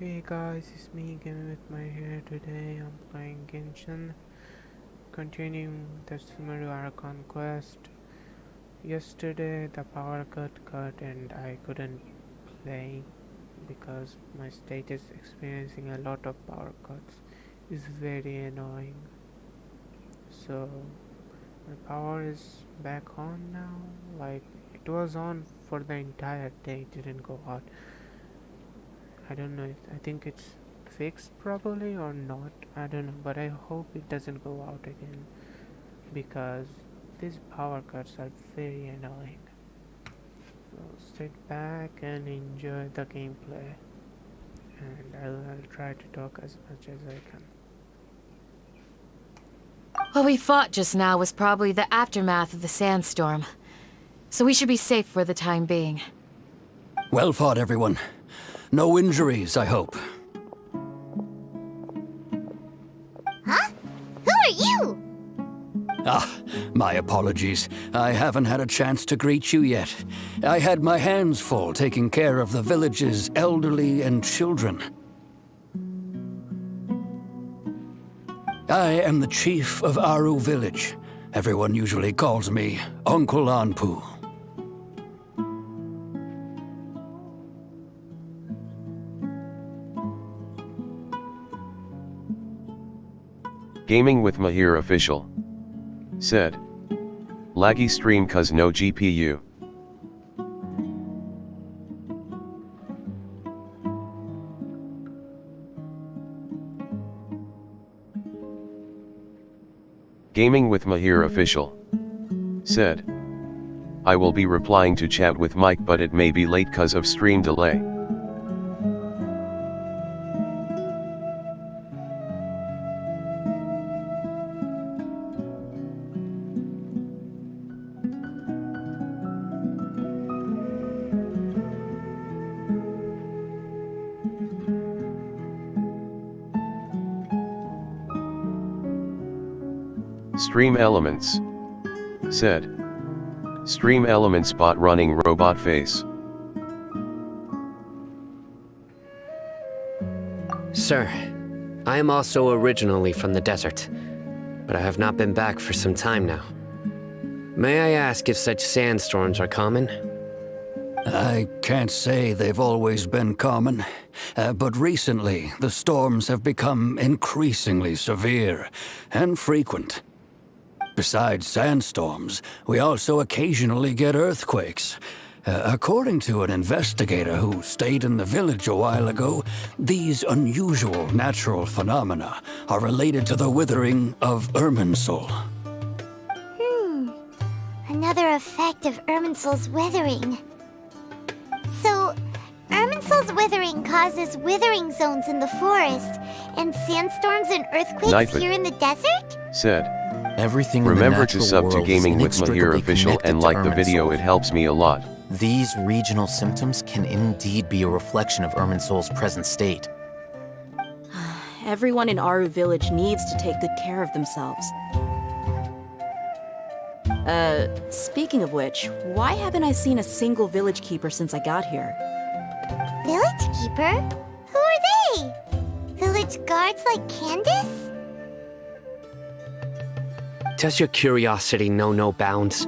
Hey guys, it's me again with my hair. Today I'm playing Genshin, continuing the Sumeru Arkhon quest. Yesterday the power cut and I couldn't play because my state is experiencing a lot of power cuts. It's very annoying. So my power is back on now. Like it was on for the entire day, it didn't go out. I don't know, I think it's fixed probably or not, I don't know, but I hope it doesn't go out again because these power cuts are very annoying. So sit back and enjoy the gameplay, and I'll try to talk as much as I can. What we fought just now was probably the aftermath of the sandstorm, so we should be safe for the time being. Well fought, everyone. No injuries, I hope. Huh? Who are you? My apologies. I haven't had a chance to greet you yet. I had my hands full taking care of the village's elderly and children. I am the chief of Aru village. Everyone usually calls me Uncle Anpu. Gaming with Mahir official. Said. Laggy stream cause no GPU. Gaming with Mahir official. Said. I will be replying to chat with Mike but it may be late cause of stream delay. Stream Elements. Said. Stream Elements bot running robot face. Sir, I am also originally from the desert, but I have not been back for some time now. May I ask if such sandstorms are common? I can't say they've always been common, but recently the storms have become increasingly severe and frequent. Besides sandstorms, we also occasionally get earthquakes. According to an investigator who stayed in the village a while ago, these unusual natural phenomena are related to the withering of Irminsul. Another effect of Irminsul's withering. So, Irminsul's withering causes withering zones in the forest, and sandstorms and earthquakes Nightly. here in the desert? Said. Everything Remember in the to natural sub to world Gaming is with Mahir inextricably official connected and to like the video, Irminsul. it helps me a lot. These regional symptoms can indeed be a reflection of Irminsul's present state. Everyone in Aru village needs to take good care of themselves. Speaking of which, why haven't I seen a single village keeper since I got here? Village keeper? Who are they? Village guards like Candace? Does your curiosity know no bounds?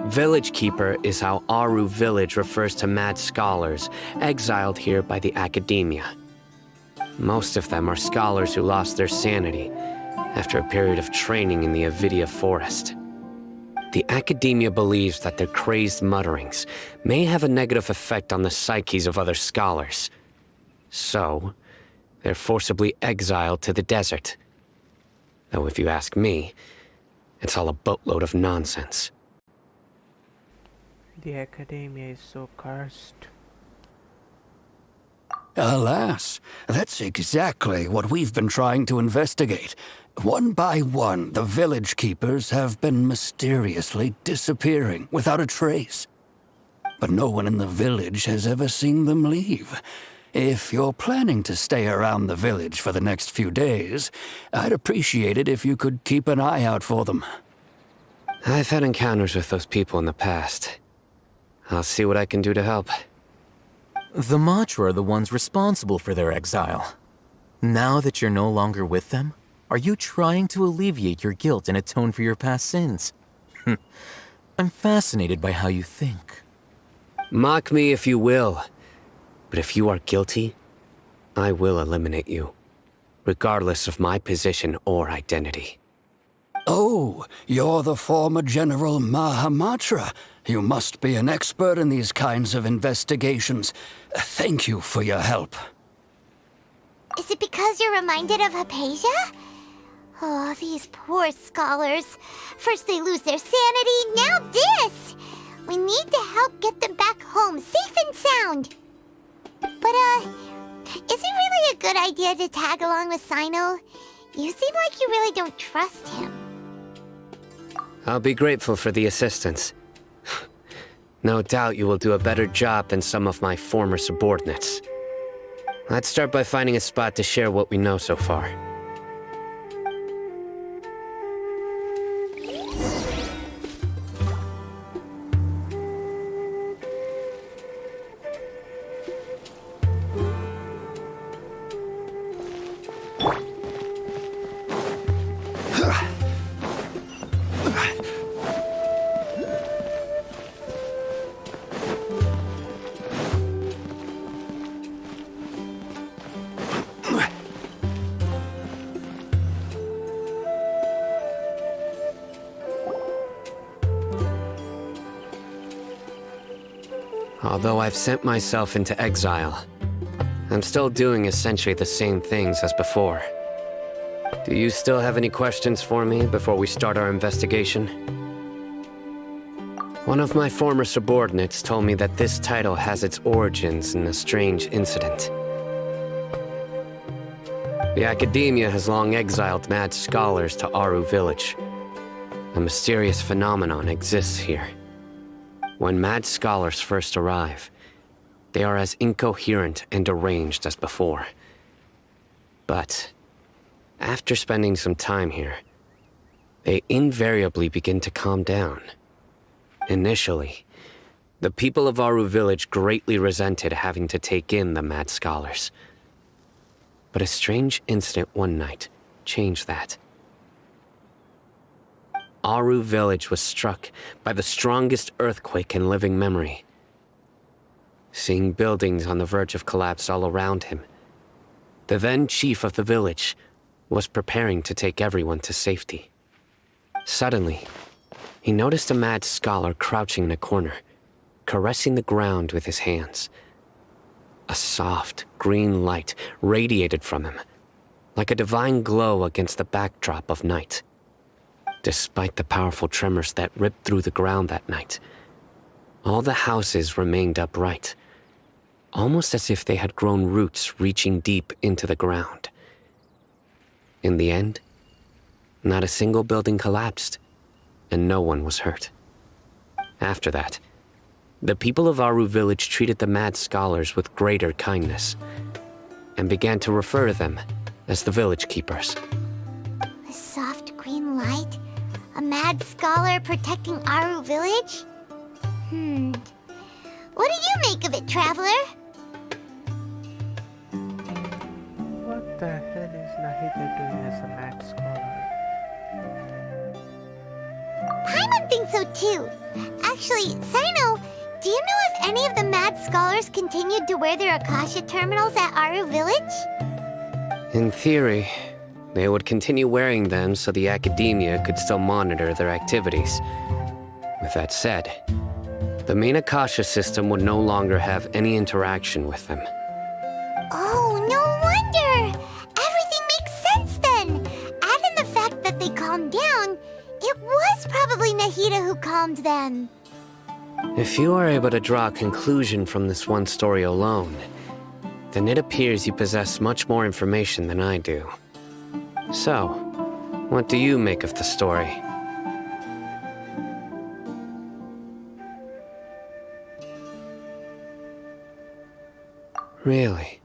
Village Keeper is how Aru village refers to mad scholars exiled here by the academia. Most of them are scholars who lost their sanity after a period of training in the Avidia forest. The academia believes that their crazed mutterings may have a negative effect on the psyches of other scholars. So, they're forcibly exiled to the desert. Though if you ask me, it's all a boatload of nonsense. The academia is so cursed. Alas, that's exactly what we've been trying to investigate. One by one, the village keepers have been mysteriously disappearing without a trace. But no one in the village has ever seen them leave. If you're planning to stay around the village for the next few days, I'd appreciate it if you could keep an eye out for them. I've had encounters with those people in the past. I'll see what I can do to help. The Matra are the ones responsible for their exile. Now that you're no longer with them, are you trying to alleviate your guilt and atone for your past sins? I'm fascinated by how you think. Mock me if you will, but if you are guilty, I will eliminate you, regardless of my position or identity. Oh, you're the former General Mahamatra. You must be an expert in these kinds of investigations. Thank you for your help. Is it because you're reminded of Hypatia? Oh, these poor scholars. First they lose their sanity, now this! We need to help get them back home, safe and sound. But, is it really a good idea to tag along with Sino? You seem like you really don't trust him. I'll be grateful for the assistance. No doubt you will do a better job than some of my former subordinates. Let's start by finding a spot to share what we know so far. Although I've sent myself into exile, I'm still doing essentially the same things as before. Do you still have any questions for me before we start our investigation? One of my former subordinates told me that this title has its origins in a strange incident. The Academia has long exiled mad scholars to Aru Village. A mysterious phenomenon exists here. When mad scholars first arrive, they are as incoherent and deranged as before. But after spending some time here, they invariably begin to calm down. Initially, the people of Aru Village greatly resented having to take in the mad scholars. But a strange incident one night changed that. Aru Village was struck by the strongest earthquake in living memory. Seeing buildings on the verge of collapse all around him, the then chief of the village was preparing to take everyone to safety. Suddenly, he noticed a mad scholar crouching in a corner, caressing the ground with his hands. A soft, green light radiated from him, like a divine glow against the backdrop of night. Despite the powerful tremors that ripped through the ground that night, all the houses remained upright, almost as if they had grown roots reaching deep into the ground. In the end, not a single building collapsed, and no one was hurt. After that, the people of Aru Village treated the mad scholars with greater kindness, and began to refer to them as the village keepers. A soft green light? A mad scholar protecting Aru Village? What do you make of it, traveler? What the hell is Nahida doing as a mad scholar? Paimon thinks so too. Actually, Sino, do you know if any of the mad scholars continued to wear their Akasha terminals at Aru Village? In theory, they would continue wearing them so the Academia could still monitor their activities. With that said, the main Akasha system would no longer have any interaction with them. Oh, no wonder! Everything makes sense then! Add in the fact that they calmed down, it was probably Nahida who calmed them. If you are able to draw a conclusion from this one story alone, then it appears you possess much more information than I do. So, what do you make of the story? Really?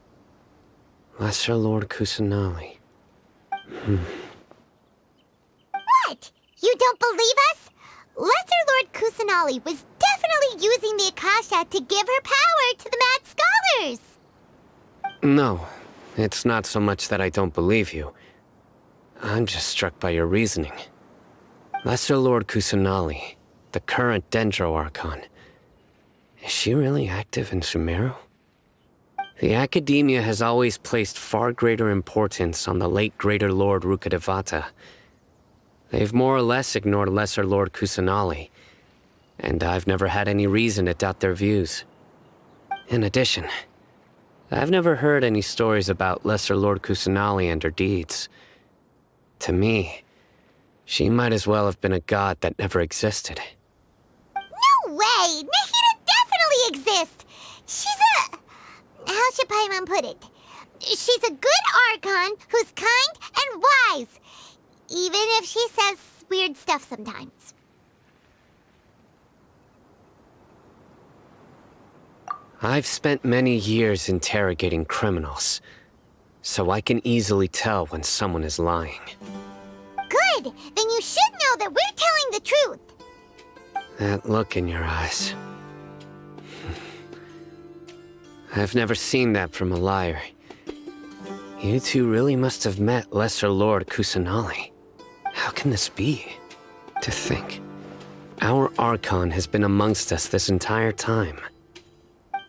Lesser Lord Kusanali. What? You don't believe us? Lesser Lord Kusanali was definitely using the Akasha to give her power to the mad answers. No, it's not so much that I don't believe you. I'm just struck by your reasoning. Lesser Lord Kusanali, the current Dendro Archon. Is she really active in Sumeru? The Academia has always placed far greater importance on the late Greater Lord Rukkhadevata. They've more or less ignored Lesser Lord Kusanali, and I've never had any reason to doubt their views. In addition, I've never heard any stories about Lesser Lord Kusanali and her deeds. To me, she might as well have been a god that never existed. No way! Nahida definitely exists! She's a... How should Paimon put it? She's a good Archon who's kind and wise. Even if she says weird stuff sometimes. I've spent many years interrogating criminals, so I can easily tell when someone is lying. Good! Then you should know that we're telling the truth. That look in your eyes. I've never seen that from a liar. You two really must have met Lesser Lord Kusanali. How can this be? To think, our Archon has been amongst us this entire time.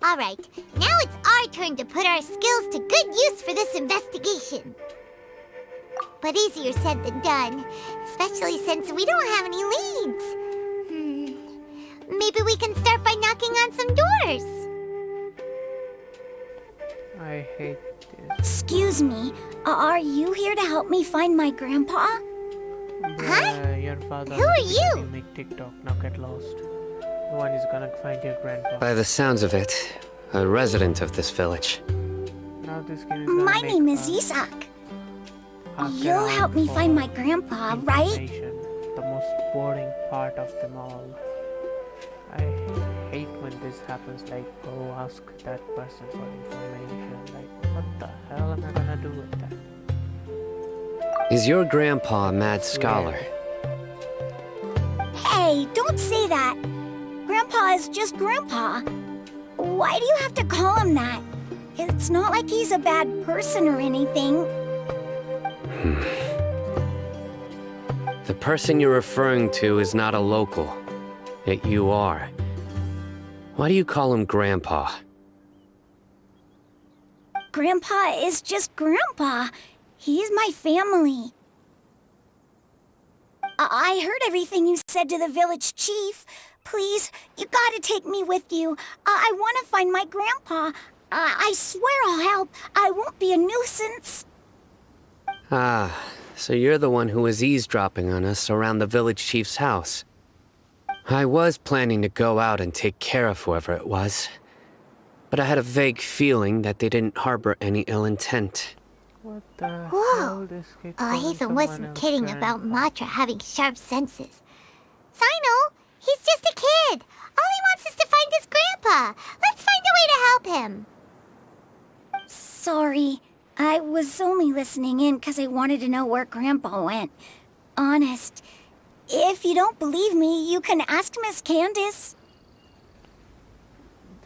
Alright, now it's our turn to put our skills to good use for this investigation. But easier said than done, especially since we don't have any leads. Maybe we can start by knocking on some doors. I hate this. Excuse me, are you here to help me find my grandpa? Huh? Your father. Who are is you? gonna make TikTok, now get lost. No one is gonna find your grandpa. By the sounds of it, a resident of this village. Now this game is gonna My make name is us Isak. hack You'll around help me for find my grandpa, right? information, the most boring part of them all. I hate when this happens, like, go ask that person for information. Like, what the hell am I gonna do with that? Is your grandpa a mad scholar? Hey, don't say that. Grandpa is just Grandpa. Why do you have to call him that? It's not like he's a bad person or anything. The person you're referring to is not a local, yet you are. Why do you call him Grandpa? Grandpa is just Grandpa. He's my family. I heard everything you said to the village chief. Please, you gotta take me with you. I want to find my grandpa. I swear I'll help. I won't be a nuisance. Ah, so you're the one who was eavesdropping on us around the village chief's house. I was planning to go out and take care of whoever it was, but I had a vague feeling that they didn't harbor any ill intent. What the Whoa. hell? This kid calling Hazen someone wasn't else kidding grandpa. about Matra having sharp senses. Sino, he's just a kid. All he wants is to find his grandpa. Let's find a way to help him. Sorry. I was only listening in because I wanted to know where Grandpa went. Honest. If you don't believe me, you can ask Miss Candace.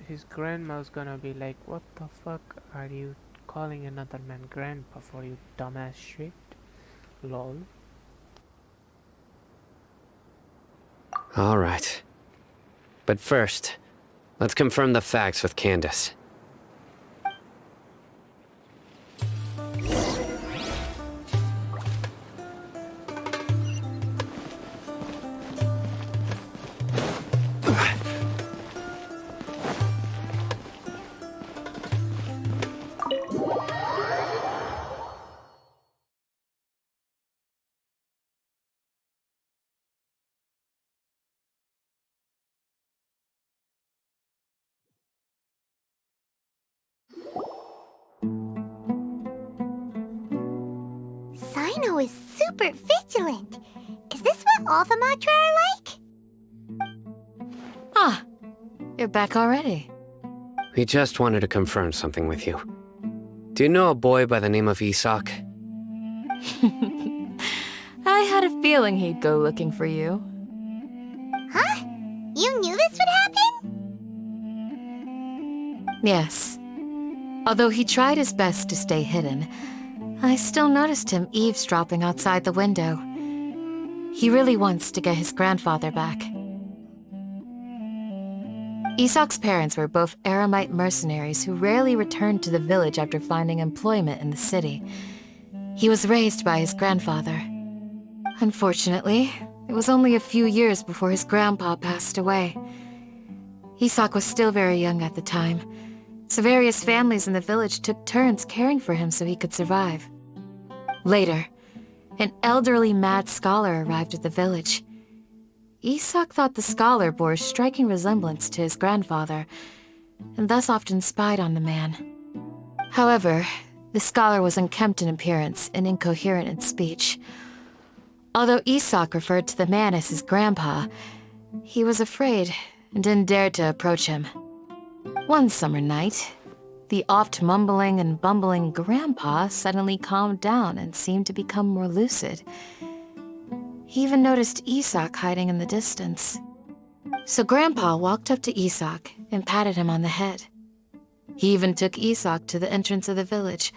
His grandma's gonna be like, what the fuck are you calling another man grandpa for, you dumbass shit? Lol. All right. But first, let's confirm the facts with Candace. Sino is super vigilant. Is this what all the Matra are like? Ah, you're back already. We just wanted to confirm something with you. Do you know a boy by the name of Isak? I had a feeling he'd go looking for you. Huh? You knew this would happen? Yes, Although he tried his best to stay hidden, I still noticed him eavesdropping outside the window. He really wants to get his grandfather back. Isak's parents were both Aramite mercenaries who rarely returned to the village after finding employment in the city. He was raised by his grandfather. Unfortunately, it was only a few years before his grandpa passed away. Isak was still very young at the time, so various families in the village took turns caring for him so he could survive. Later, an elderly mad scholar arrived at the village. Isak thought the scholar bore a striking resemblance to his grandfather, and thus often spied on the man. However, the scholar was unkempt in appearance and incoherent in speech. Although Isak referred to the man as his grandpa, he was afraid and didn't dare to approach him. One summer night, the oft mumbling and bumbling grandpa suddenly calmed down and seemed to become more lucid. He even noticed Isak hiding in the distance. So Grandpa walked up to Isak and patted him on the head. He even took Isak to the entrance of the village,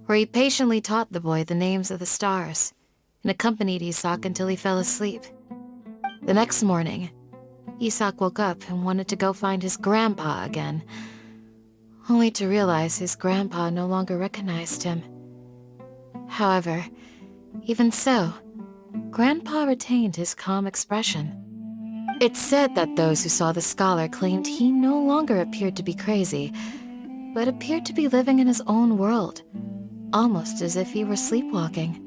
where he patiently taught the boy the names of the stars and accompanied Isak until he fell asleep. The next morning, Isak woke up and wanted to go find his grandpa again, only to realize his grandpa no longer recognized him. However, even so, Grandpa retained his calm expression. It's said that those who saw the scholar claimed he no longer appeared to be crazy, but appeared to be living in his own world, almost as if he were sleepwalking.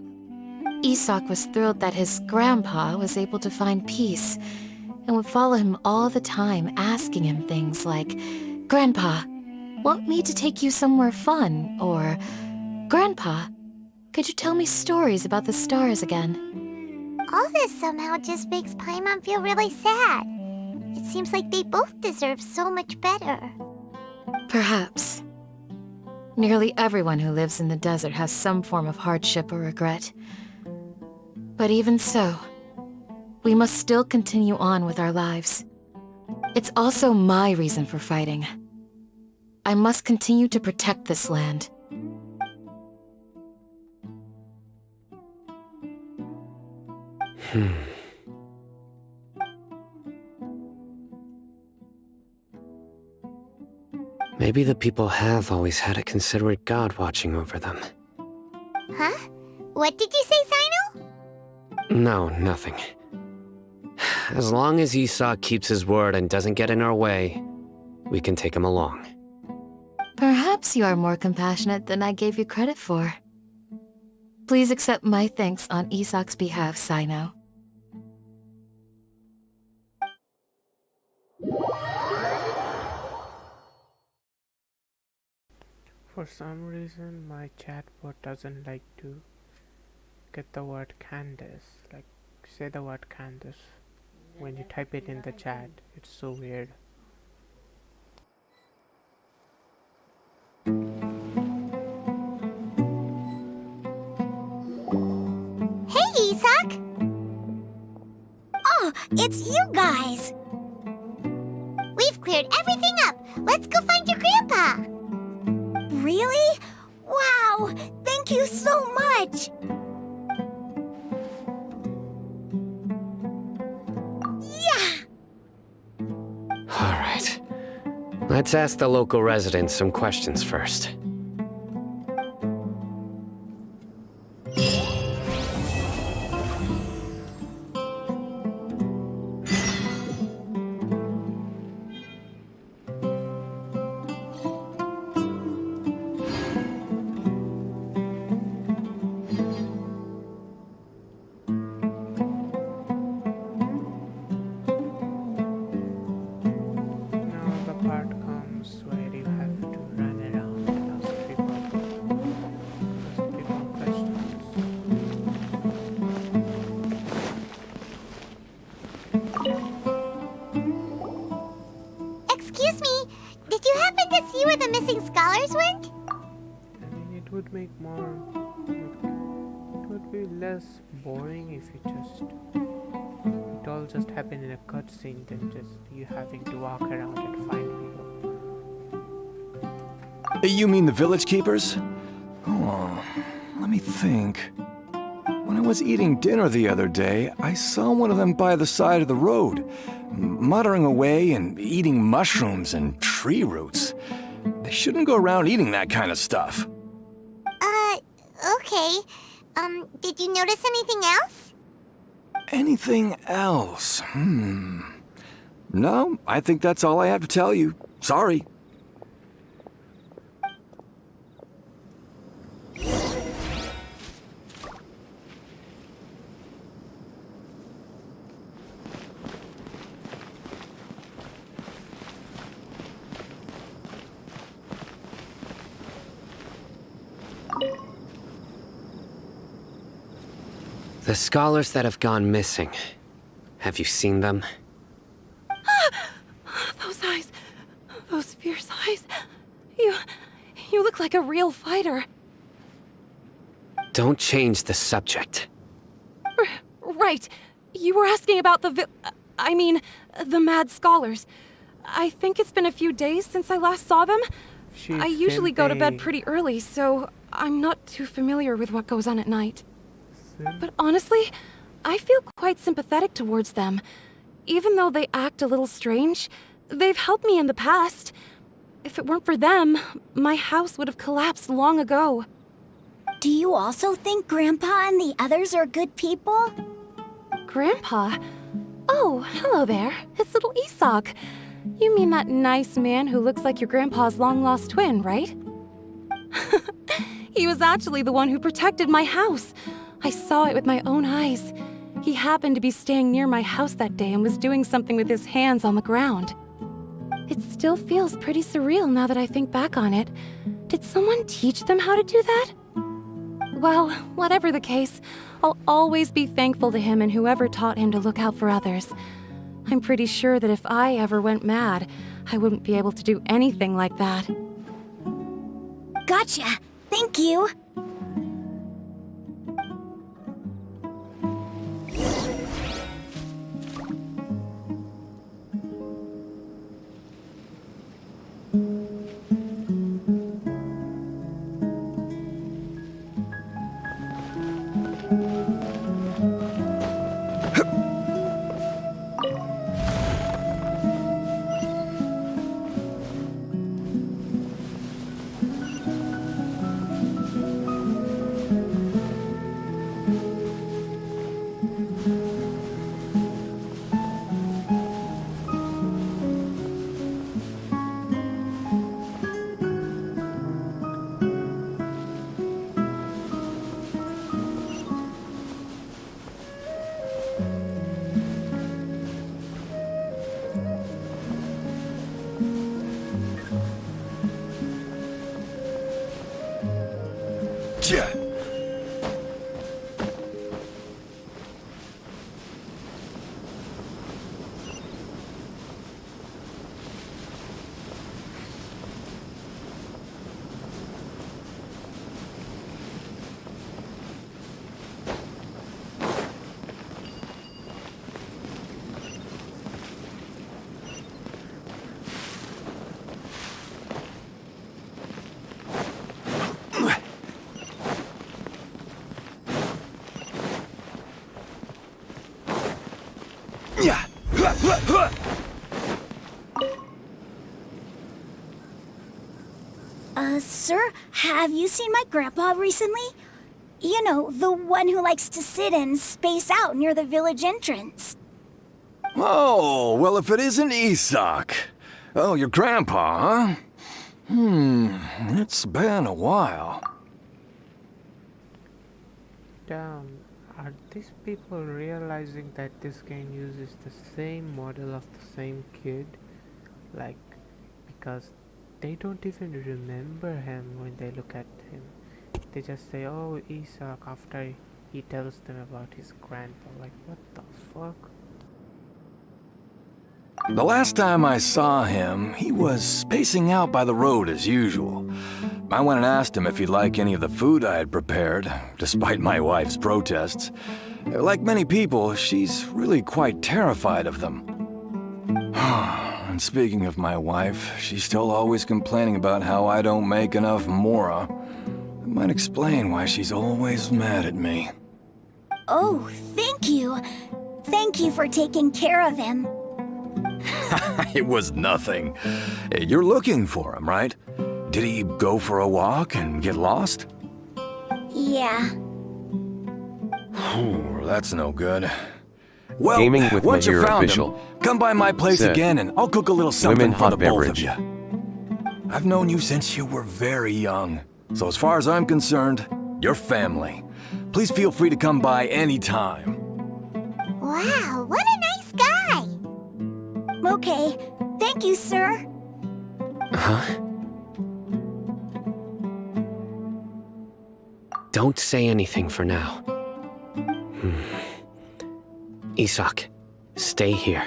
Isak was thrilled that his grandpa was able to find peace and would follow him all the time, asking him things like, "Grandpa, want me to take you somewhere fun?" Or, "Grandpa, could you tell me stories about the stars again?" All this somehow just makes Paimon feel really sad. It seems like they both deserve so much better. Perhaps. Nearly everyone who lives in the desert has some form of hardship or regret. But even so, we must still continue on with our lives. It's also my reason for fighting. I must continue to protect this land. Maybe the people have always had a considerate god watching over them. Huh? What did you say, Sino? No, nothing. As long as Isak keeps his word and doesn't get in our way, we can take him along. Perhaps you are more compassionate than I gave you credit for. Please accept my thanks on Isak's behalf, Sino. For some reason, my chatbot doesn't like to get the word Candace. Like, say the word Candace when you type it in the chat. It's so weird. Hey, Isak! Oh, it's you guys! We've cleared everything up. Let's go find your grandpa. Really? Wow! Thank you so much! Yeah! All right. Let's ask the local residents some questions first. Now the part comes where you have to run around and ask people questions. Excuse me, did you happen to see where the missing scholars went? I mean, it would make more. It would be less boring if it all just happened in a cutscene than just you having to walk around and find people. You mean the village keepers? Oh, let me think. When I was eating dinner the other day, I saw one of them by the side of the road, muttering away and eating mushrooms and tree roots. They shouldn't go around eating that kind of stuff. Okay. Did you notice anything else? Anything else? No, I think that's all I have to tell you. Sorry. The scholars that have gone missing. Have you seen them? Those eyes. Those fierce eyes. You look like a real fighter. Don't change the subject. Right. You were asking about the mad scholars. I think it's been a few days since I last saw them. I usually go to bed pretty early, so I'm not too familiar with what goes on at night. But honestly, I feel quite sympathetic towards them. Even though they act a little strange, they've helped me in the past. If it weren't for them, my house would have collapsed long ago. Do you also think Grandpa and the others are good people? Grandpa? Oh, hello there. It's little Isak. You mean that nice man who looks like your grandpa's long-lost twin, right? He was actually the one who protected my house. I saw it with my own eyes. He happened to be staying near my house that day and was doing something with his hands on the ground. It still feels pretty surreal now that I think back on it. Did someone teach them how to do that? Well, whatever the case, I'll always be thankful to him and whoever taught him to look out for others. I'm pretty sure that if I ever went mad, I wouldn't be able to do anything like that. Gotcha. Thank you. Sir, have you seen my grandpa recently? You know, the one who likes to sit and space out near the village entrance. Oh, well, if it isn't Isak. Oh, your grandpa, huh? It's been a while. Damn, are these people realizing that this game uses the same model of the same kid? Like, because they don't even remember him when they look at him. They just say, oh, Isak, after he tells them about his grandpa. Like, what the fuck? The last time I saw him, he was spacing out by the road as usual. I went and asked him if he'd like any of the food I had prepared, despite my wife's protests. Like many people, she's really quite terrified of them. And And speaking of my wife, she's still always complaining about how I don't make enough mora. That might explain why she's always mad at me. Oh, thank you. Thank you for taking care of him. It was nothing. You're looking for him, right? Did he go for a walk and get lost? Yeah. That's no good. Well, Gaming with once you Mahir found official. him, come by my place Said. again and I'll cook a little something Women for hot the both of beverage. you. I've known you since you were very young. So as far as I'm concerned, you're family. Please feel free to come by anytime. Wow, what a nice guy! Okay. Thank you, sir. Huh? Don't say anything for now. Isak, stay here.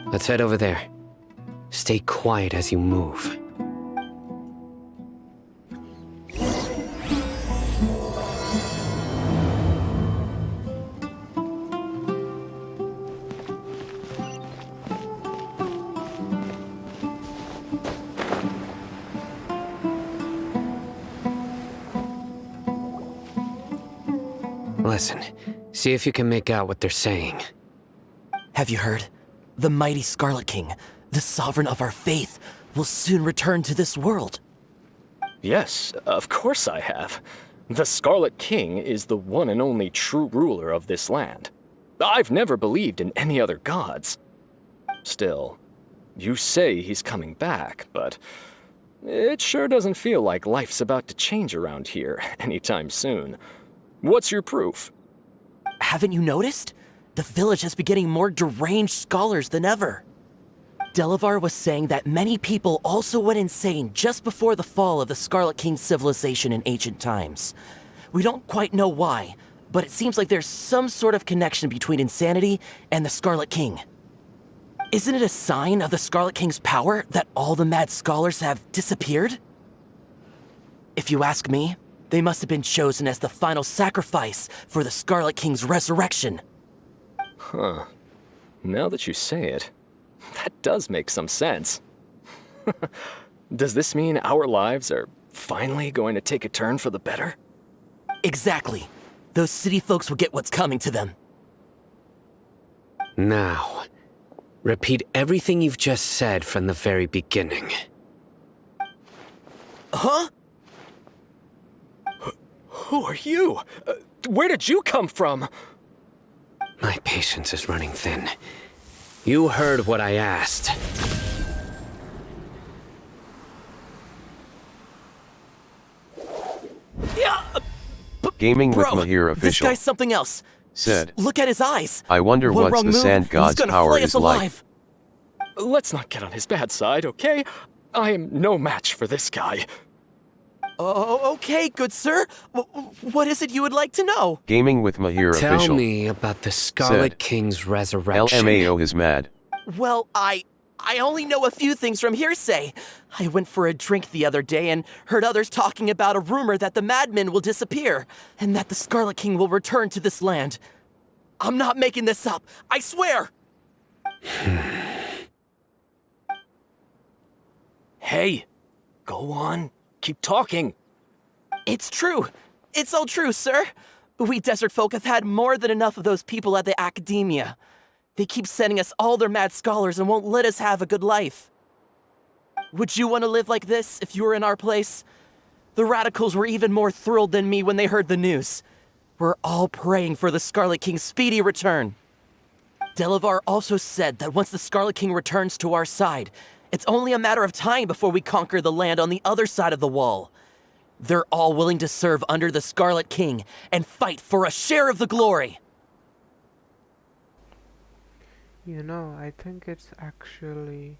Let's head over there. Stay quiet as you move. Listen, see if you can make out what they're saying. Have you heard? The mighty Scarlet King, the sovereign of our faith, will soon return to this world. Yes, of course I have. The Scarlet King is the one and only true ruler of this land. I've never believed in any other gods. Still, you say he's coming back, but it sure doesn't feel like life's about to change around here anytime soon. What's your proof? Haven't you noticed? The village has been getting more deranged scholars than ever. Delavar was saying that many people also went insane just before the fall of the Scarlet King's civilization in ancient times. We don't quite know why, but it seems like there's some sort of connection between insanity and the Scarlet King. Isn't it a sign of the Scarlet King's power that all the mad scholars have disappeared? If you ask me, they must have been chosen as the final sacrifice for the Scarlet King's resurrection. Huh. Now that you say it, that does make some sense. Does this mean our lives are finally going to take a turn for the better? Exactly. Those city folks will get what's coming to them. Now, repeat everything you've just said from the very beginning. Huh? Who are you? Where did you come from? My patience is running thin. You heard what I asked. Yeah. Gaming with Bro, Mahir this official. guy's something else. Said. Just look at his eyes. I wonder One what's wrong the move, sand and he's god's gonna power flay is us like. alive. Let's not get on his bad side, okay? I am no match for this guy. Oh, okay, good sir. What is it you would like to know? Gaming with Mahir Tell official. me about the Scarlet Said. King's resurrection. LMAO is mad. Well, I only know a few things from hearsay. I went for a drink the other day and heard others talking about a rumor that the madmen will disappear and that the Scarlet King will return to this land. I'm not making this up. I swear. Hey, go on. Keep talking. It's true. It's all true, sir. We desert folk have had more than enough of those people at the academia. They keep sending us all their mad scholars and won't let us have a good life. Would you want to live like this if you were in our place? The radicals were even more thrilled than me when they heard the news. We're all praying for the Scarlet King's speedy return. Delavar also said that once the Scarlet King returns to our side, it's only a matter of time before we conquer the land on the other side of the wall. They're all willing to serve under the Scarlet King and fight for a share of the glory. You know, I think it's actually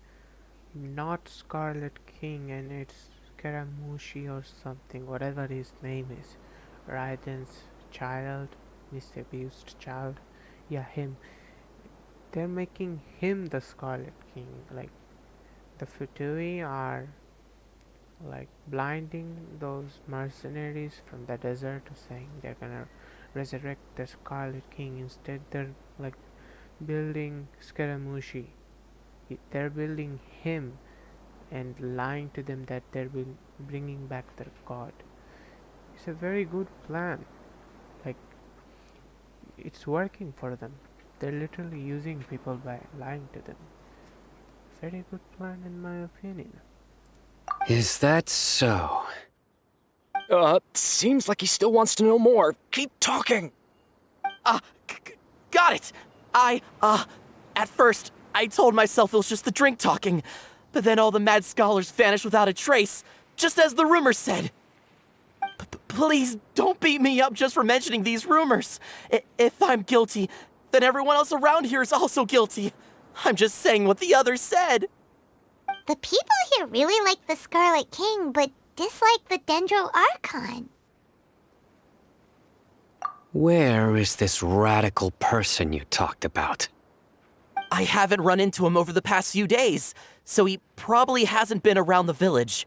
not Scarlet King and it's Scaramucci or something, whatever his name is. Raiden's child, misabused child. Yeah, him. They're making him the Scarlet King. Like, the Futui are like blinding those mercenaries from the desert, saying they're gonna resurrect the Scarlet King. Instead, they're like building Scaramucci They're building him and lying to them that they're bringing back their god. It's a very good plan. Like, it's working for them. They're literally using people by lying to them. Very good plan in my opinion. Is that so? Seems like he still wants to know more. Keep talking. Got it! At first, I told myself it was just the drink talking, but then all the mad scholars vanished without a trace, just as the rumors said. Please don't beat me up just for mentioning these rumors. If I'm guilty, then everyone else around here is also guilty. I'm just saying what the others said. The people here really like the Scarlet King, but dislike the Dendro Archon. Where is this radical person you talked about? I haven't run into him over the past few days, so he probably hasn't been around the village.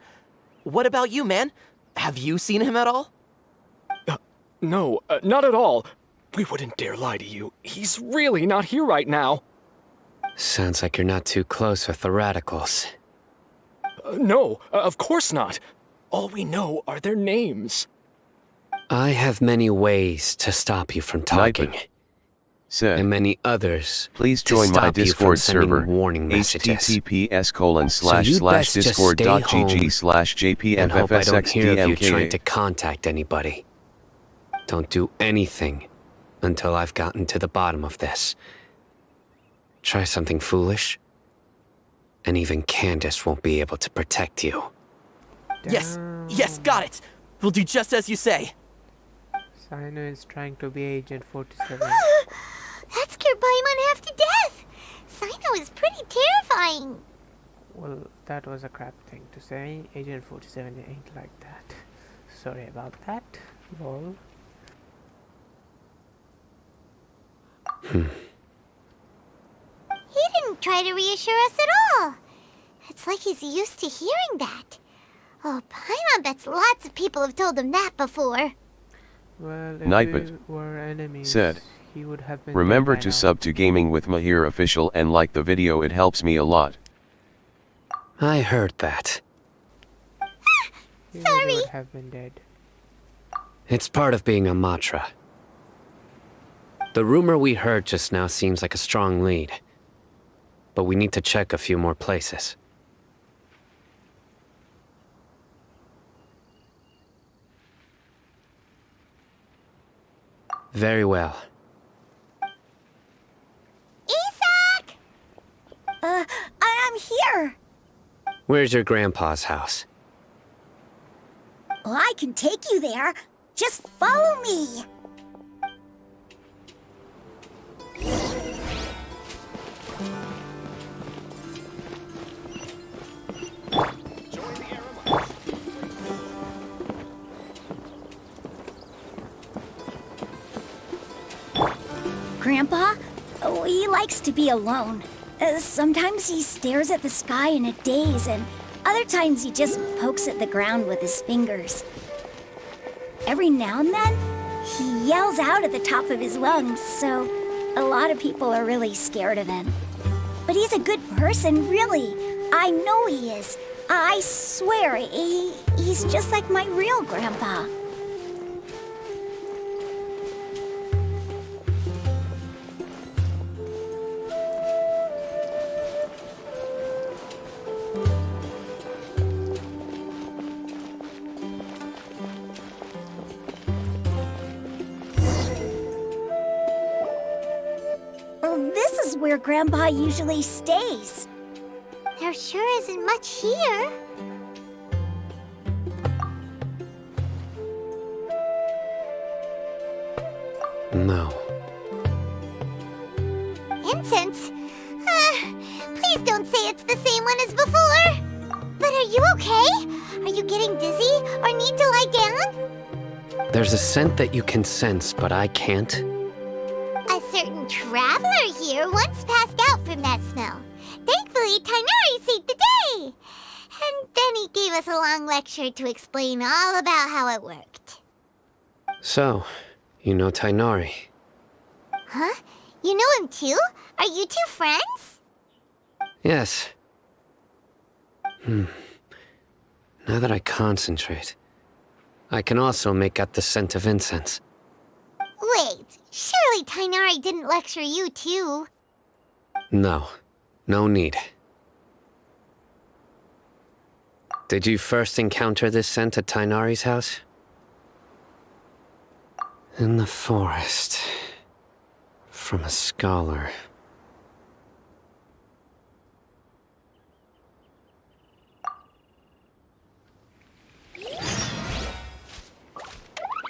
What about you, man? Have you seen him at all? No, not at all. We wouldn't dare lie to you. He's really not here right now. Sounds like you're not too close with the radicals. No, of course not. All we know are their names. I have many ways to stop you from talking. Nightbot said, and many others please to join my stop you from Discord sending server, warning messages. https://discord.gg/jpffsxdmka. And hope I don't hear of you trying to contact anybody. Don't do anything until I've gotten to the bottom of this. Try something foolish, and even Candace won't be able to protect you. Yes, got it. We'll do just as you say. Sino is trying to be Agent 47. That scared Paimon half to death. Sino is pretty terrifying. Well, that was a crap thing to say. Agent 47 ain't like that. Sorry about that. Lol. He didn't try to reassure us at all. It's like he's used to hearing that. Oh, Paimon bets lots of people have told him that before. Well, if Nightbot we were enemies, said, he would have been remember dead by to now. sub to Gaming with Mahir Official and like the video, it helps me a lot. I heard that. He Sorry. would have been dead. It's part of being a Matra. The rumor we heard just now seems like a strong lead. But we need to check a few more places. Very well. Isak! I'm here. Where's your grandpa's house? Well, I can take you there. Just follow me. Grandpa? Oh, he likes to be alone. Sometimes he stares at the sky in a daze, and other times he just pokes at the ground with his fingers. Every now and then, he yells out at the top of his lungs, so a lot of people are really scared of him. But he's a good person, really. I know he is. I swear, he's just like my real grandpa. This is where Grandpa usually stays. There sure isn't much here. No. Incense? Please don't say it's the same one as before. But are you okay? Are you getting dizzy or need to lie down? There's a scent that you can sense, but I can't. A certain traveler here once passed out from that smell. Thankfully, Tainari saved the day. And then he gave us a long lecture to explain all about how it worked. So, you know Tainari. Huh? You know him too? Are you two friends? Yes. Now that I concentrate, I can also make out the scent of incense. Wait, surely Tainari didn't lecture you too. No. No need. Did you first encounter this scent at Tainari's house? In the forest. From a scholar.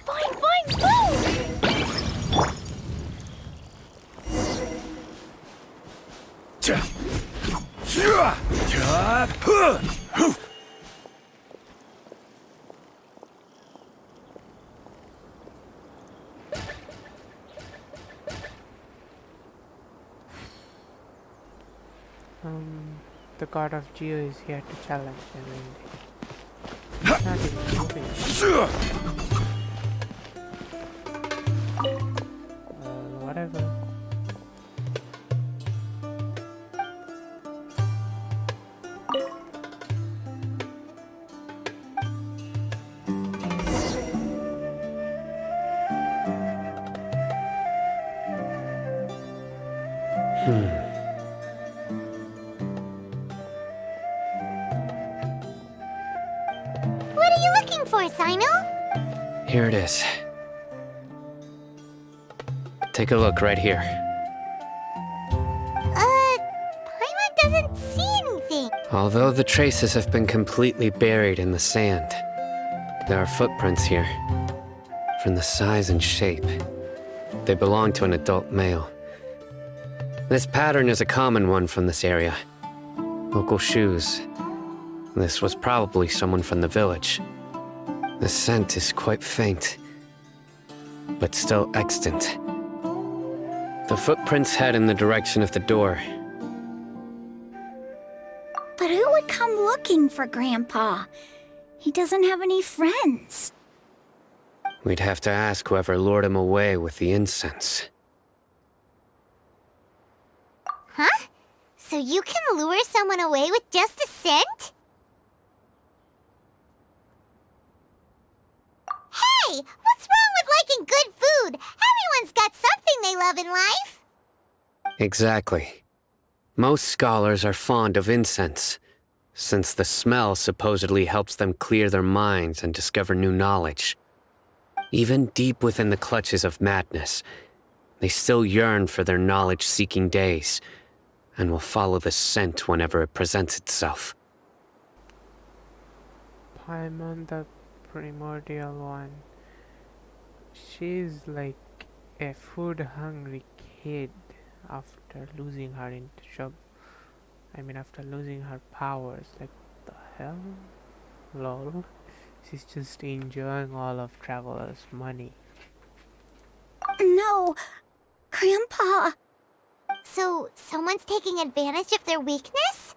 Fine, go! The god of Geo is here to challenge them, and he's not even moving. Whatever. What are you looking for, Sino? Here it is. Take a look right here. Paimon doesn't see anything. Although the traces have been completely buried in the sand, there are footprints here. From the size and shape, they belong to an adult male. This pattern is a common one from this area. Local shoes. This was probably someone from the village. The scent is quite faint, but still extant. The footprints head in the direction of the door. But who would come looking for Grandpa? He doesn't have any friends. We'd have to ask whoever lured him away with the incense. Huh? So you can lure someone away with just a scent? Hey! What's wrong with liking good food? Everyone's got something they love in life. Exactly. Most scholars are fond of incense, since the smell supposedly helps them clear their minds and discover new knowledge. Even deep within the clutches of madness, they still yearn for their knowledge-seeking days, and will follow the scent whenever it presents itself. Paimon, the primordial one. She's like a food-hungry kid after losing her after losing her powers. Like, the hell? Lol. She's just enjoying all of Traveler's money. No, Grandpa. So, someone's taking advantage of their weakness?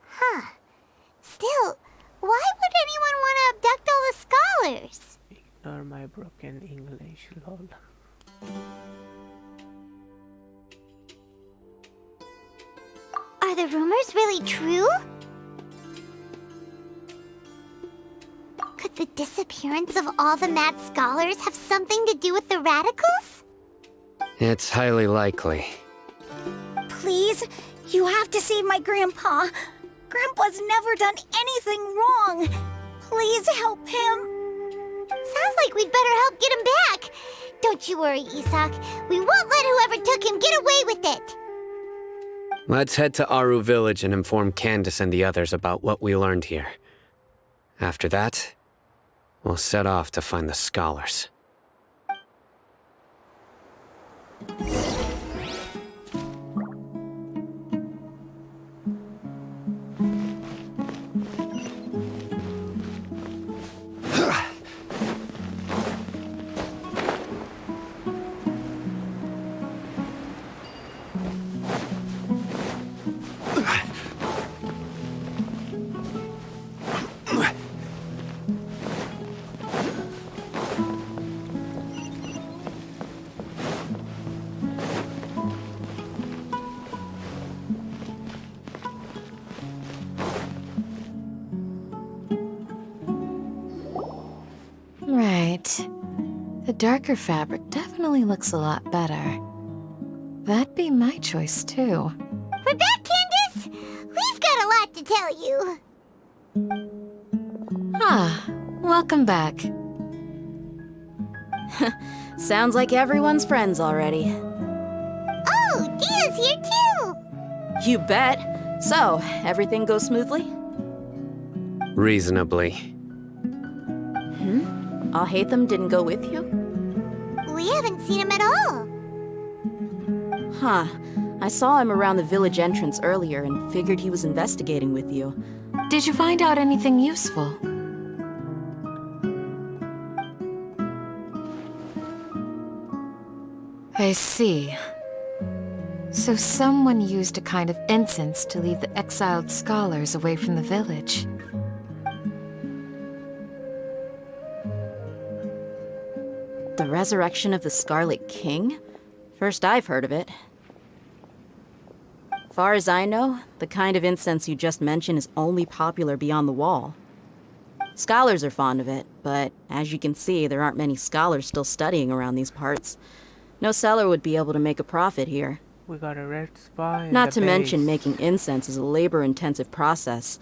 Huh. Still, why would anyone want to abduct all the scholars? Ignore my broken English, lol. Are the rumors really true? Could the disappearance of all the mad scholars have something to do with the radicals? It's highly likely. Please, you have to save my Grandpa. Grandpa's never done anything wrong. Please help him. Sounds like we'd better help get him back. Don't you worry, Isak. We won't let whoever took him get away with it. Let's head to Aru Village and inform Candace and the others about what we learned here. After that, we'll set off to find the scholars. right. The darker fabric definitely looks a lot better. That'd be my choice, too. We're back, Candace! We've got a lot to tell you. Ah, welcome back. Sounds like everyone's friends already. Oh, Dia's here too! You bet. So, everything goes smoothly? Reasonably. Alhaitham didn't go with you? We haven't seen him at all. Huh. I saw him around the village entrance earlier and figured he was investigating with you. Did you find out anything useful? I see. So someone used a kind of incense to lead the exiled scholars away from the village. The resurrection of the Scarlet King? First I've heard of it. Far as I know, the kind of incense you just mentioned is only popular beyond the wall. Scholars are fond of it, but as you can see, there aren't many scholars still studying around these parts. No seller would be able to make a profit here. We got a red spot in Not the to mention base. making incense is a labor-intensive process.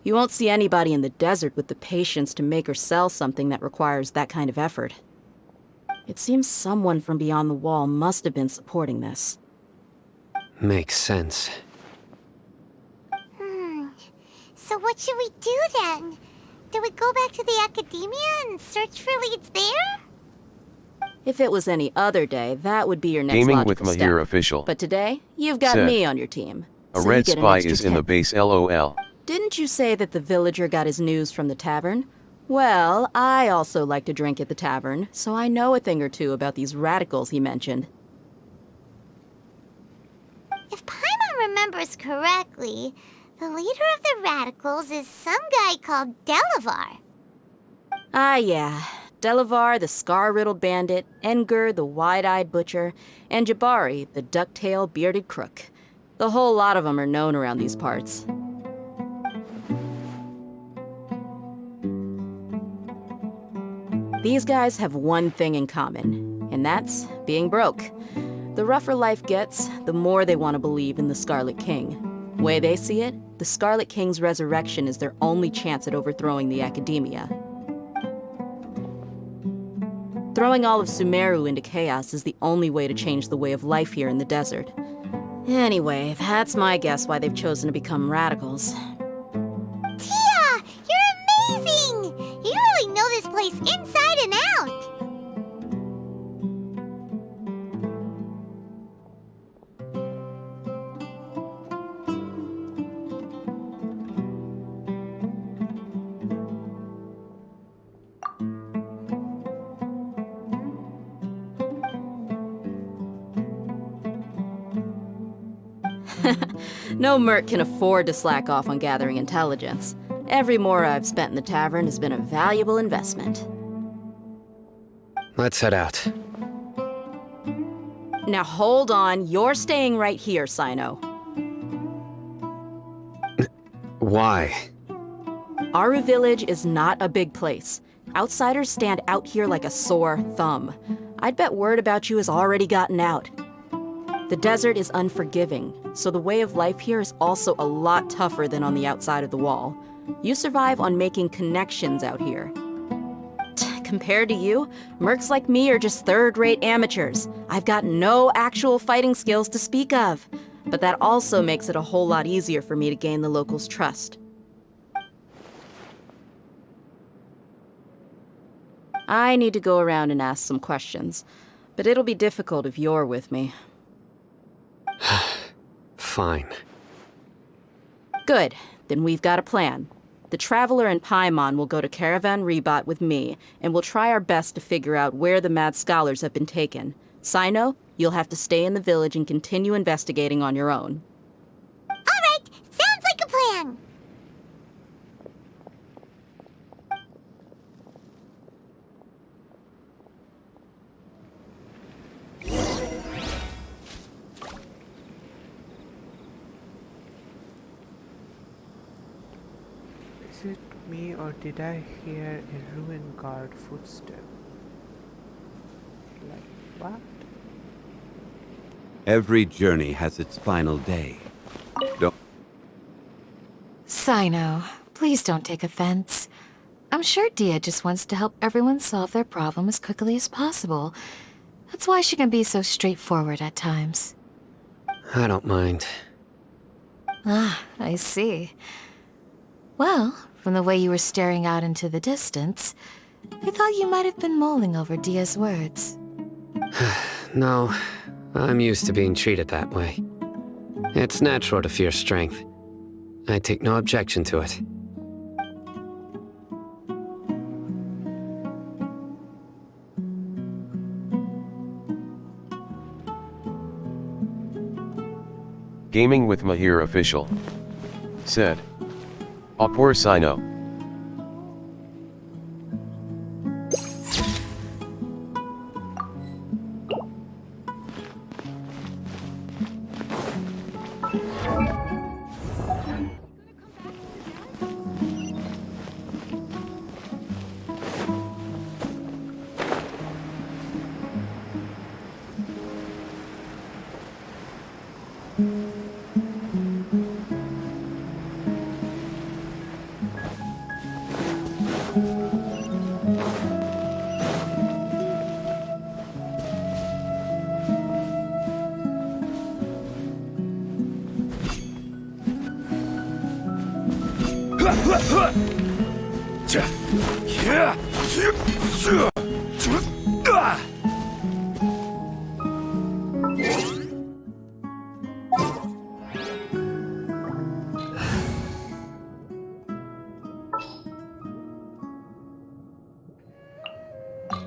You won't see anybody in the desert with the patience to make or sell something that requires that kind of effort. It seems someone from beyond the wall must have been supporting this. Makes sense. So what should we do then? Do we go back to the academia and search for leads there? If it was any other day, that would be your next Gaming logical with step. Mahir official. But today, you've got Said, me on your team. A so red you get spy an extra is in the tip. base LOL. Didn't you say that the villager got his news from the tavern? Well, I also like to drink at the tavern, so I know a thing or two about these radicals he mentioned. If Paimon remembers correctly, the leader of the radicals is some guy called Delavar. Ah, yeah. Delavar, the scar-riddled bandit, Engur, the wide-eyed butcher, and Jabari, the duck-tailed bearded crook. The whole lot of them are known around these parts. These guys have one thing in common, and that's being broke. The rougher life gets, the more they want to believe in the Scarlet King. Way they see it, the Scarlet King's resurrection is their only chance at overthrowing the academia. Throwing all of Sumeru into chaos is the only way to change the way of life here in the desert. Anyway, that's my guess why they've chosen to become radicals. Tia! You're amazing! You really know this place inside and out! No merc can afford to slack off on gathering intelligence. Every mora I've spent in the tavern has been a valuable investment. Let's head out. Now hold on, you're staying right here, Sino. Why? Aru Village is not a big place. Outsiders stand out here like a sore thumb. I'd bet word about you has already gotten out. The desert is unforgiving, so the way of life here is also a lot tougher than on the outside of the wall. You survive on making connections out here. Compared to you, mercs like me are just third-rate amateurs. I've got no actual fighting skills to speak of. But that also makes it a whole lot easier for me to gain the locals' trust. I need to go around and ask some questions, but it'll be difficult if you're with me. Fine. Good. Then we've got a plan. The Traveler and Paimon will go to Caravan Rebot with me, and we'll try our best to figure out where the mad scholars have been taken. Sino, you'll have to stay in the village and continue investigating on your own. All right, sounds like a plan. Is it me or did I hear a ruin guard footstep? Like, what? Every journey has its final day. Don't... Sino, please don't take offense. I'm sure Dia just wants to help everyone solve their problem as quickly as possible. That's why she can be so straightforward at times. I don't mind. Ah, I see. Well, from the way you were staring out into the distance, I thought you might have been mulling over Dia's words. No, I'm used to being treated that way. It's natural to fear strength. I take no objection to it. Gaming with Mahir official. Said. Ah, poor Sino.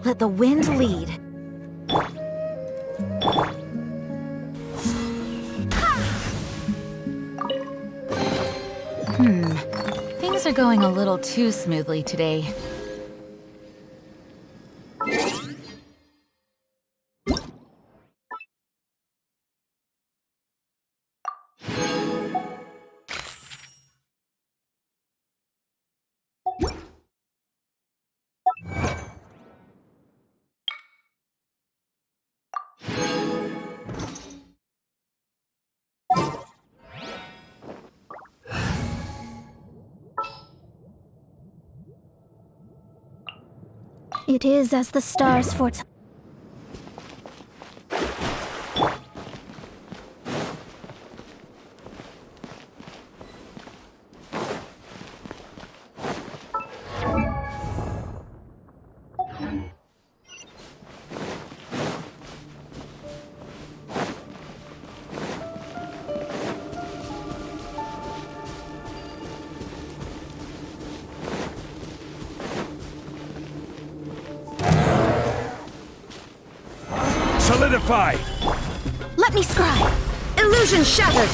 Let the wind lead. Things are going a little too smoothly today. It is as the stars foretell. Solidify! Let me scry! Illusion shattered!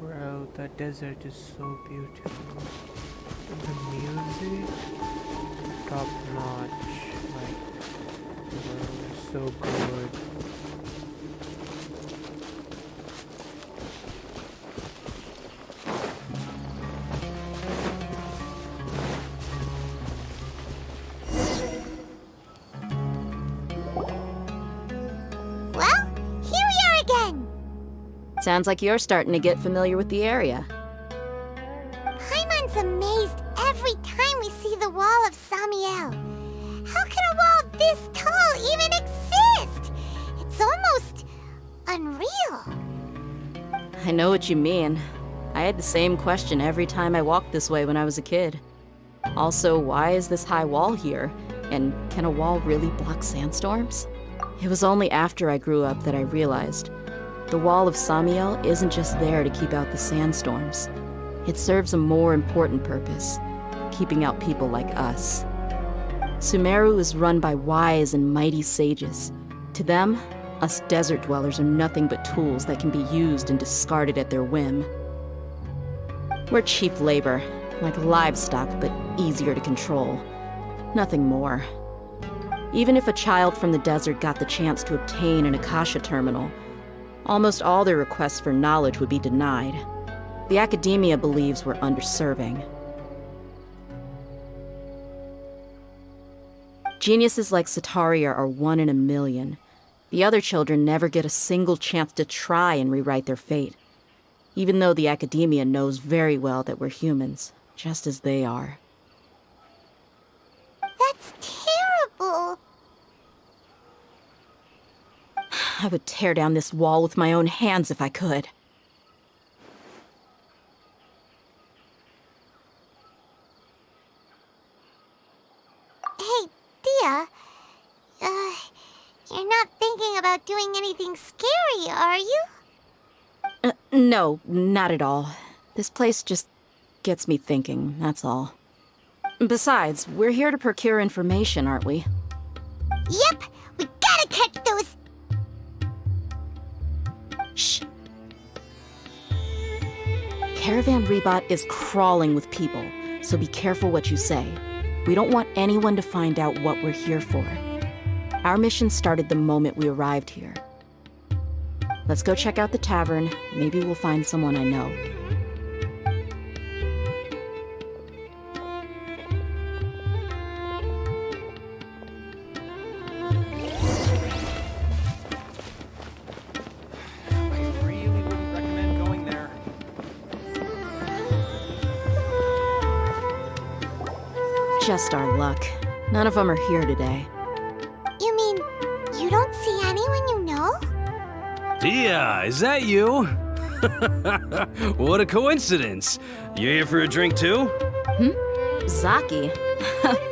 Bro, the desert is so beautiful. The music, top notch. Like, bro, so good. Sounds like you're starting to get familiar with the area. Paimon's amazed every time we see the wall of Samiel. How can a wall this tall even exist? It's almost unreal. I know what you mean. I had the same question every time I walked this way when I was a kid. Also, why is this high wall here? And can a wall really block sandstorms? It was only after I grew up that I realized the wall of Samiel isn't just there to keep out the sandstorms. It serves a more important purpose, keeping out people like us. Sumeru is run by wise and mighty sages. To them, us desert dwellers are nothing but tools that can be used and discarded at their whim. We're cheap labor, like livestock, but easier to control. Nothing more. Even if a child from the desert got the chance to obtain an Akasha terminal, almost all their requests for knowledge would be denied. The academia believes we're underserving. Geniuses like Sataria are 1 in a million. The other children never get a single chance to try and rewrite their fate, even though the academia knows very well that we're humans, just as they are. That's terrible. I would tear down this wall with my own hands if I could. Hey, Dia. You're not thinking about doing anything scary, are you? No, not at all. This place just gets me thinking, that's all. Besides, we're here to procure information, aren't we? Yep, we gotta catch those... Shh. Caravan Rebot is crawling with people, so be careful what you say. We don't want anyone to find out what we're here for. Our mission started the moment we arrived here. Let's go check out the tavern. Maybe we'll find someone I know. I really wouldn't recommend going there. Just our luck. None of them are here today. You mean, you don't see anyone you know? Dia, is that you? What a coincidence. You here for a drink too? Zaki.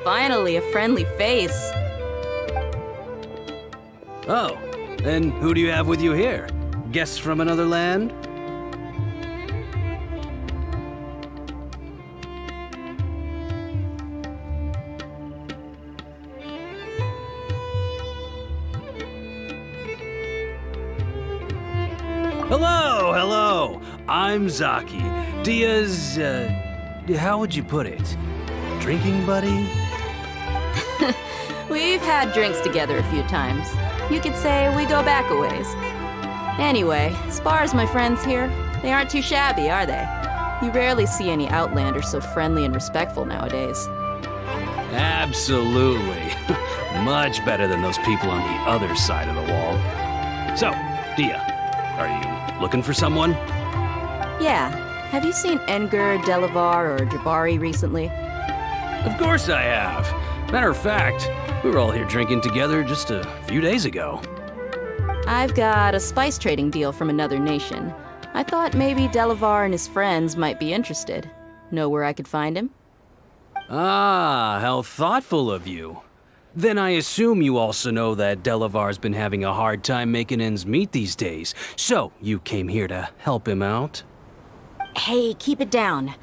Finally, a friendly face. Oh, and who do you have with you here? Guests from another land? Hello, hello. I'm Zaki. Dia's, how would you put it? Drinking buddy? We've had drinks together a few times. You could say we go back a ways. Anyway, as far as my friends here, they aren't too shabby, are they? You rarely see any Outlanders so friendly and respectful nowadays. Absolutely. Much better than those people on the other side of the wall. So, Dia, are you looking for someone? Yeah. Have you seen Engur, Delavar, or Jabari recently? Of course I have. Matter of fact, we were all here drinking together just a few days ago. I've got a spice trading deal from another nation. I thought maybe Delavar and his friends might be interested. Know where I could find him? Ah, how thoughtful of you. Then I assume you also know that Delavar's been having a hard time making ends meet these days, so you came here to help him out? Hey, keep it down.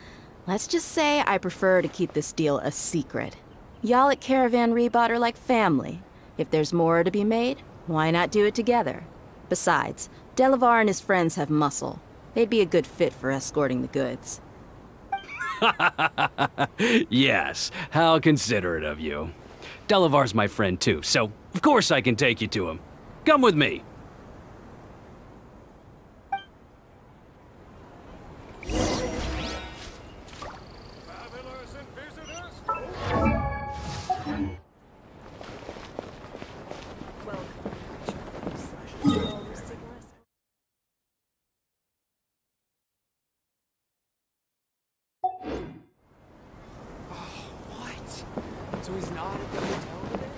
Let's just say I prefer to keep this deal a secret. Y'all at Caravan Rebot are like family. If there's more to be made, why not do it together? Besides, Delavar and his friends have muscle. They'd be a good fit for escorting the goods. Yes, how considerate of you. Delavar's my friend too, so of course I can take you to him. Come with me. What? So he's not at the hotel today?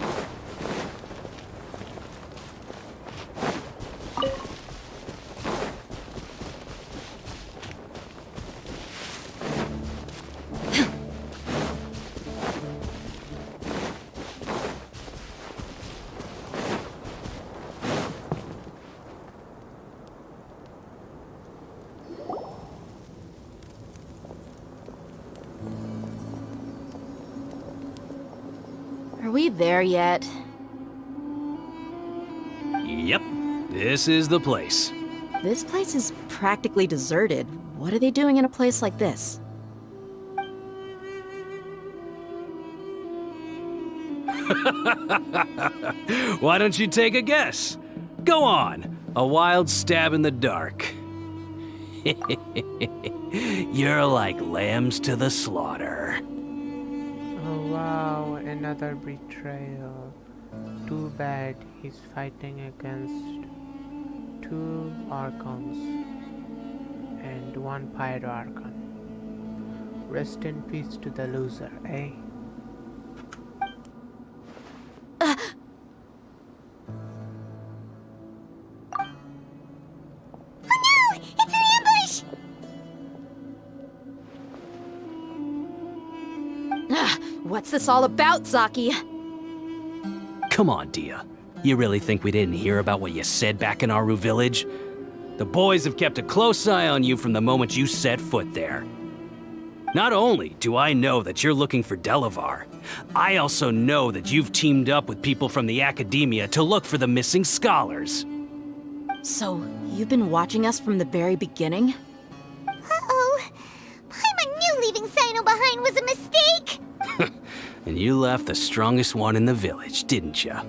Are we there yet? Yep, this is the place. This place is practically deserted. What are they doing in a place like this? Why don't you take a guess? Go on, a wild stab in the dark. You're like lambs to the slaughter. Oh wow, another betrayal. Too bad he's fighting against 2 archons and 1 pyro archon. Rest in peace to the loser, eh? What's this all about, Zaki? Come on, Dia. You really think we didn't hear about what you said back in Aru Village? The boys have kept a close eye on you from the moment you set foot there. Not only do I know that you're looking for Delavar, I also know that you've teamed up with people from the Academia to look for the missing scholars. So, you've been watching us from the very beginning? Uh-oh. Paimon knew leaving Sino behind was a mistake! And you left the strongest one in the village, didn't ya?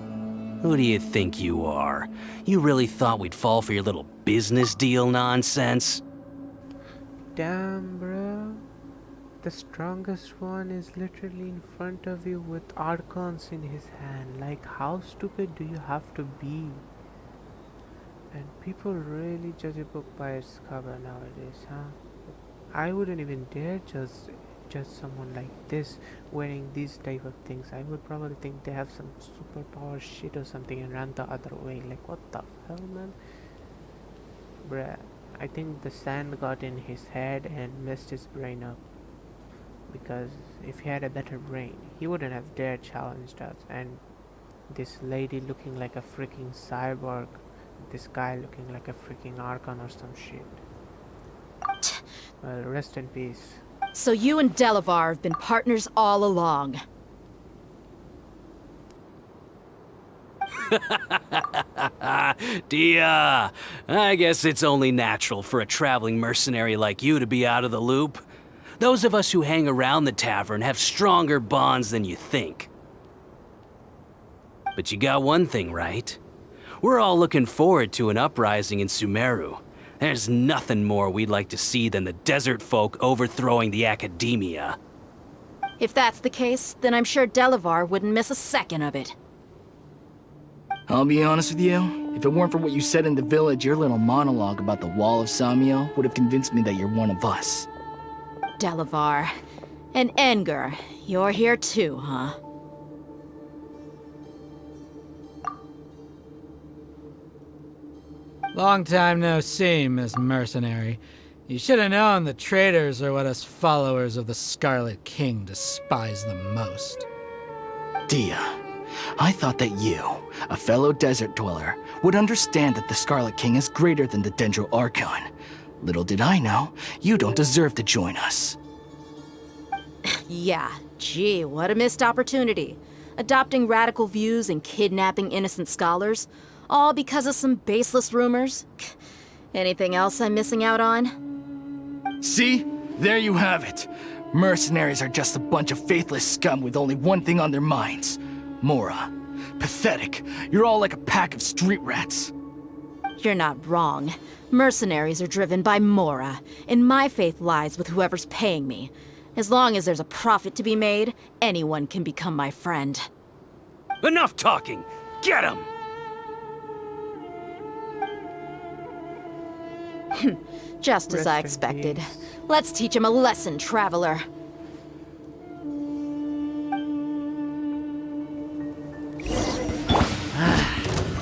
Who do you think you are? You really thought we'd fall for your little business deal nonsense? Damn, bro. The strongest one is literally in front of you with archons in his hand. Like, how stupid do you have to be? And people really judge a book by its cover nowadays, huh? I wouldn't even dare judge someone like this wearing these type of things. I would probably think they have some superpower shit or something and run the other way. Like, what the hell, man? Bruh, I think the sand got in his head and messed his brain up. Because if he had a better brain, he wouldn't have dared challenge us. And this lady looking like a freaking cyborg, this guy looking like a freaking archon or some shit. Well, rest in peace. So you and Delavar have been partners all along. Dia, I guess it's only natural for a traveling mercenary like you to be out of the loop. Those of us who hang around the tavern have stronger bonds than you think. But you got one thing right. We're all looking forward to an uprising in Sumeru. There's nothing more we'd like to see than the desert folk overthrowing the Academia. If that's the case, then I'm sure Delavar wouldn't miss a second of it. I'll be honest with you, if it weren't for what you said in the village, your little monologue about the Wall of Samiel would have convinced me that you're one of us. Delavar. And Enger, you're here too, huh? Long time no see, Miss Mercenary. You should have known the traitors are what us followers of the Scarlet King despise the most. Dia, I thought that you, a fellow desert dweller, would understand that the Scarlet King is greater than the Dendro Archon. Little did I know, you don't deserve to join us. Yeah, gee, what a missed opportunity. Adopting radical views and kidnapping innocent scholars, all because of some baseless rumors. Anything else I'm missing out on? See? There you have it. Mercenaries are just a bunch of faithless scum with only one thing on their minds. Mora. Pathetic. You're all like a pack of street rats. You're not wrong. Mercenaries are driven by Mora, and my faith lies with whoever's paying me. As long as there's a profit to be made, anyone can become my friend. Enough talking! Get him! Just as I expected. Let's teach him a lesson, traveler.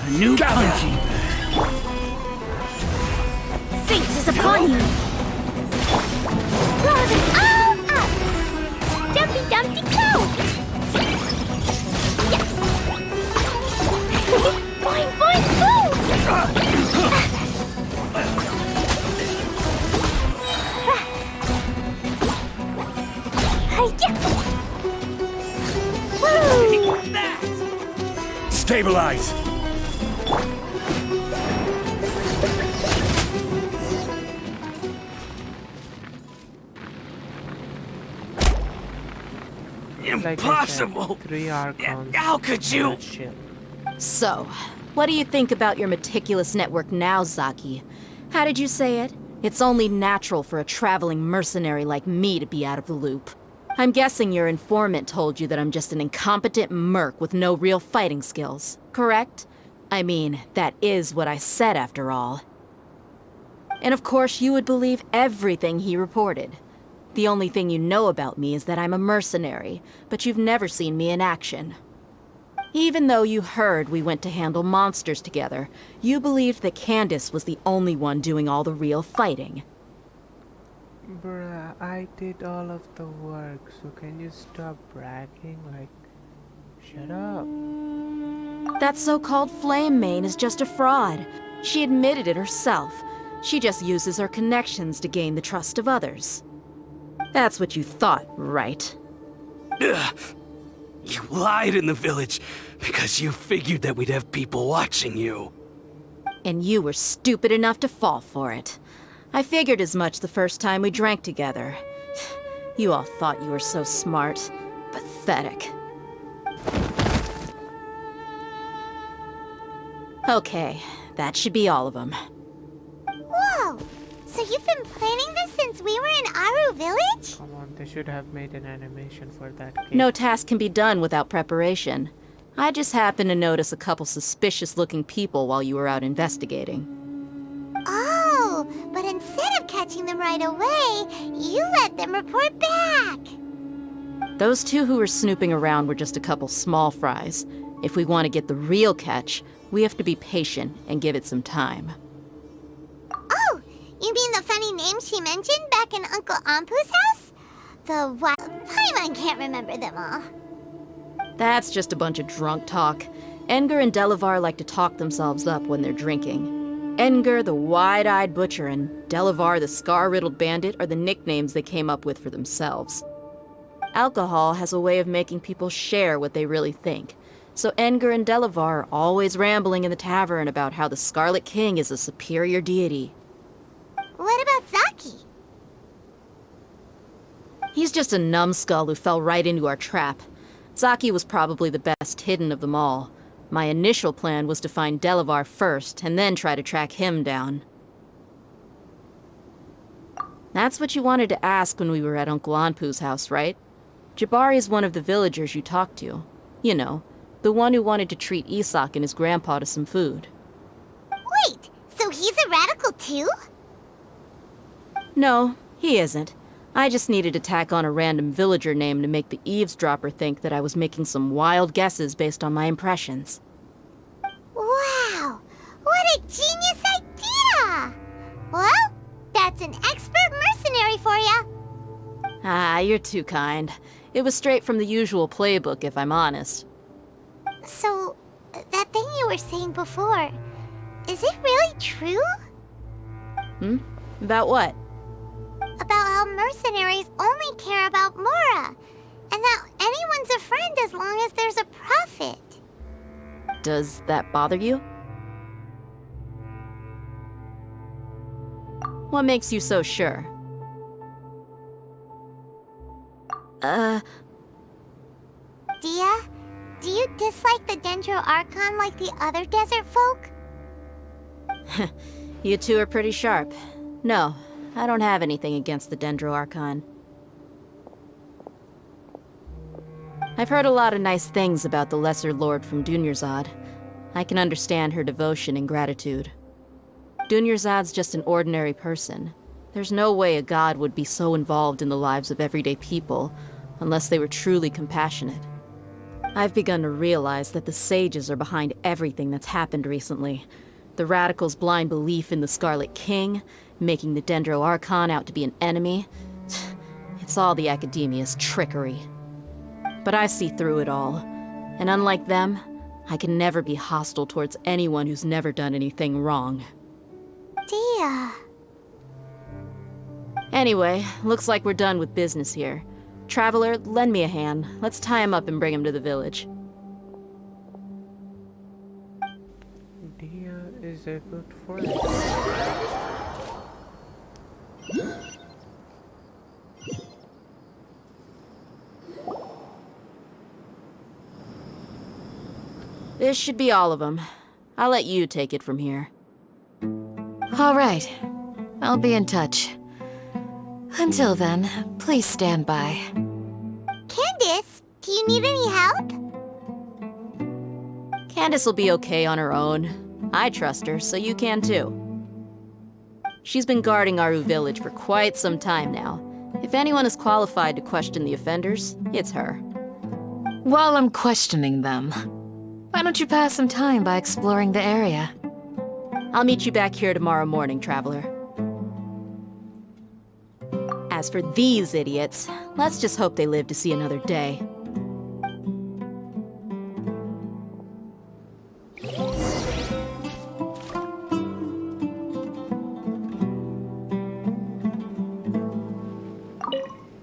A new punching bag. Fate is upon you. Roll them all up. Dumpty Dumpty go. Yeah. Boing boing boom. Stabilize! Impossible! 3 archons. How could you? So, what do you think about your meticulous network now, Zaki? How did you say it? It's only natural for a traveling mercenary like me to be out of the loop. I'm guessing your informant told you that I'm just an incompetent merc with no real fighting skills, correct? I mean, that is what I said after all. And of course you would believe everything he reported. The only thing you know about me is that I'm a mercenary, but you've never seen me in action. Even though you heard we went to handle monsters together, you believed that Candace was the only one doing all the real fighting. Bruh, I did all of the work, so can you stop bragging? Like, shut up. That so-called Flame Mane is just a fraud. She admitted it herself. She just uses her connections to gain the trust of others. That's what you thought, right? Ugh. You lied in the village because you figured that we'd have people watching you. And you were stupid enough to fall for it. I figured as much the first time we drank together. You all thought you were so smart. Pathetic. Okay, that should be all of them. Whoa! So you've been planning this since we were in Aru Village? Come on, they should have made an animation for that game. No task can be done without preparation. I just happened to notice a couple suspicious-looking people while you were out investigating. Oh, but instead of catching them right away, you let them report back. Those two who were snooping around were just a couple small fries. If we want to get the real catch, we have to be patient and give it some time. Oh, you mean the funny name she mentioned back in Uncle Ampu's house? The wild... Paimon can't remember them all. That's just a bunch of drunk talk. Edgar and Delavar like to talk themselves up when they're drinking. Edgar, the wide-eyed butcher, and Delavar, the scar-riddled bandit, are the nicknames they came up with for themselves. Alcohol has a way of making people share what they really think. So Edgar and Delavar are always rambling in the tavern about how the Scarlet King is a superior deity. What about Zaki? He's just a numbskull who fell right into our trap. Zaki was probably the best hidden of them all. My initial plan was to find Delavar first, and then try to track him down. That's what you wanted to ask when we were at Uncle Anpu's house, right? Jabari is one of the villagers you talked to. You know, the one who wanted to treat Isak and his grandpa to some food. Wait, so he's a radical too? No, he isn't. I just needed to tack on a random villager name to make the eavesdropper think that I was making some wild guesses based on my impressions. Wow, what a genius idea! Well, that's an expert mercenary for ya. Ah, you're too kind. It was straight from the usual playbook, if I'm honest. So, that thing you were saying before, is it really true? About what? About how mercenaries only care about Mora, and that anyone's a friend as long as there's a profit. Does that bother you? What makes you so sure? Dia, do you dislike the Dendro Archon like the other desert folk? You two are pretty sharp. No, I don't have anything against the Dendro Archon. I've heard a lot of nice things about the Lesser Lord from Dunyarzad. I can understand her devotion and gratitude. Dunyarzad's just an ordinary person. There's no way a god would be so involved in the lives of everyday people, unless they were truly compassionate. I've begun to realize that the sages are behind everything that's happened recently. The radicals' blind belief in the Scarlet King, making the Dendro Archon out to be an enemy. It's all the Academia's trickery. But I see through it all, and unlike them, I can never be hostile towards anyone who's never done anything wrong. Dia. Anyway, looks like we're done with business here. Traveler, lend me a hand. Let's tie him up and bring him to the village. Dia is a good friend. This should be all of them. I'll let you take it from here. All right. I'll be in touch. Until then, please stand by. Candace, do you need any help? Candace will be okay on her own. I trust her, so you can too. She's been guarding Aru Village for quite some time now. If anyone is qualified to question the offenders, it's her. While I'm questioning them, why don't you pass some time by exploring the area? I'll meet you back here tomorrow morning, Traveler. As for these idiots, let's just hope they live to see another day.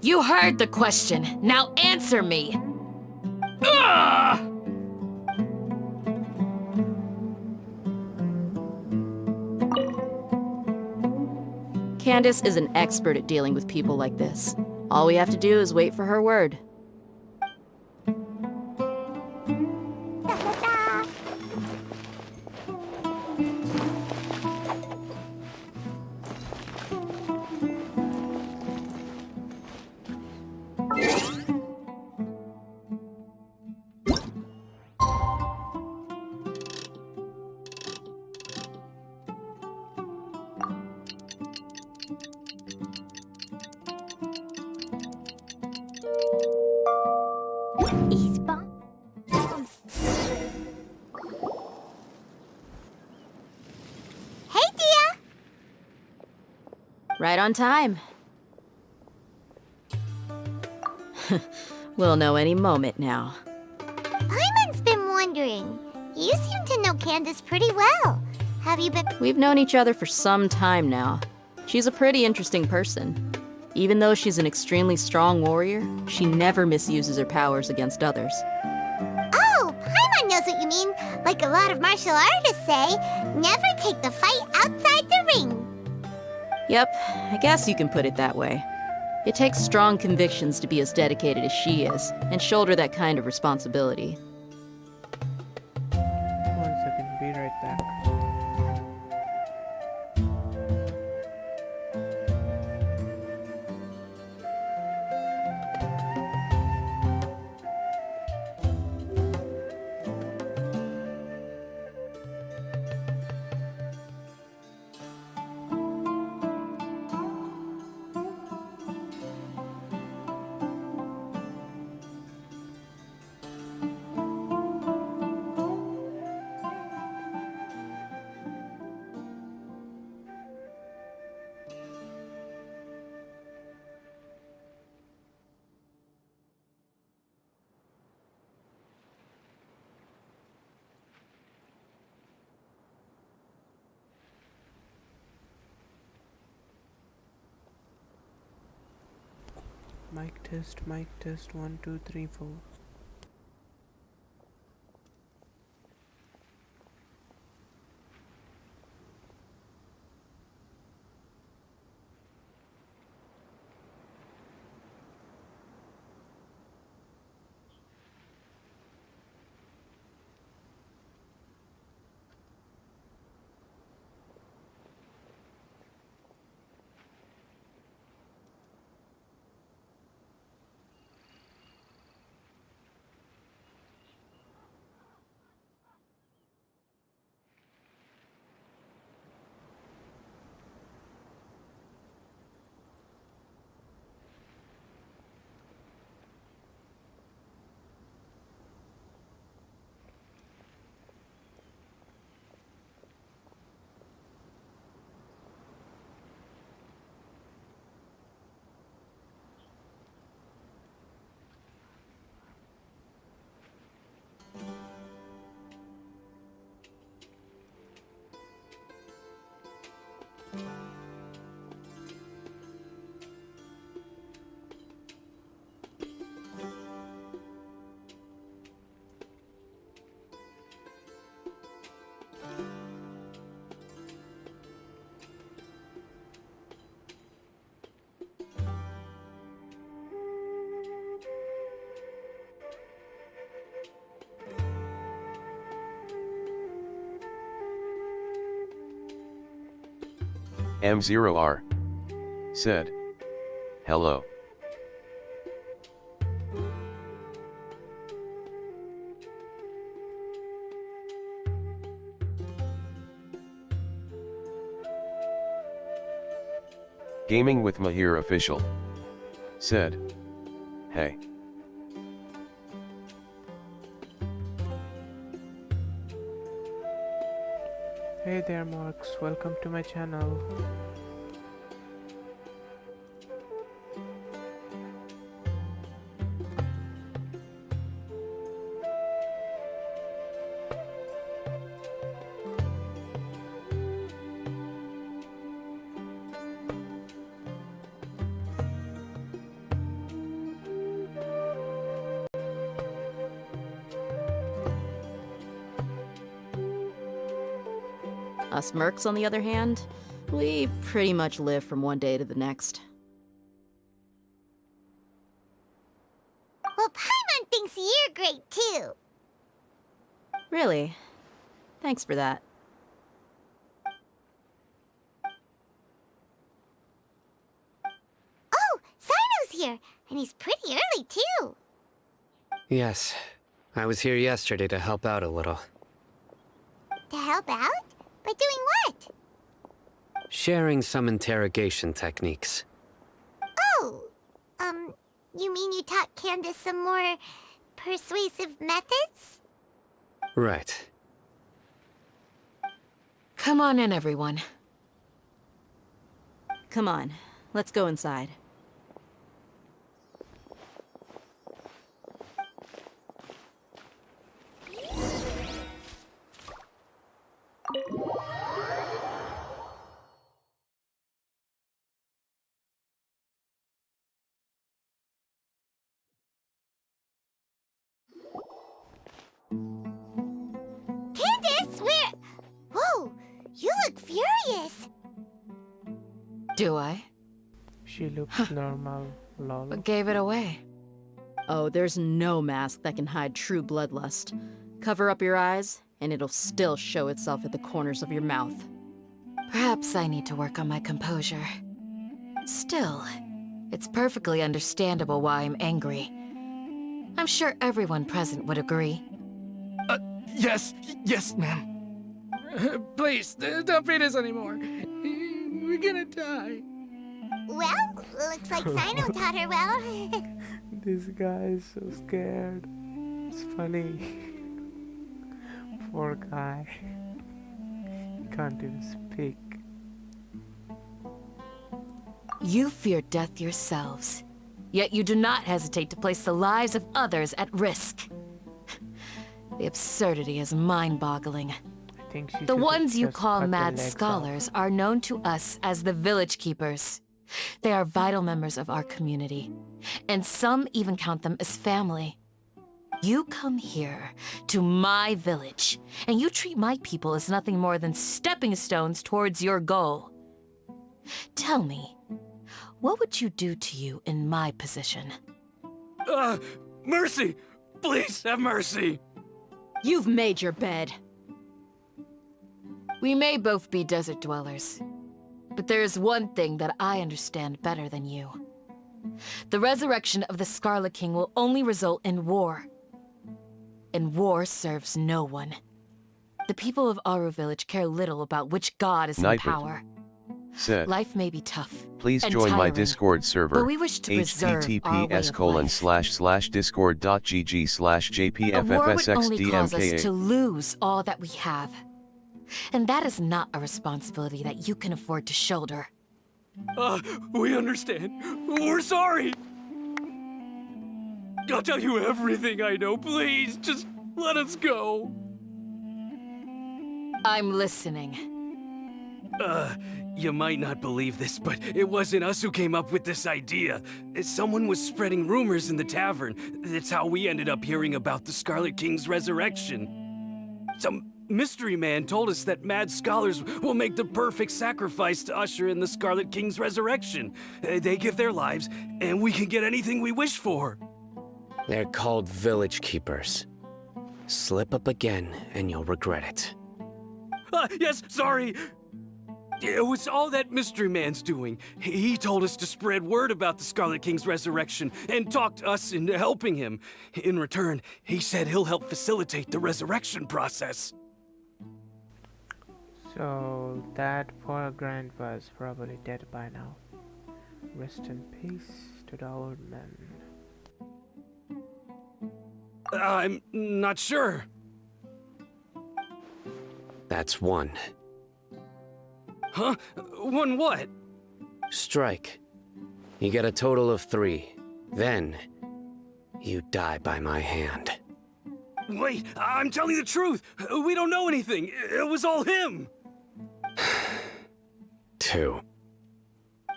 You heard the question. Now answer me. Ugh! Candace is an expert at dealing with people like this. All we have to do is wait for her word. Hey, Dia! Right on time. We'll know any moment now. Paimon's been wondering. You seem to know Candace pretty well. Have you been— We've known each other for some time now. She's a pretty interesting person. Even though she's an extremely strong warrior, she never misuses her powers against others. Oh, Paimon knows what you mean. Like a lot of martial artists say, never take the fight outside the ring. Yep, I guess you can put it that way. It takes strong convictions to be as dedicated as she is, and shoulder that kind of responsibility. 1 second, be right back. Mic test, 1 2 3 4. M0R said, "Hello." Gaming with Mahir official said, "Hey." Hey there Marks, welcome to my channel. Us mercs, on the other hand, we pretty much live from one day to the next. Well, Paimon thinks you're great too. Really? Thanks for that. Oh, Sino's here, and he's pretty early too. Yes, I was here yesterday to help out a little. To help out? By doing what? Sharing some interrogation techniques. Oh, you mean you taught Candace some more persuasive methods? Right. Come on in, everyone. Come on, let's go inside. Candace, where? Whoa, you look furious. Do I? She looks normal, lol. What gave it away? Oh, there's no mask that can hide true bloodlust. Cover up your eyes, and it'll still show itself at the corners of your mouth. Perhaps I need to work on my composure. Still, it's perfectly understandable why I'm angry. I'm sure everyone present would agree. Yes, ma'am. Please, don't beat us anymore. We're gonna die. Well, looks like Sino taught her well. This guy is so scared. It's funny. Poor guy. He can't even speak. You fear death yourselves, yet you do not hesitate to place the lives of others at risk. The absurdity is mind-boggling. I think she The should ones you just call cut the mad legs scholars are known to us as the Village Keepers. They are vital members of our community, and some even count them as family. You come here, to my village, and you treat my people as nothing more than stepping stones towards your goal. Tell me, what would you do to you in my position? Mercy! Please have mercy! You've made your bed. We may both be desert dwellers, but there is one thing that I understand better than you. The resurrection of the Scarlet King will only result in war. And war serves no one. The people of Aru Village care little about which god is in Nightbit power. said, Life may be tough. "Please and join my tiring, Discord server, but we wish to preserve our way of life. https://discord.gg/jpffsxdmka." A war would only cause us to lose all that we have. And that is not a responsibility that you can afford to shoulder. We understand. We're sorry. I'll tell you everything I know. Please, just let us go. I'm listening. You might not believe this, but it wasn't us who came up with this idea. Someone was spreading rumors in the tavern. That's how we ended up hearing about the Scarlet King's resurrection. Some mystery man told us that mad scholars will make the perfect sacrifice to usher in the Scarlet King's resurrection. They give their lives, and we can get anything we wish for. They're called Village Keepers. Slip up again, and you'll regret it. Yes, sorry. It was all that mystery man's doing. He told us to spread word about the Scarlet King's resurrection and talked us into helping him. In return, he said he'll help facilitate the resurrection process. So that poor grandpa is probably dead by now. Rest in peace to the old man. I'm not sure. That's one. Huh? One what? Strike. You get a total of 3. Then, you die by my hand. Wait, I'm telling the truth. We don't know anything. It was all him. 2.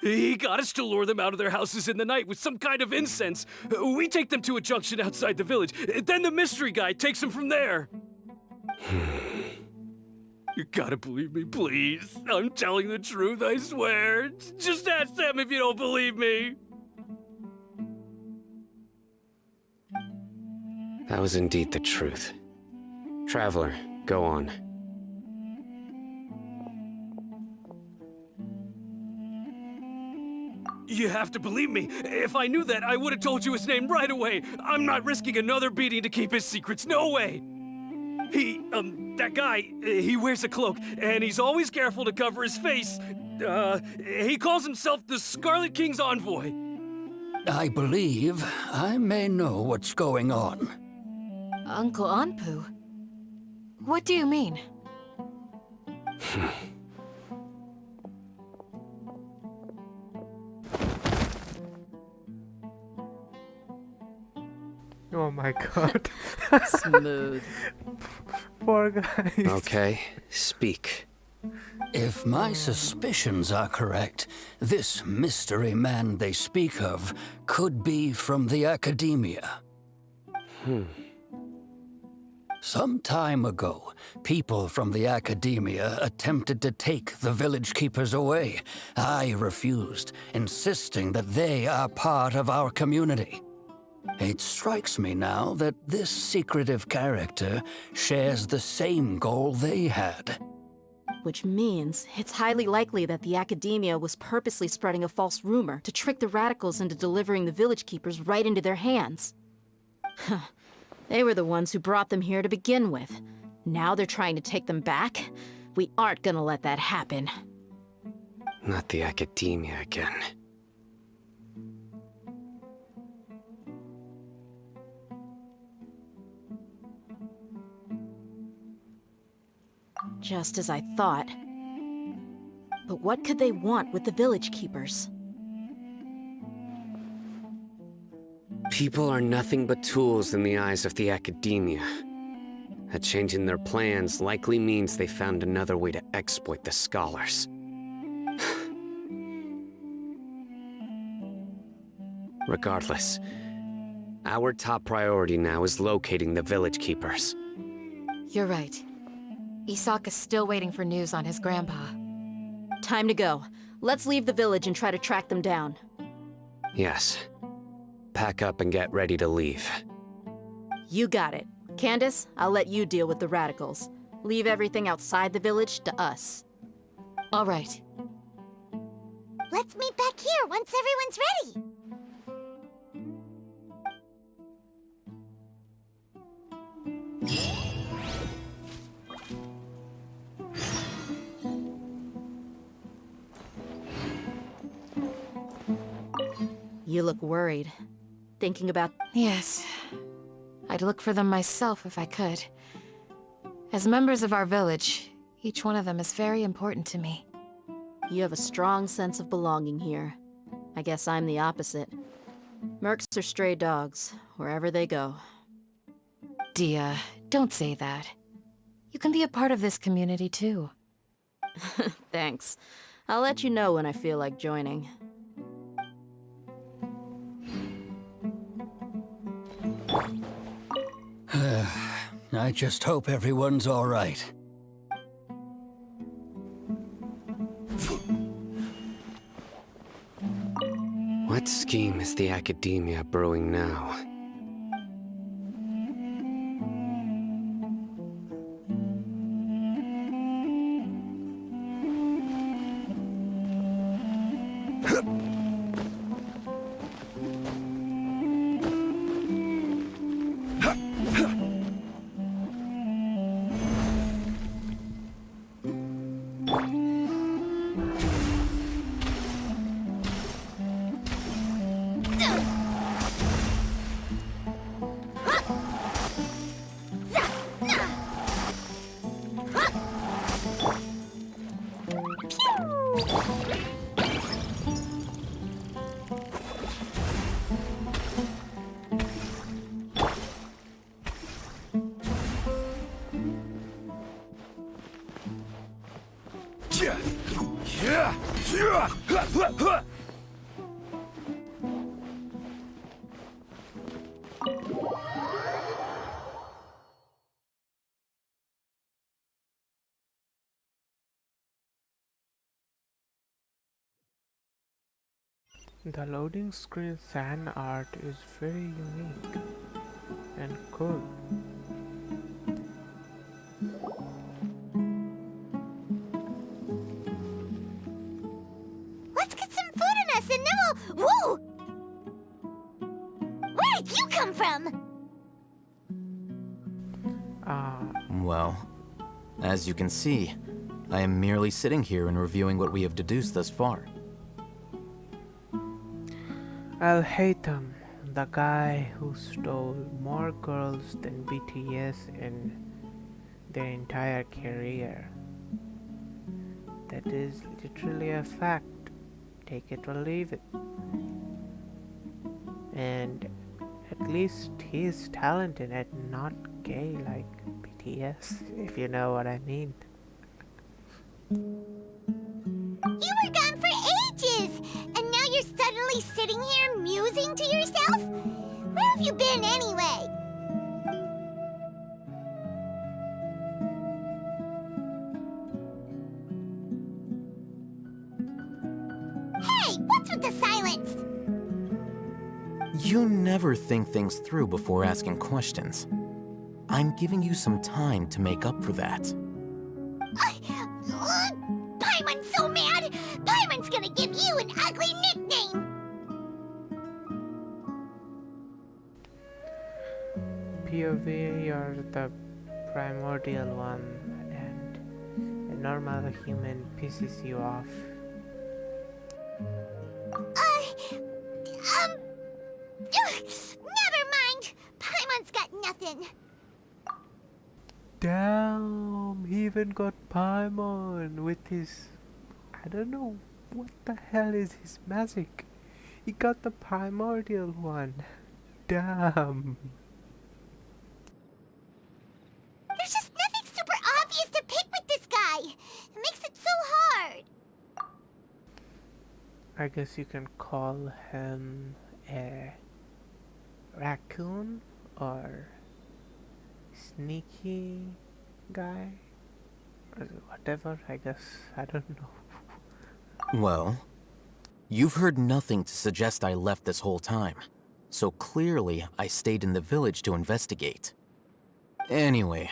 He got us to lure them out of their houses in the night with some kind of incense. We take them to a junction outside the village. Then the mystery guy takes them from there. You gotta believe me, please. I'm telling the truth, I swear. Just ask them if you don't believe me. That was indeed the truth. Traveler, go on. You have to believe me. If I knew that, I would have told you his name right away. I'm not risking another beating to keep his secrets. No way. That guy, he wears a cloak, and he's always careful to cover his face. He calls himself the Scarlet King's envoy. I believe I may know what's going on. Uncle Anpu? What do you mean? Oh my god. Smooth. Poor guy. Okay, speak. If my suspicions are correct, this mystery man they speak of could be from the Academia. Some time ago, people from the Academia attempted to take the village keepers away. I refused, insisting that they are part of our community. It strikes me now that this secretive character shares the same goal they had. Which means it's highly likely that the Academia was purposely spreading a false rumor to trick the radicals into delivering the village keepers right into their hands. They were the ones who brought them here to begin with. Now they're trying to take them back? We aren't gonna let that happen. Not the Academia again. Just as I thought. But what could they want with the village keepers? People are nothing but tools in the eyes of the Academia. A change in their plans likely means they found another way to exploit the scholars. Regardless, our top priority now is locating the village keepers. You're right. Isaka's still waiting for news on his grandpa. Time to go. Let's leave the village and try to track them down. Yes. Pack up and get ready to leave. You got it. Candace, I'll let you deal with the radicals. Leave everything outside the village to us. All right. Let's meet back here once everyone's ready. You look worried. Thinking about... Yes. I'd look for them myself if I could. As members of our village, each one of them is very important to me. You have a strong sense of belonging here. I guess I'm the opposite. Mercs are stray dogs, wherever they go. Dia, don't say that. You can be a part of this community too. Thanks. I'll let you know when I feel like joining. I just hope everyone's all right. What scheme is the Academia brewing now? The loading screen sand art is very unique and cool. Let's get some food in us and then we'll... Whoa! Where did you come from? Well, as you can see, I am merely sitting here and reviewing what we have deduced thus far. I'll hate him, the guy who stole more girls than BTS in their entire career. That is literally a fact. Take it or leave it. And at least he's talented and not gay like BTS, if you know what I mean. You were gone for ages, and now you're suddenly sitting here musing to yourself? Where have you been anyway? Hey, what's with the silence? You never think things through before asking questions. I'm giving you some time to make up for that. Paimon's so mad! Paimon's gonna give you an ugly nickname! POV, you're the primordial one, and a normal human pisses you off. Never mind! Paimon's got nothing. Damn, he even got Paimon with his... I don't know what the hell is his magic. He got the primordial one. Damn. There's just nothing super obvious to pick with this guy. It makes it so hard. I guess you can call him a raccoon or sneaky guy or whatever, I guess. I don't know. Well, you've heard nothing to suggest I left this whole time, so clearly I stayed in the village to investigate. Anyway,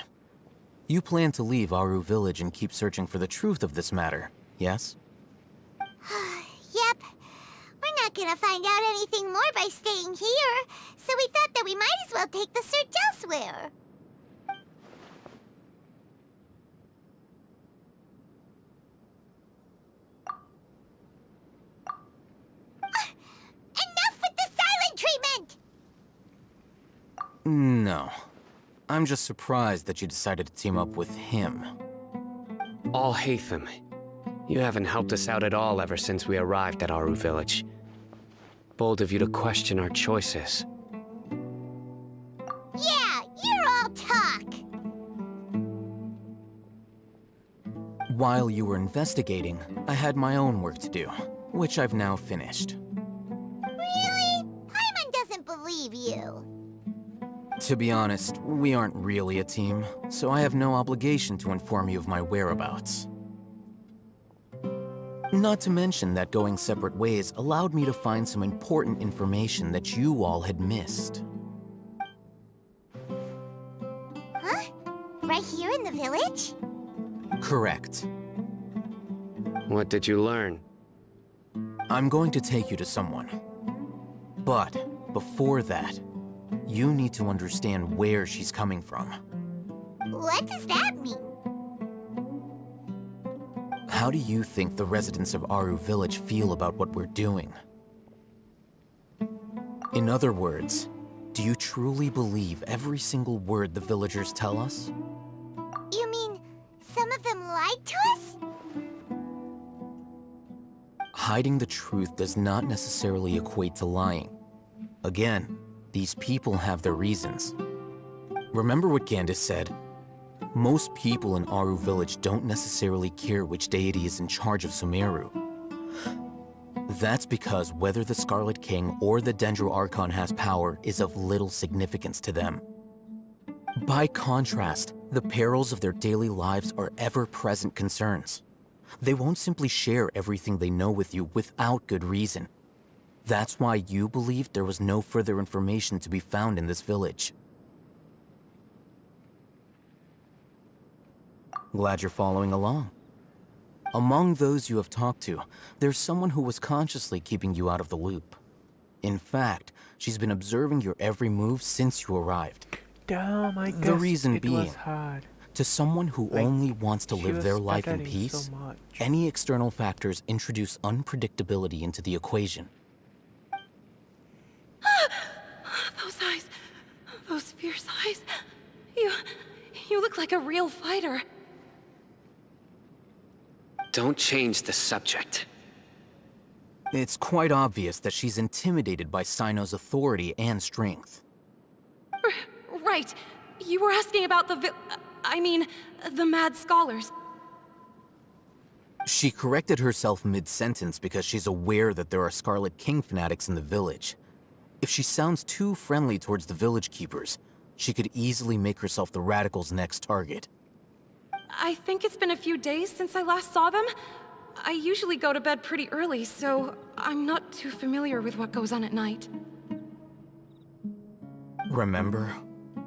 you plan to leave Aru Village and keep searching for the truth of this matter, yes? Yep. We're not gonna find out anything more by staying here, so we thought that we might as well take the search elsewhere. Enough with the silent treatment! No. I'm just surprised that you decided to team up with him. Alhaitham, you haven't helped us out at all ever since we arrived at Aru Village. Bold of you to question our choices. Yeah, you're all talk! While you were investigating, I had my own work to do, which I've now finished. Really? Paimon doesn't believe you. To be honest, we aren't really a team, so I have no obligation to inform you of my whereabouts. Not to mention that going separate ways allowed me to find some important information that you all had missed. Huh? Right here in the village? Correct. What did you learn? I'm going to take you to someone. But before that, you need to understand where she's coming from. What does that mean? How do you think the residents of Aru Village feel about what we're doing? In other words, do you truly believe every single word the villagers tell us? You mean some of them lied to us? Hiding the truth does not necessarily equate to lying. Again, these people have their reasons. Remember what Gandis said? Most people in Aru Village don't necessarily care which deity is in charge of Sumeru. That's because whether the Scarlet King or the Dendro Archon has power is of little significance to them. By contrast, the perils of their daily lives are ever-present concerns. They won't simply share everything they know with you without good reason. That's why you believed there was no further information to be found in this village. Glad you're following along. Among those you have talked to, there's someone who was consciously keeping you out of the loop. In fact, she's been observing your every move since you arrived. Damn, I The guess reason it being, was hard. to someone who Like, only wants to she live was their life in stuttering peace, so much. any external factors introduce unpredictability into the equation. Those eyes. Those fierce eyes. You look like a real fighter. Don't change the subject. It's quite obvious that she's intimidated by Sino's authority and strength. Right. You were asking about the mad scholars. She corrected herself mid-sentence because she's aware that there are Scarlet King fanatics in the village. If she sounds too friendly towards the village keepers, she could easily make herself the radicals' next target. I think it's been a few days since I last saw them. I usually go to bed pretty early, so I'm not too familiar with what goes on at night. Remember?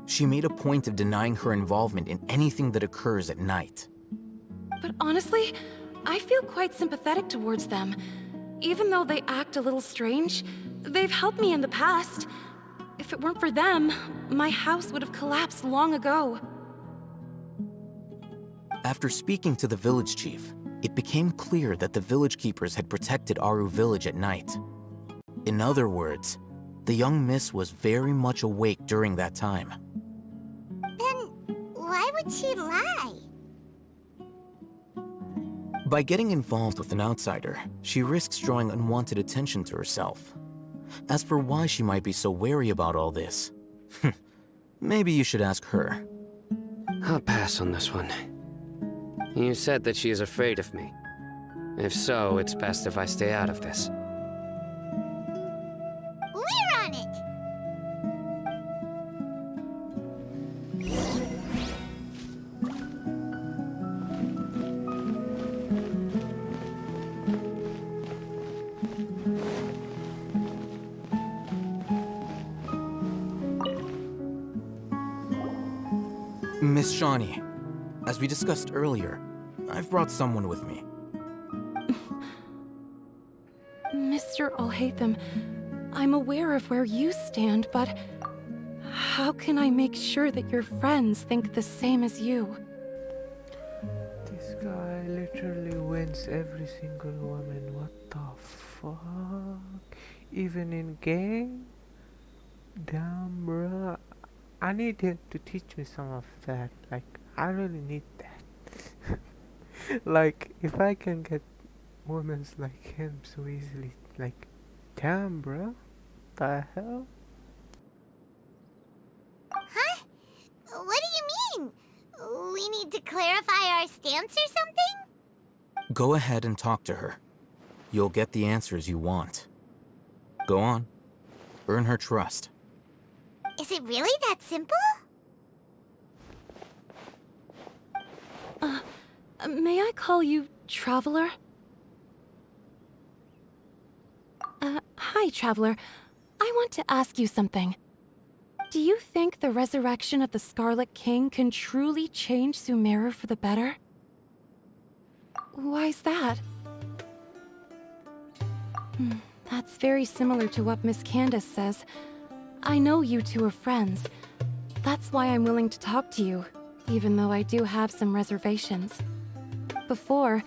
She made a point of denying her involvement in anything that occurs at night. But honestly, I feel quite sympathetic towards them. Even though they act a little strange, they've helped me in the past. If it weren't for them, my house would have collapsed long ago. After speaking to the village chief, it became clear that the village keepers had protected Aru village at night. In other words, the young miss was very much awake during that time. Then why would she lie? By getting involved with an outsider, she risks drawing unwanted attention to herself. As for why she might be so wary about all this, maybe you should ask her. I'll pass on this one. You said that she is afraid of me. If so, it's best if I stay out of this. We're on it! Miss Shawnee, as we discussed earlier, I've brought someone with me. Mr. Alhaitham, I'm aware of where you stand, but how can I make sure that your friends think the same as you? This guy literally wins every single woman. What the fuck? Even in game? Damn, bruh. I need him to teach me some of that. Like, I really need that. Like, if I can get women like him so easily, like, damn, bruh. The hell? Huh? What do you mean? We need to clarify our stance or something? Go ahead and talk to her. You'll get the answers you want. Go on. Earn her trust. Is it really that simple? May I call you Traveler? Hi, Traveler. I want to ask you something. Do you think the resurrection of the Scarlet King can truly change Sumeru for the better? Why's that? That's very similar to what Miss Candace says. I know you two are friends. That's why I'm willing to talk to you, even though I do have some reservations. Before,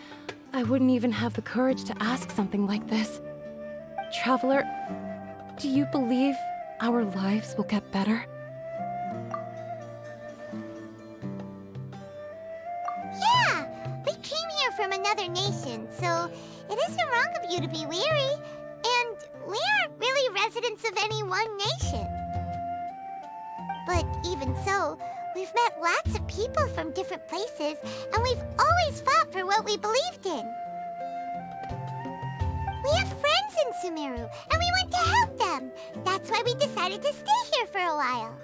I wouldn't even have the courage to ask something like this. Traveler, do you believe our lives will get better? Yeah! We came here from another nation, so it isn't wrong of you to be weary. And we aren't really residents of any one nation. But even so, we've met lots of people from different places, and we've always fought for what we believed in. We have friends sumeru, and we want to help them. That's why we decided to stay here for a while.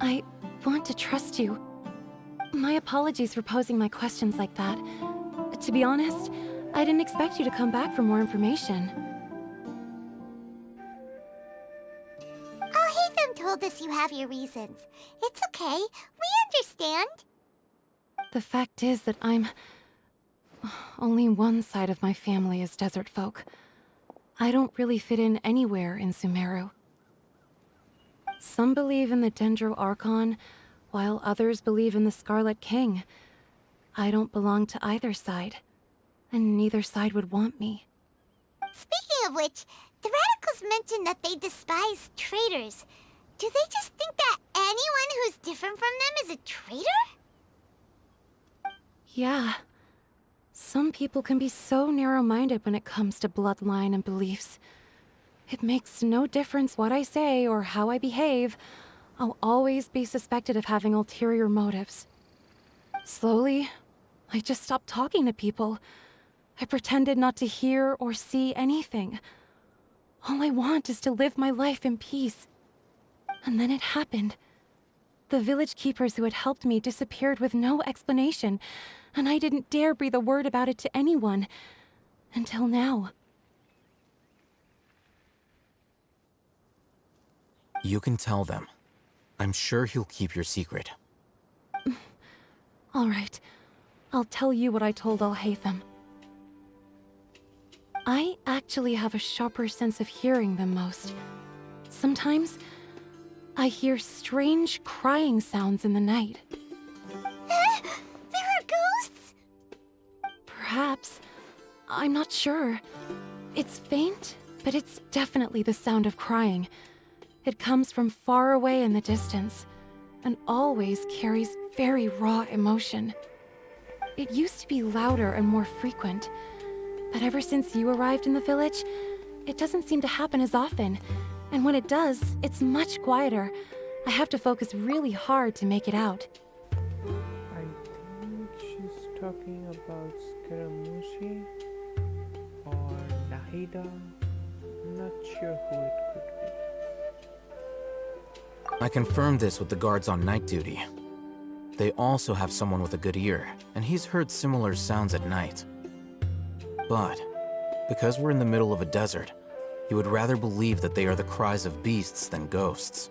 I want to trust you. My apologies for posing my questions like that. To be honest, I didn't expect you to come back for more information. Hatham told us you have your reasons. It's okay. We understand. The fact is that only one side of my family is desert folk. I don't really fit in anywhere in Sumeru. Some believe in the Dendro Archon, while others believe in the Scarlet King. I don't belong to either side, and neither side would want me. Speaking of which, the Radicals mentioned that they despise traitors. Do they just think that anyone who's different from them is a traitor? Yeah. Some people can be so narrow-minded when it comes to bloodline and beliefs. It makes no difference what I say or how I behave. I'll always be suspected of having ulterior motives. Slowly, I just stopped talking to people. I pretended not to hear or see anything. All I want is to live my life in peace. And then it happened. The village keepers who had helped me disappeared with no explanation, and I didn't dare breathe a word about it to anyone. Until now. You can tell them. I'm sure he'll keep your secret. All right. I'll tell you what I told Al-Haytham. I actually have a sharper sense of hearing than most. Sometimes, I hear strange crying sounds in the night. There are ghosts? Perhaps. I'm not sure. It's faint, but it's definitely the sound of crying. It comes from far away in the distance, and always carries very raw emotion. It used to be louder and more frequent, but ever since you arrived in the village, it doesn't seem to happen as often, and when it does, it's much quieter. I have to focus really hard to make it out. I think she's talking about Scaramucci or Nahida. I'm not sure who it could be. I confirmed this with the guards on night duty. They also have someone with a good ear, and he's heard similar sounds at night. But, because we're in the middle of a desert, he would rather believe that they are the cries of beasts than ghosts.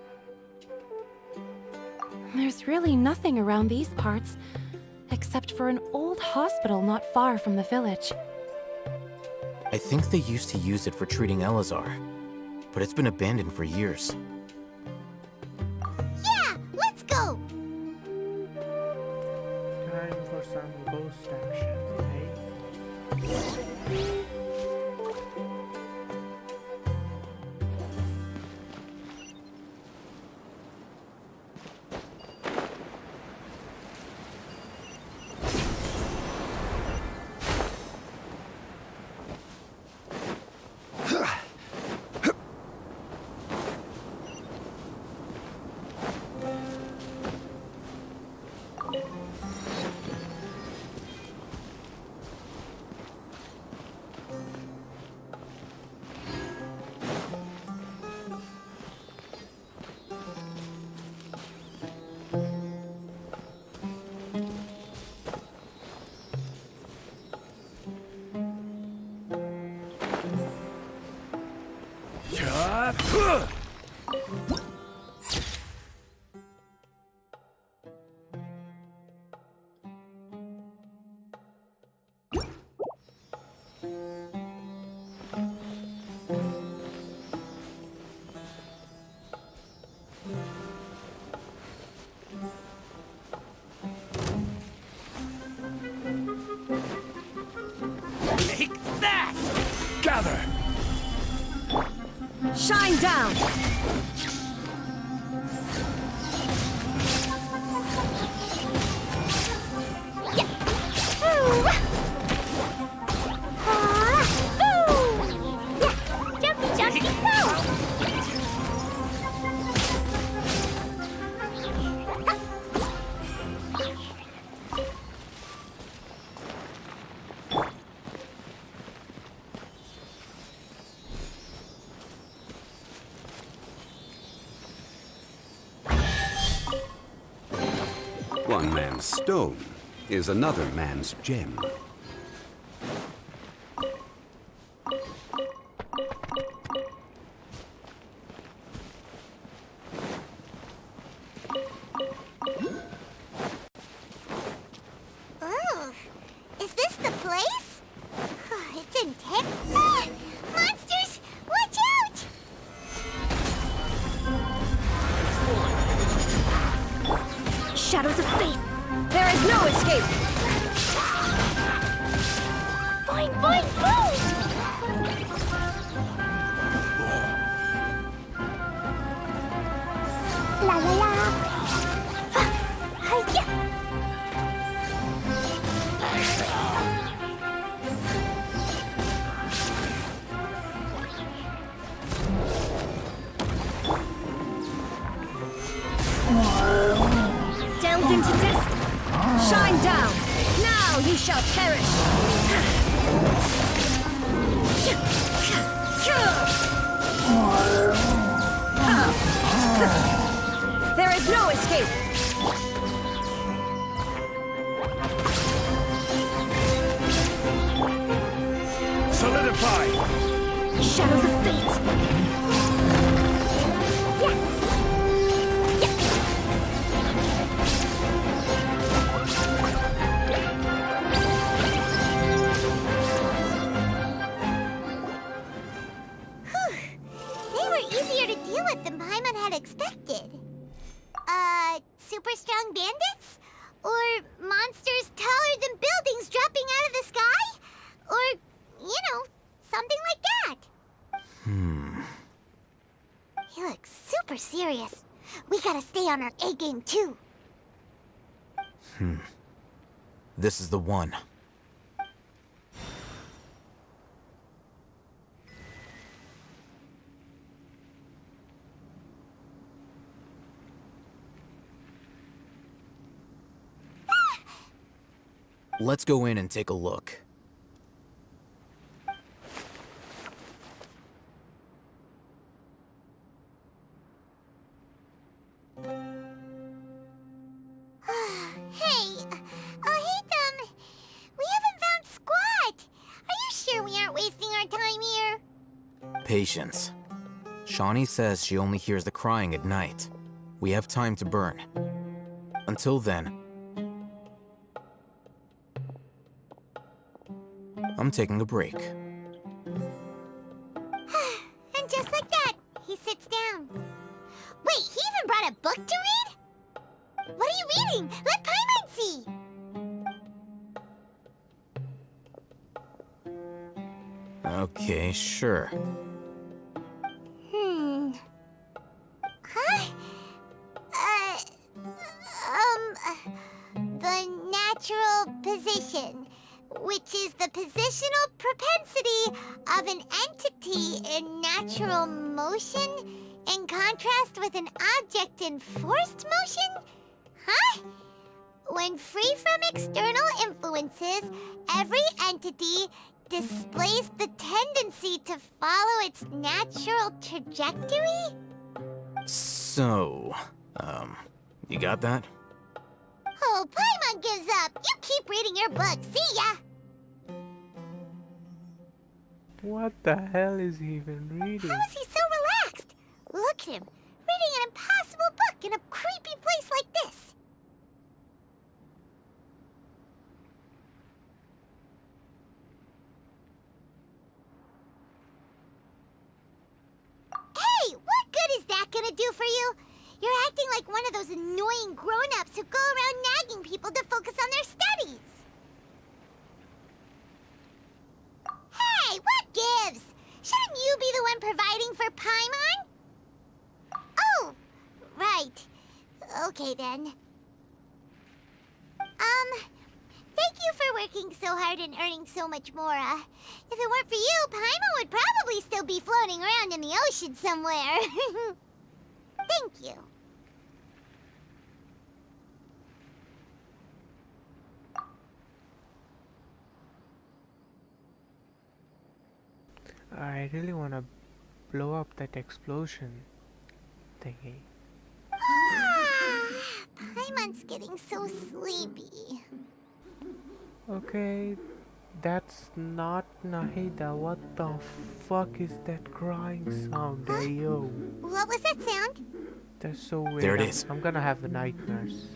There's really nothing around these parts, except for an old hospital not far from the village. I think they used to use it for treating Elazar, but it's been abandoned for years. Yeah, let's go! Time for some ghost action, eh? Take that! Gather! Shine down! stone is another man's gem. Oh, is this the place? It's intense. Ah! Monsters! Watch out! Shadows of Fate! There is no escape! Boing, boing, boom! La la la! Hi-ya! Delve into dust. Shine down. Now you shall perish. There is no escape. Solidify! Shadows of Fate. They were easier to deal with than Paimon had expected. Super strong bandits? Or monsters taller than buildings dropping out of the sky? Or, something like that. He looks super serious. We gotta stay on our A game too. This is the one. Let's go in and take a look. Hey, we haven't found squat. Are you sure we aren't wasting our time here? Patience. Shawnee says she only hears the crying at night. We have time to burn. Until then, I'm taking a break. And just like that, he sits down. Wait, he even brought a book to read? What are you reading? Let Paimon see! Okay, sure. Huh? The natural position, which is the positional propensity of an entity in natural motion in contrast with an object in forced motion? Huh? When free from external influences, every entity displays the tendency to follow its natural trajectory? So, you got that? Oh, Paimon gives up. You keep reading your book. See ya! What the hell is he even reading? How is he so relaxed? Look at him, reading an impossible book in a creepy place like this. Hey, what good is that gonna do for you? You're acting like one of those annoying grown-ups who go around nagging people to focus on their studies. Hey, what gives? Shouldn't you be the one providing for Paimon? Oh, right. Okay then. Thank you for working so hard and earning so much more. If it weren't for you, Paimon would probably still be floating around in the ocean somewhere. Thank you. I really want to blow up that explosion thingy. Paimon Everyone's getting so sleepy. Okay, that's not Nahida. What the fuck is that crying sound? Hey yo. What was that sound? That's so weird. There it is. I'm gonna have nightmares.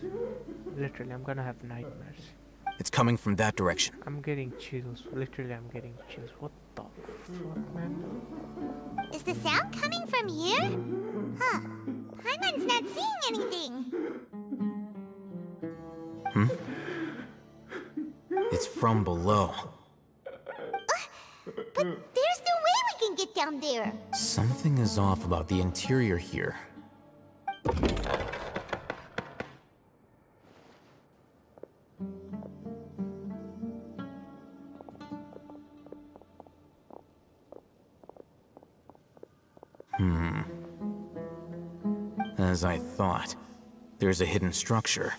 Literally, I'm gonna have nightmares. It's coming from that direction. I'm getting chills. Literally, I'm getting chills. What the fuck, man? Is the sound coming from here? Huh. Paimon's not seeing anything. Hmm? It's from below. But there's no way we can get down there. Something is off about the interior here. As I thought, there's a hidden structure.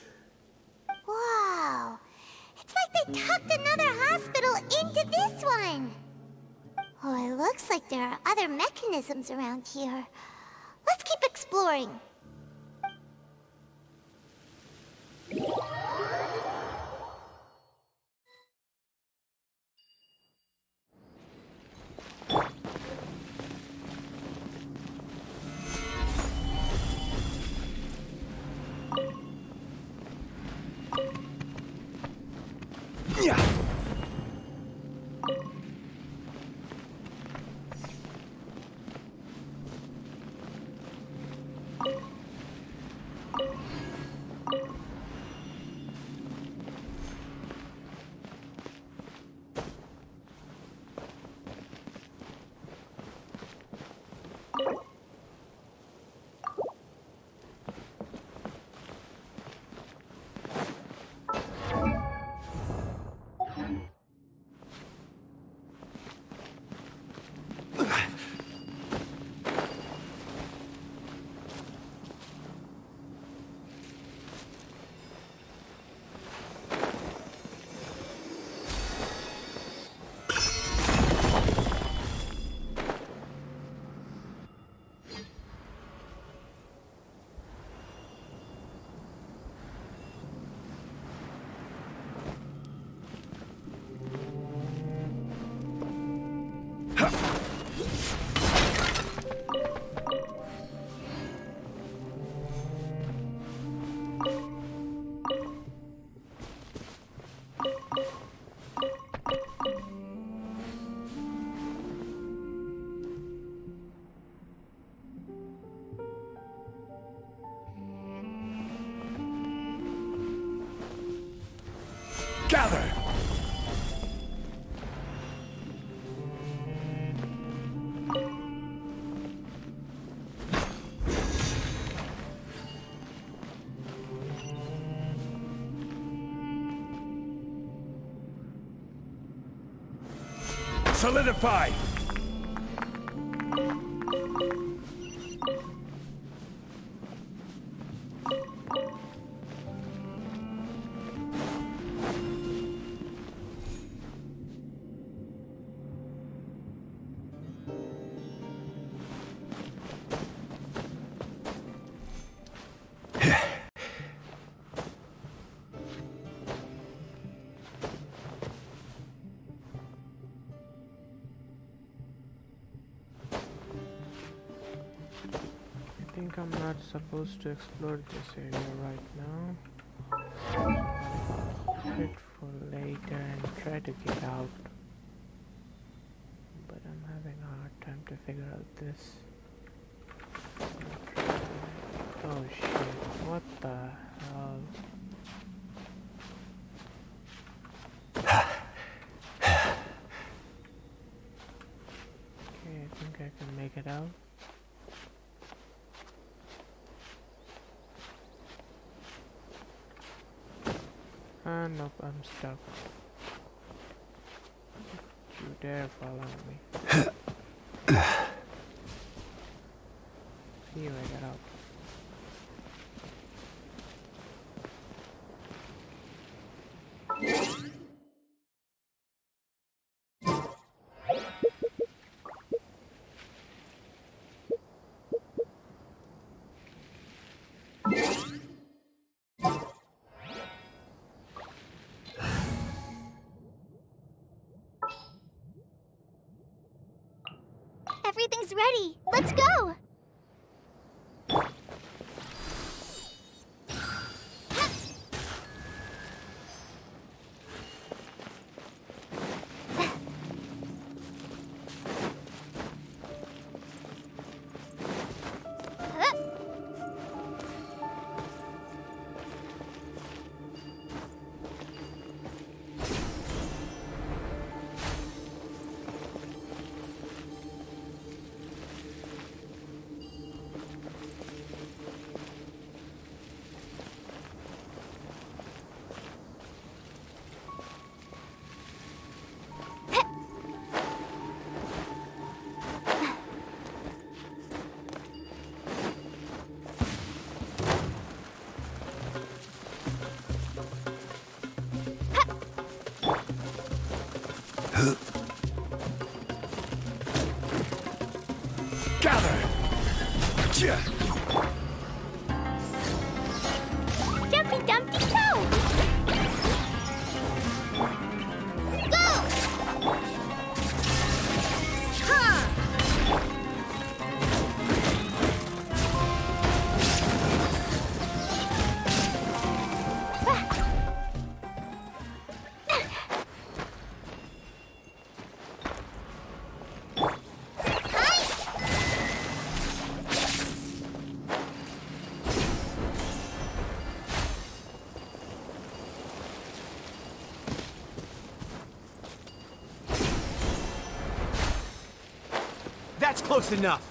Wow. It's like they tucked another hospital into this one. Oh, it looks like there are other mechanisms around here. Let's keep exploring. Gather! Solidify! I think I'm not supposed to explore this area right now. Keep it for later and try to get out. But I'm having a hard time to figure out this. Oh shit, what the hell? Okay, I think I can make it out. Nope, I'm stuck. You dare follow me. See you, I got out. everything's ready. Let's go! Jumpy Dumpty Go! Go! Ha! That's close enough.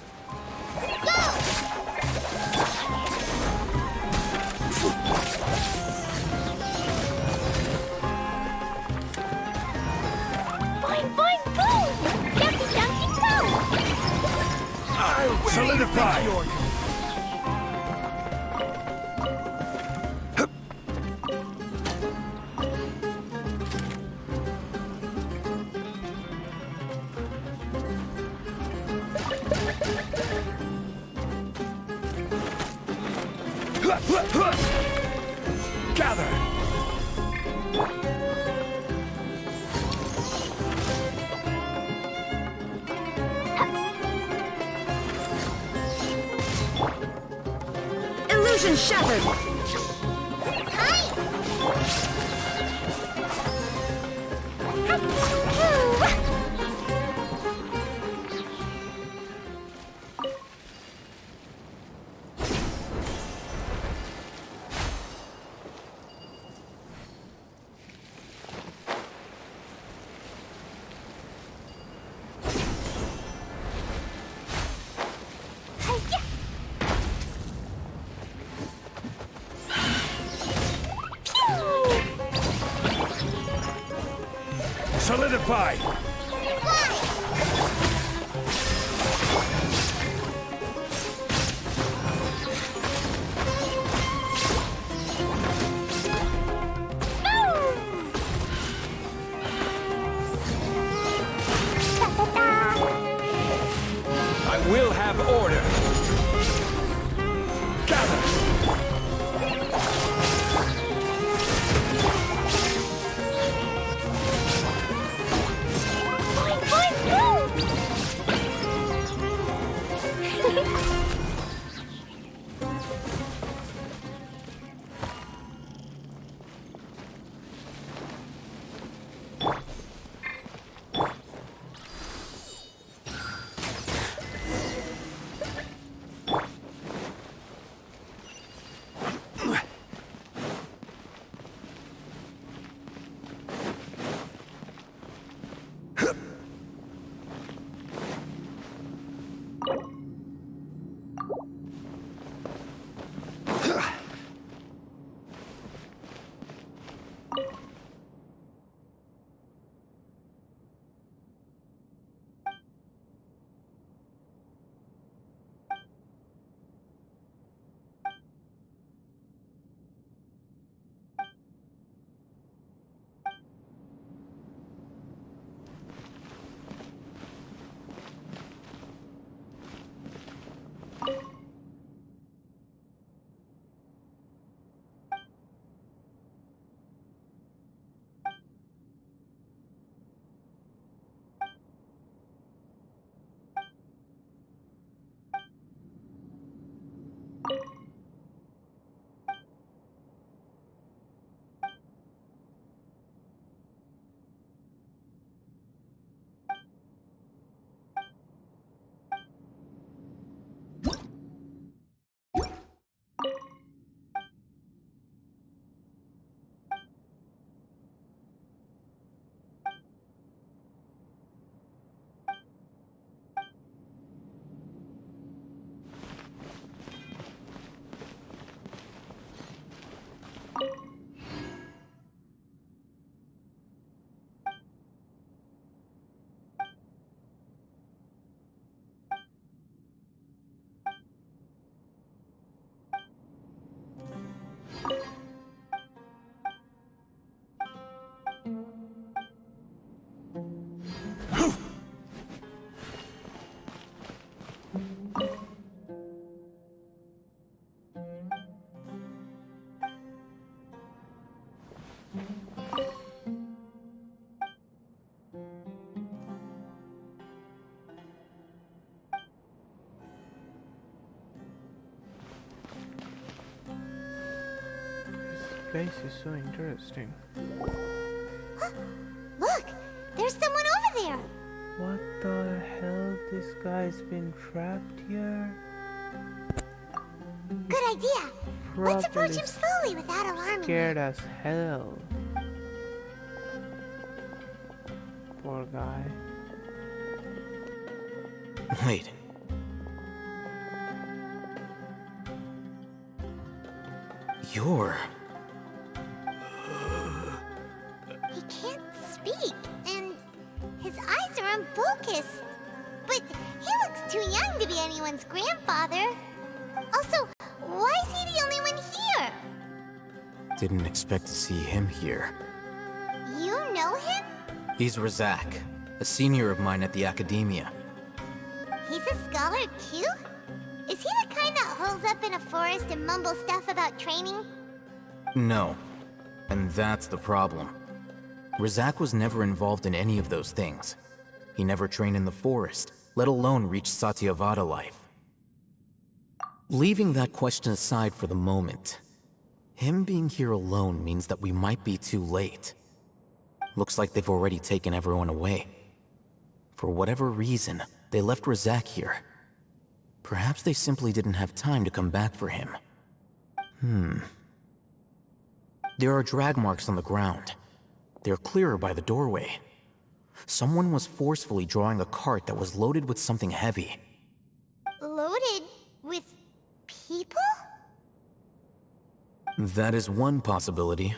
Boing, boing, boom! Jumpy Dumpty Go! Solidify! Gather! Illusion shattered! Solidify! I will have order! place is so interesting. Look! There's someone over there! What the hell? This guy's been trapped here? Good idea! Let's approach him slowly without alarming Scared him. as hell. Poor guy. Wait. You're... He can't speak, and his eyes are unfocused. But he looks too young to be anyone's grandfather. Also, why is he the only one here? Didn't expect to see him here. You know him? He's Razak, a senior of mine at the Academia. He's a scholar too? Is he the kind that holes up in a forest and mumbles stuff about training? No. And that's the problem. Razak was never involved in any of those things. He never trained in the forest, let alone reach Satyavada life. Leaving that question aside for the moment, him being here alone means that we might be too late. Looks like they've already taken everyone away. For whatever reason, they left Razak here. Perhaps they simply didn't have time to come back for him. There are drag marks on the ground. They're clearer by the doorway. Someone was forcefully drawing a cart that was loaded with something heavy. Loaded with people? That is one possibility.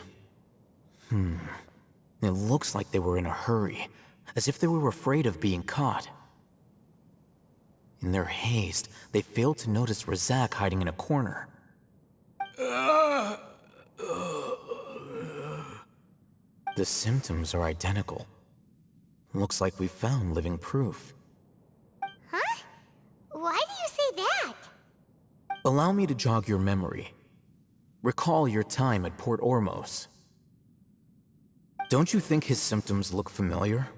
It looks like they were in a hurry, as if they were afraid of being caught. In their haste, they failed to notice Razak hiding in a corner. The symptoms are identical. Looks like we found living proof. Huh? Why do you say that? Allow me to jog your memory. Recall your time at Port Ormos. Don't you think his symptoms look familiar?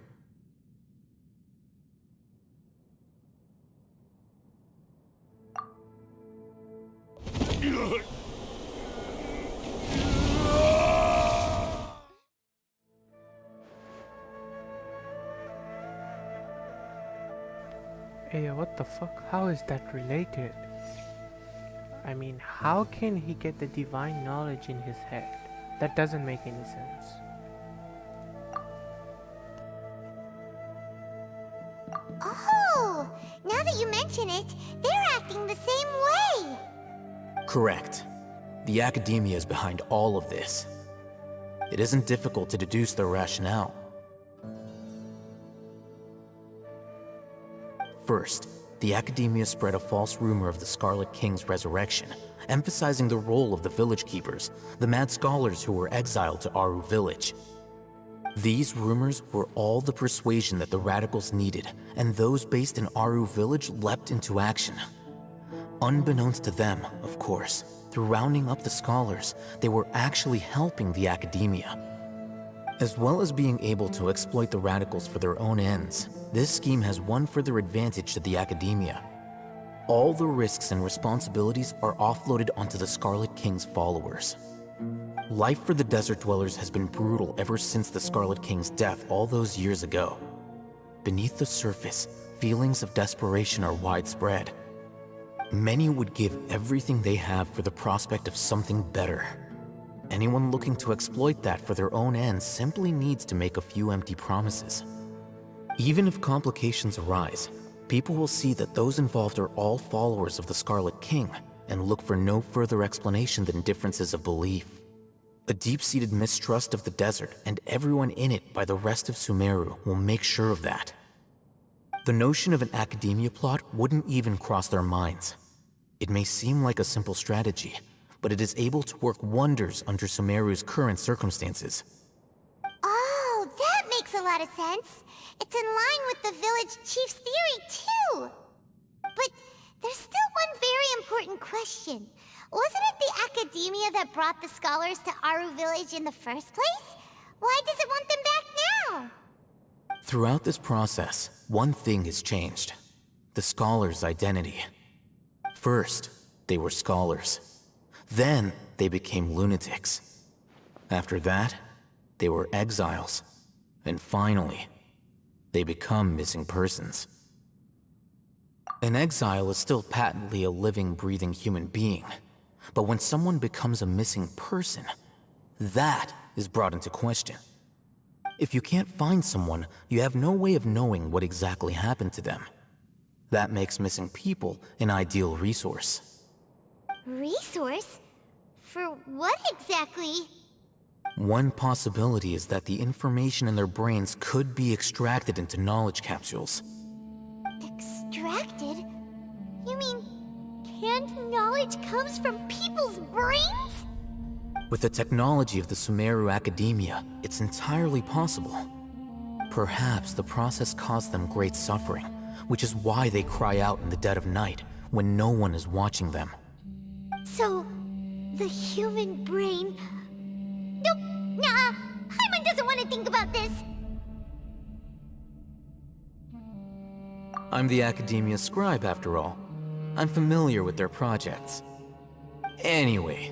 Hey, what the fuck? How is that related? I mean, how can he get the divine knowledge in his head? That doesn't make any sense. Oh! Now that you mention it, they're acting the same way! Correct. The Academia is behind all of this. It isn't difficult to deduce their rationale. First, the Academia spread a false rumor of the Scarlet King's resurrection, emphasizing the role of the village keepers, the mad scholars who were exiled to Aru village. These rumors were all the persuasion that the radicals needed, and those based in Aru village leapt into action. Unbeknownst to them, of course, through rounding up the scholars, they were actually helping the Academia. As well as being able to exploit the radicals for their own ends, this scheme has one further advantage to the Academia. All the risks and responsibilities are offloaded onto the Scarlet King's followers. Life for the desert dwellers has been brutal ever since the Scarlet King's death all those years ago. Beneath the surface, feelings of desperation are widespread. Many would give everything they have for the prospect of something better. Anyone looking to exploit that for their own ends simply needs to make a few empty promises. Even if complications arise, people will see that those involved are all followers of the Scarlet King and look for no further explanation than differences of belief. A deep-seated mistrust of the desert and everyone in it by the rest of Sumeru will make sure of that. The notion of an Academia plot wouldn't even cross their minds. It may seem like a simple strategy, but it is able to work wonders under Sumeru's current circumstances. Oh, that makes a lot of sense. It's in line with the village chief's theory, too. But there's still one very important question. Wasn't it the Academia that brought the scholars to Aru village in the first place? Why does it want them back now? Throughout this process, one thing has changed. The scholars' identity. First, they were scholars. Then, they became lunatics. After that, they were exiles. And finally, they become missing persons. An exile is still patently a living, breathing human being. But when someone becomes a missing person, that is brought into question. If you can't find someone, you have no way of knowing what exactly happened to them. That makes missing people an ideal resource. Resource? For what exactly? One possibility is that the information in their brains could be extracted into knowledge capsules. Extracted? You mean canned knowledge comes from people's brains? With the technology of the Sumeru Academia, it's entirely possible. Perhaps the process caused them great suffering, which is why they cry out in the dead of night when no one is watching them. So, the human brain... Nope, nah, Paimon doesn't want to think about this. I'm the Academia scribe, after all. I'm familiar with their projects. Anyway,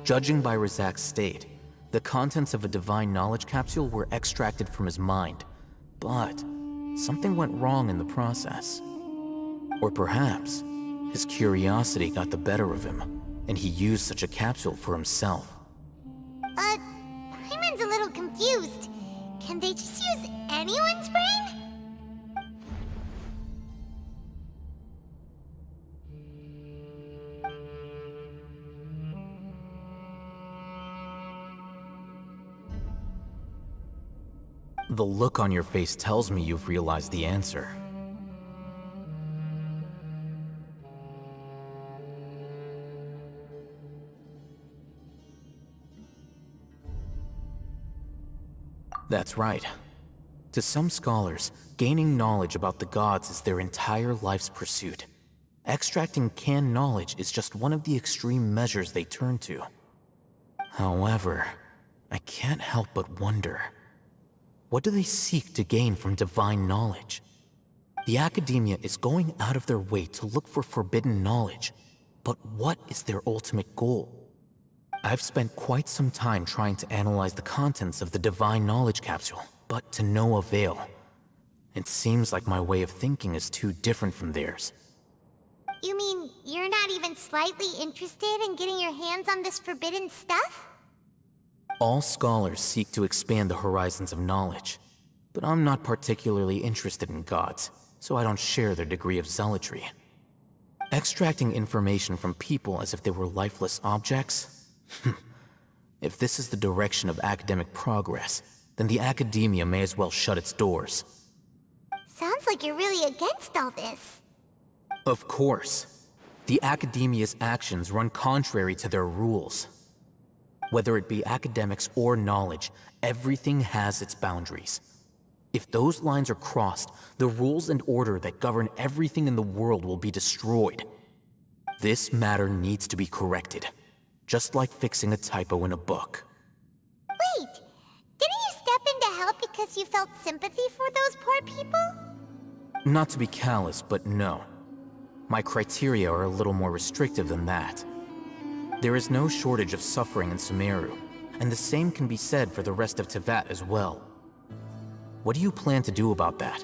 judging by Razak's state, the contents of a divine knowledge capsule were extracted from his mind. But something went wrong in the process. Or perhaps his curiosity got the better of him, and he used such a capsule for himself. Paimon's a little confused. Can they just use anyone's brain? The look on your face tells me you've realized the answer. That's right. To some scholars, gaining knowledge about the gods is their entire life's pursuit. Extracting canned knowledge is just one of the extreme measures they turn to. However, I can't help but wonder, what do they seek to gain from divine knowledge? The Academia is going out of their way to look for forbidden knowledge, but what is their ultimate goal? I've spent quite some time trying to analyze the contents of the divine knowledge capsule, but to no avail. It seems like my way of thinking is too different from theirs. You mean you're not even slightly interested in getting your hands on this forbidden stuff? All scholars seek to expand the horizons of knowledge, but I'm not particularly interested in gods, so I don't share their degree of zealotry. Extracting information from people as if they were lifeless objects? If this is the direction of academic progress, then the Academia may as well shut its doors. Sounds like you're really against all this. Of course. The Academia's actions run contrary to their rules. Whether it be academics or knowledge, everything has its boundaries. If those lines are crossed, the rules and order that govern everything in the world will be destroyed. This matter needs to be corrected, just like fixing a typo in a book. Wait, didn't you step in to help because you felt sympathy for those poor people? Not to be callous, but no. My criteria are a little more restrictive than that. There is no shortage of suffering in Sumeru, and the same can be said for the rest of Teyvat as well. What do you plan to do about that?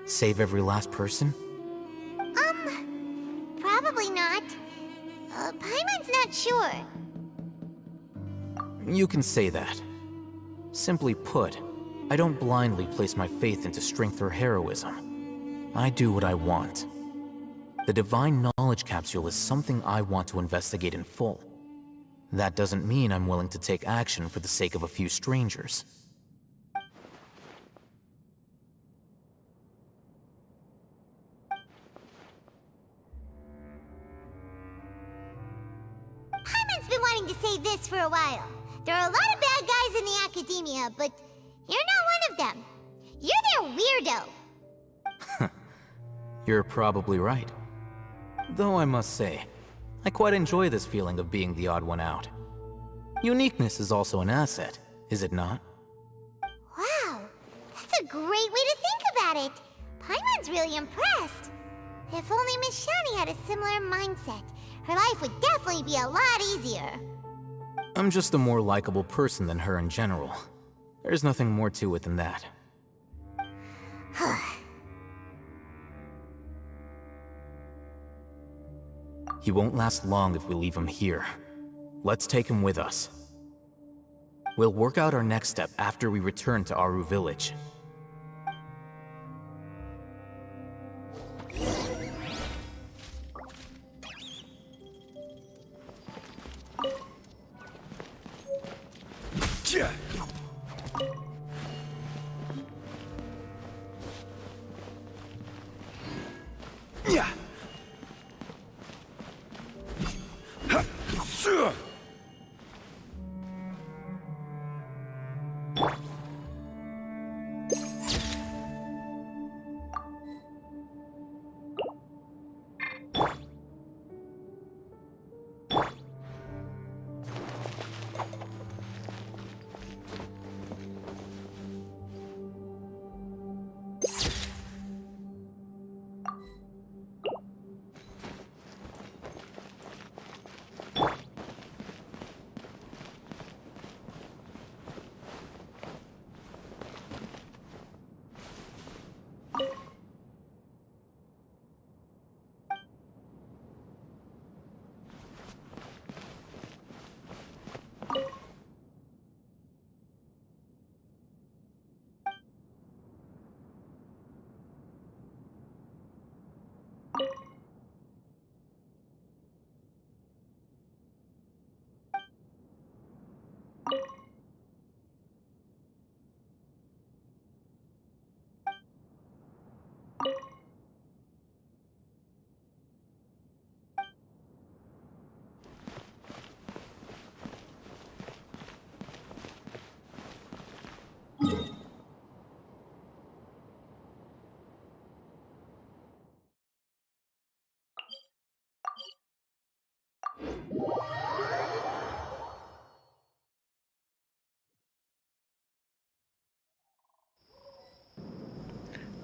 Save every last person? Probably not. Paimon's not sure. You can say that. Simply put, I don't blindly place my faith into strength or heroism. I do what I want. The divine knowledge capsule is something I want to investigate in full. That doesn't mean I'm willing to take action for the sake of a few strangers. Paimon's been wanting to say this for a while. There are a lot of bad guys in the Academia, but you're not one of them. You're their weirdo. You're probably right. Though I must say, I quite enjoy this feeling of being the odd one out. Uniqueness is also an asset, is it not? Wow, that's a great way to think about it. Paimon's really impressed. If only Miss Shani had a similar mindset, her life would definitely be a lot easier. I'm just a more likable person than her in general. There's nothing more to it than that. He won't last long if we leave him here. Let's take him with us. We'll work out our next step after we return to Aru Village.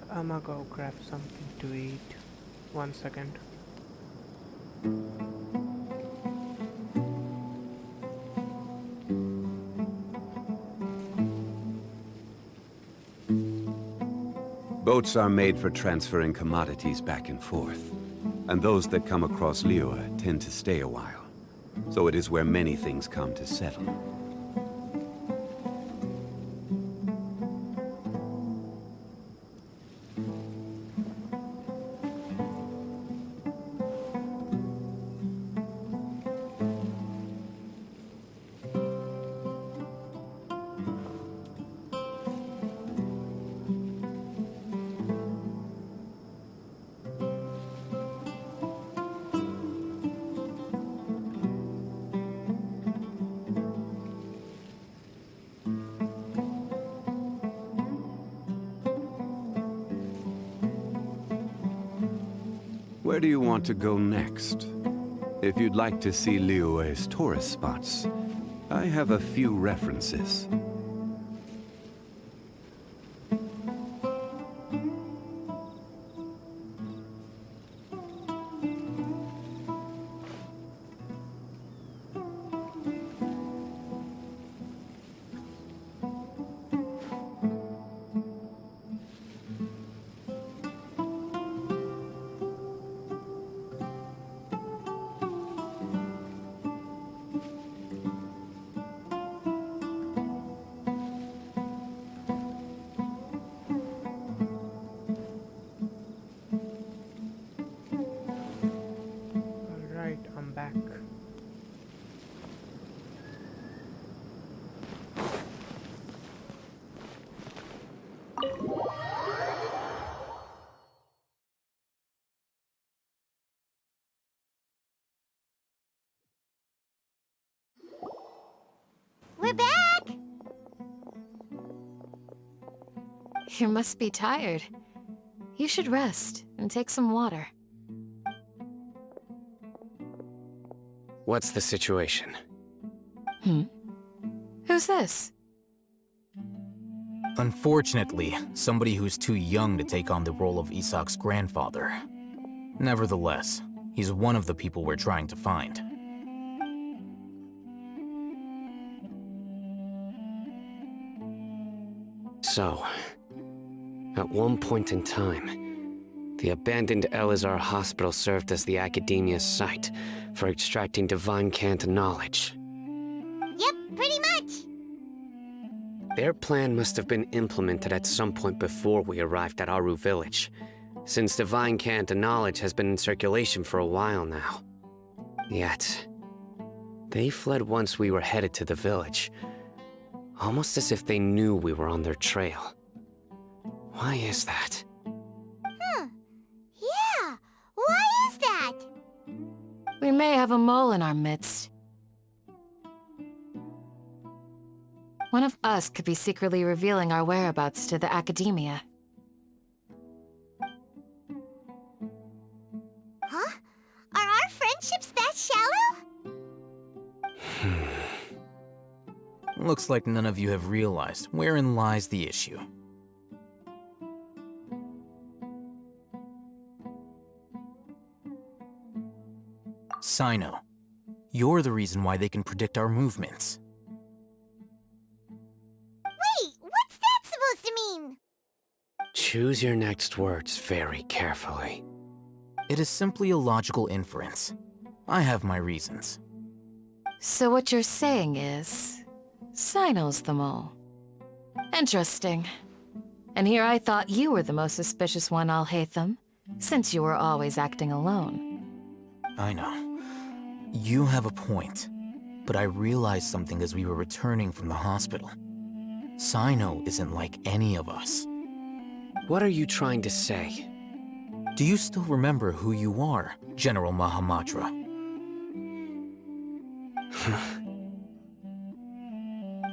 I'ma go grab something to eat. 1 second. Boats are made for transferring commodities back and forth, and those that come across Liyue tend to stay a while. So it is where many things come to settle. Where do you want to go next? If you'd like to see Liyue's tourist spots, I have a few references. Alright, I'm back. We're back! You must be tired. You should rest and take some water. What's the situation? Who's this? Unfortunately, somebody who's too young to take on the role of Isak's grandfather. Nevertheless, he's one of the people we're trying to find. So, at one point in time, the abandoned Elazar Hospital served as the Academia's site for extracting divine cant knowledge. Yep, pretty much. Their plan must have been implemented at some point before we arrived at Aru Village, since divine cant knowledge has been in circulation for a while now. Yet, they fled once we were headed to the village, almost as if they knew we were on their trail. Why is that? Yeah, why is that? We may have a mole in our midst. One of us could be secretly revealing our whereabouts to the Academia. Huh? Are our friendships that shallow? Looks like none of you have realized wherein lies the issue. Sino, you're the reason why they can predict our movements. Wait, what's that supposed to mean? Choose your next words very carefully. It is simply a logical inference. I have my reasons. So what you're saying is, Sino's the mole. Interesting. And here I thought you were the most suspicious one, Alhaitham, since you were always acting alone. I know. You have a point, but I realized something as we were returning from the hospital. Sino isn't like any of us. What are you trying to say? Do you still remember who you are, General Mahamatra?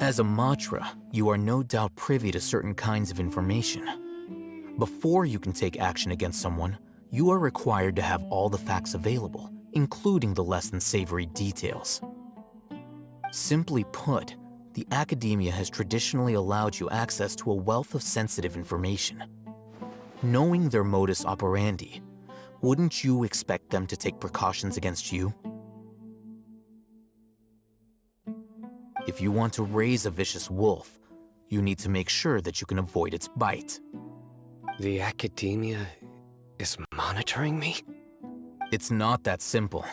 As a Matra, you are no doubt privy to certain kinds of information. Before you can take action against someone, you are required to have all the facts available, including the less than savory details. Simply put, the Academia has traditionally allowed you access to a wealth of sensitive information. Knowing their modus operandi, wouldn't you expect them to take precautions against you? If you want to raise a vicious wolf, you need to make sure that you can avoid its bite. The Academia is monitoring me? It's not that simple.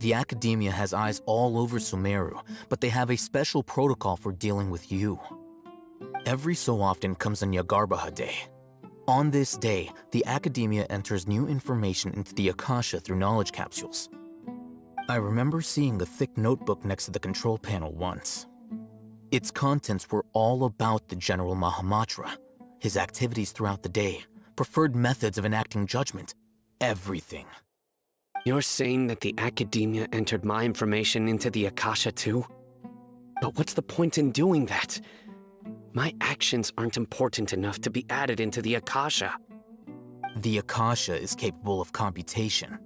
The Academia has eyes all over Sumeru, but they have a special protocol for dealing with you. Every so often comes a Nyagarbaha Day. On this day, the Academia enters new information into the Akasha through knowledge capsules. I remember seeing the thick notebook next to the control panel once. Its contents were all about the General Mahamatra, his activities throughout the day, preferred methods of enacting judgment, everything. You're saying that the Academia entered my information into the Akasha too? But what's the point in doing that? My actions aren't important enough to be added into the Akasha. The Akasha is capable of computation.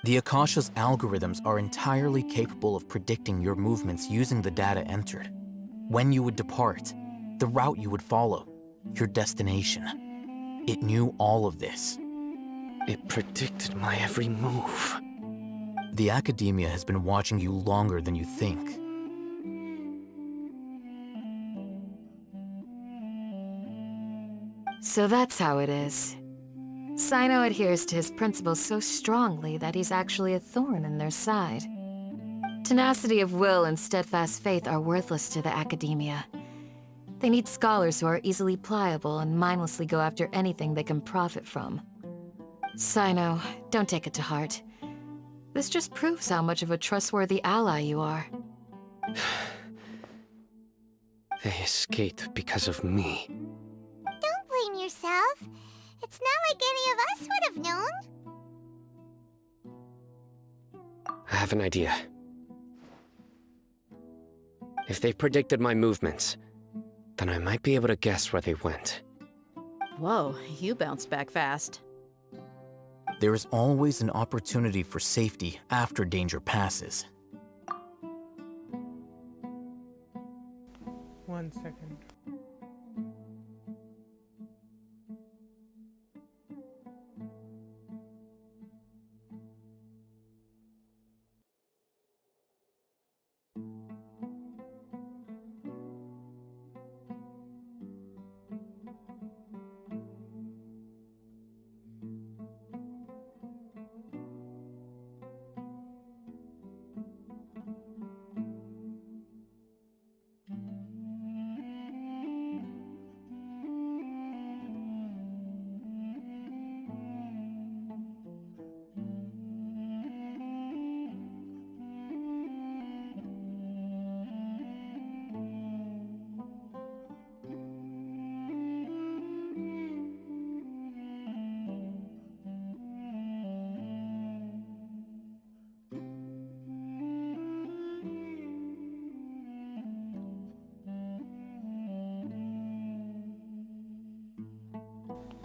The Akasha's algorithms are entirely capable of predicting your movements using the data entered. When you would depart, the route you would follow, your destination. It knew all of this. It predicted my every move. The Academia has been watching you longer than you think. So that's how it is. Sino adheres to his principles so strongly that he's actually a thorn in their side. Tenacity of will and steadfast faith are worthless to the Academia. They need scholars who are easily pliable and mindlessly go after anything they can profit from. Sino, don't take it to heart. This just proves how much of a trustworthy ally you are. They escaped because of me. Don't blame yourself. It's not like any of us would have known. I have an idea. If they predicted my movements, then I might be able to guess where they went. Whoa, you bounced back fast. There is always an opportunity for safety after danger passes. 1 second.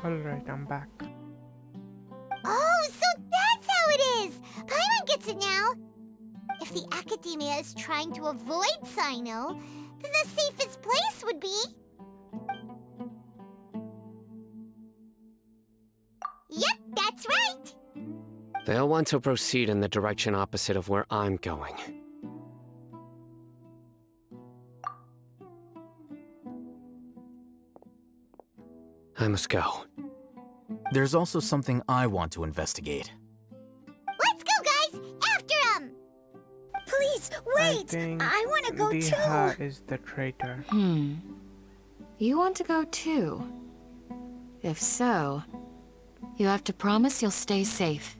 Alright, I'm back. Oh, so that's how it is! Paimon gets it now! If the Academia is trying to avoid Sino, then the safest place would be... Yep, that's right! They'll want to proceed in the direction opposite of where I'm going. I must go. There's also something I want to investigate. Let's go, guys! After him! Please, wait! I want to go Diha too! is the traitor. You want to go too? If so, you have to promise you'll stay safe.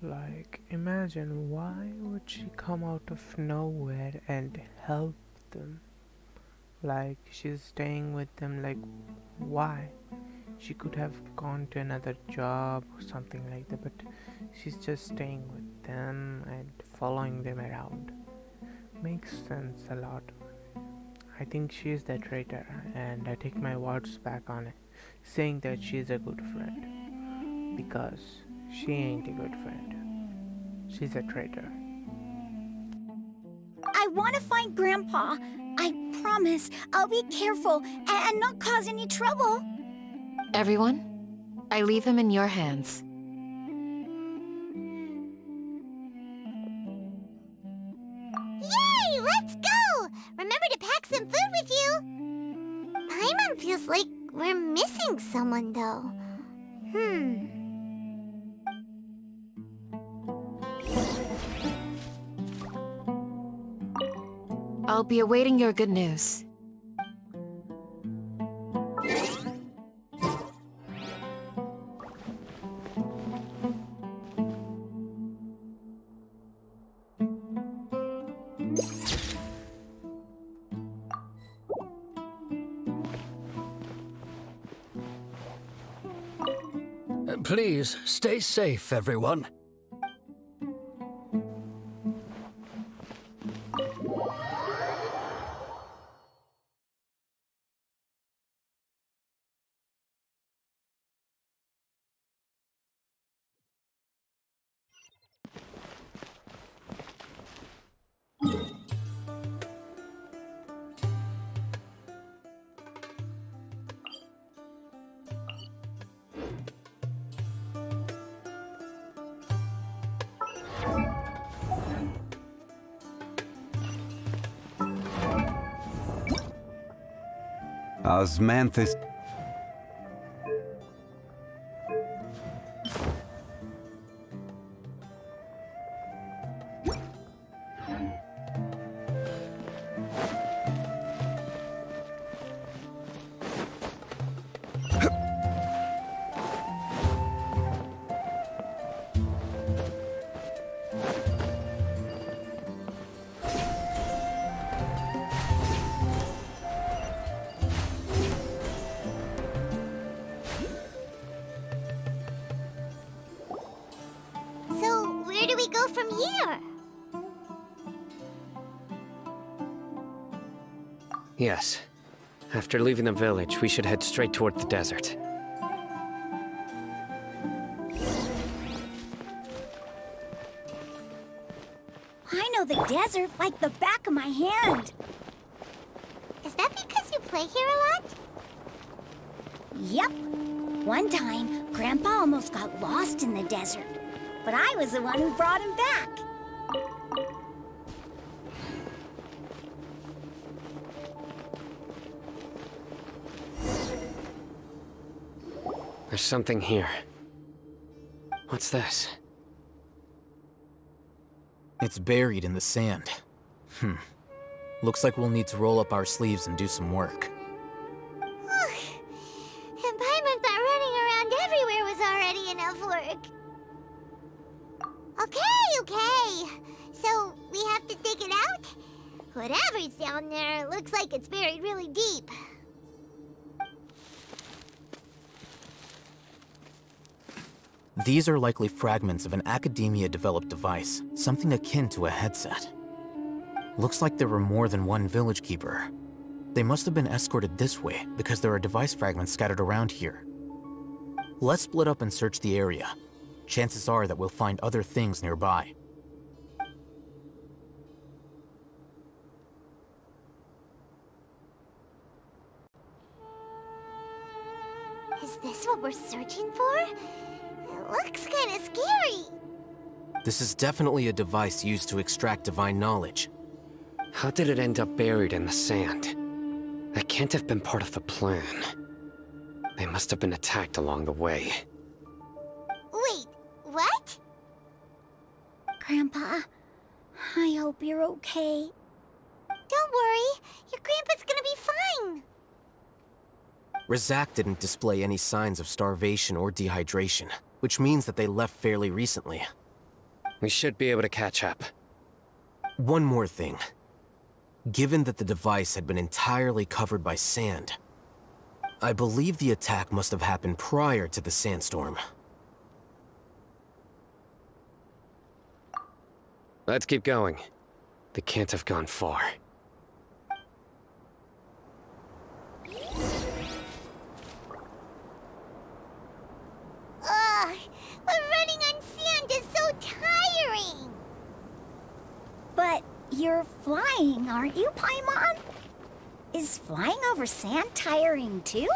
Like, imagine why would she come out of nowhere and help them? Like, she's staying with them, like, why? She could have gone to another job or something like that, but she's just staying with them and following them around. Makes sense a lot. I think she's the traitor, and I take my words back on it, saying that she's a good friend. Because she ain't a good friend. She's a traitor. I want to find Grandpa. I promise I'll be careful and not cause any trouble. Everyone, I leave him in your hands. Yay! Let's go! Remember to pack some food with you! Paimon feels like we're missing someone, though. I'll be awaiting your good news. Please, stay safe, everyone. Osmanthus. So, where do we go from here? Yes. After leaving the village, we should head straight toward the desert. I know the desert like the back of my hand. Is that because you play here a lot? Yep. One time, Grandpa almost got lost in the desert, but I was the one who brought him back. There's something here. What's this? It's buried in the sand. Looks like we'll need to roll up our sleeves and do some work. And Paimon thought running around everywhere was already enough work. Okay. So, we have to dig it out? Whatever's down there looks like it's buried really deep. These are likely fragments of an Academia-developed device, something akin to a headset. Looks like there were more than one village keeper. They must have been escorted this way because there are device fragments scattered around here. Let's split up and search the area. Chances are that we'll find other things nearby. Is this what we're searching for? It looks kinda scary. This is definitely a device used to extract divine knowledge. How did it end up buried in the sand? That can't have been part of the plan. They must have been attacked along the way. Wait, what? Grandpa, I hope you're okay. Don't worry, your grandpa's gonna be fine. Razak didn't display any signs of starvation or dehydration, which means that they left fairly recently. We should be able to catch up. One more thing. Given that the device had been entirely covered by sand, I believe the attack must have happened prior to the sandstorm. Let's keep going. They can't have gone far. Ugh, but running on sand is so tiring. But you're flying, aren't you, Paimon? Is flying over sand tiring too?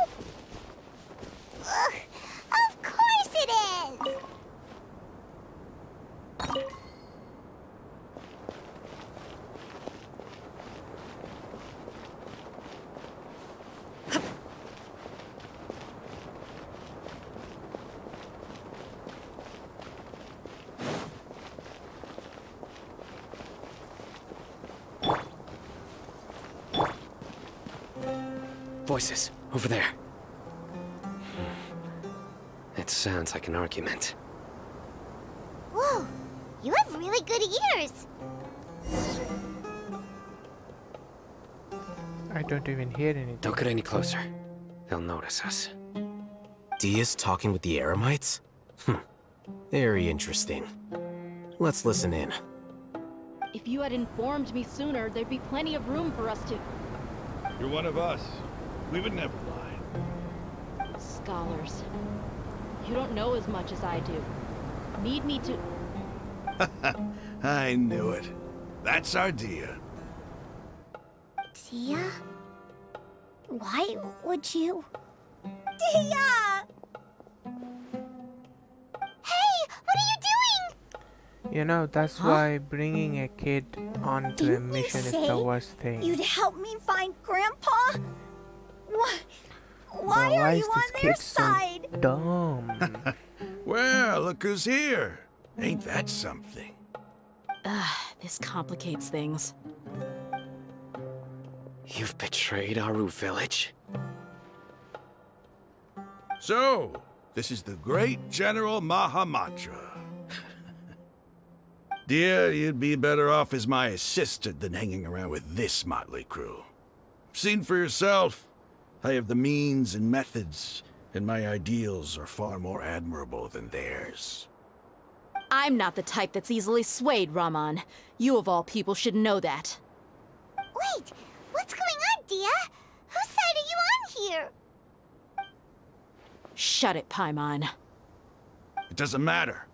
Ugh, of course it is. Voices, over there. It sounds like an argument. Whoa, you have really good ears. I don't even hear anything. Don't get any closer. They'll notice us. Dia's talking with the Eremites? Very interesting. Let's listen in. If you had informed me sooner, there'd be plenty of room for us to... You're one of us. We would never lie. Scholars. You don't know as much as I do. Need me to... I knew it. That's our Dia. Dia? Why would you... Dia! Hey, what are you doing? You know, that's why bringing a kid onto a mission is the worst thing. You'd help me find Grandpa? What? Why But are why you is on this their kid so side? dumb? Well, look who's here. Ain't that something? This complicates things. You've betrayed Aru village? So, this is the great General Mahamatra. Dear, you'd be better off as my assistant than hanging around with this motley crew. Seen for yourself. I have the means and methods, and my ideals are far more admirable than theirs. I'm not the type that's easily swayed, Raman. You of all people should know that. Wait, what's going on, Dia? Whose side are you on here? Shut it, Paimon. It doesn't matter.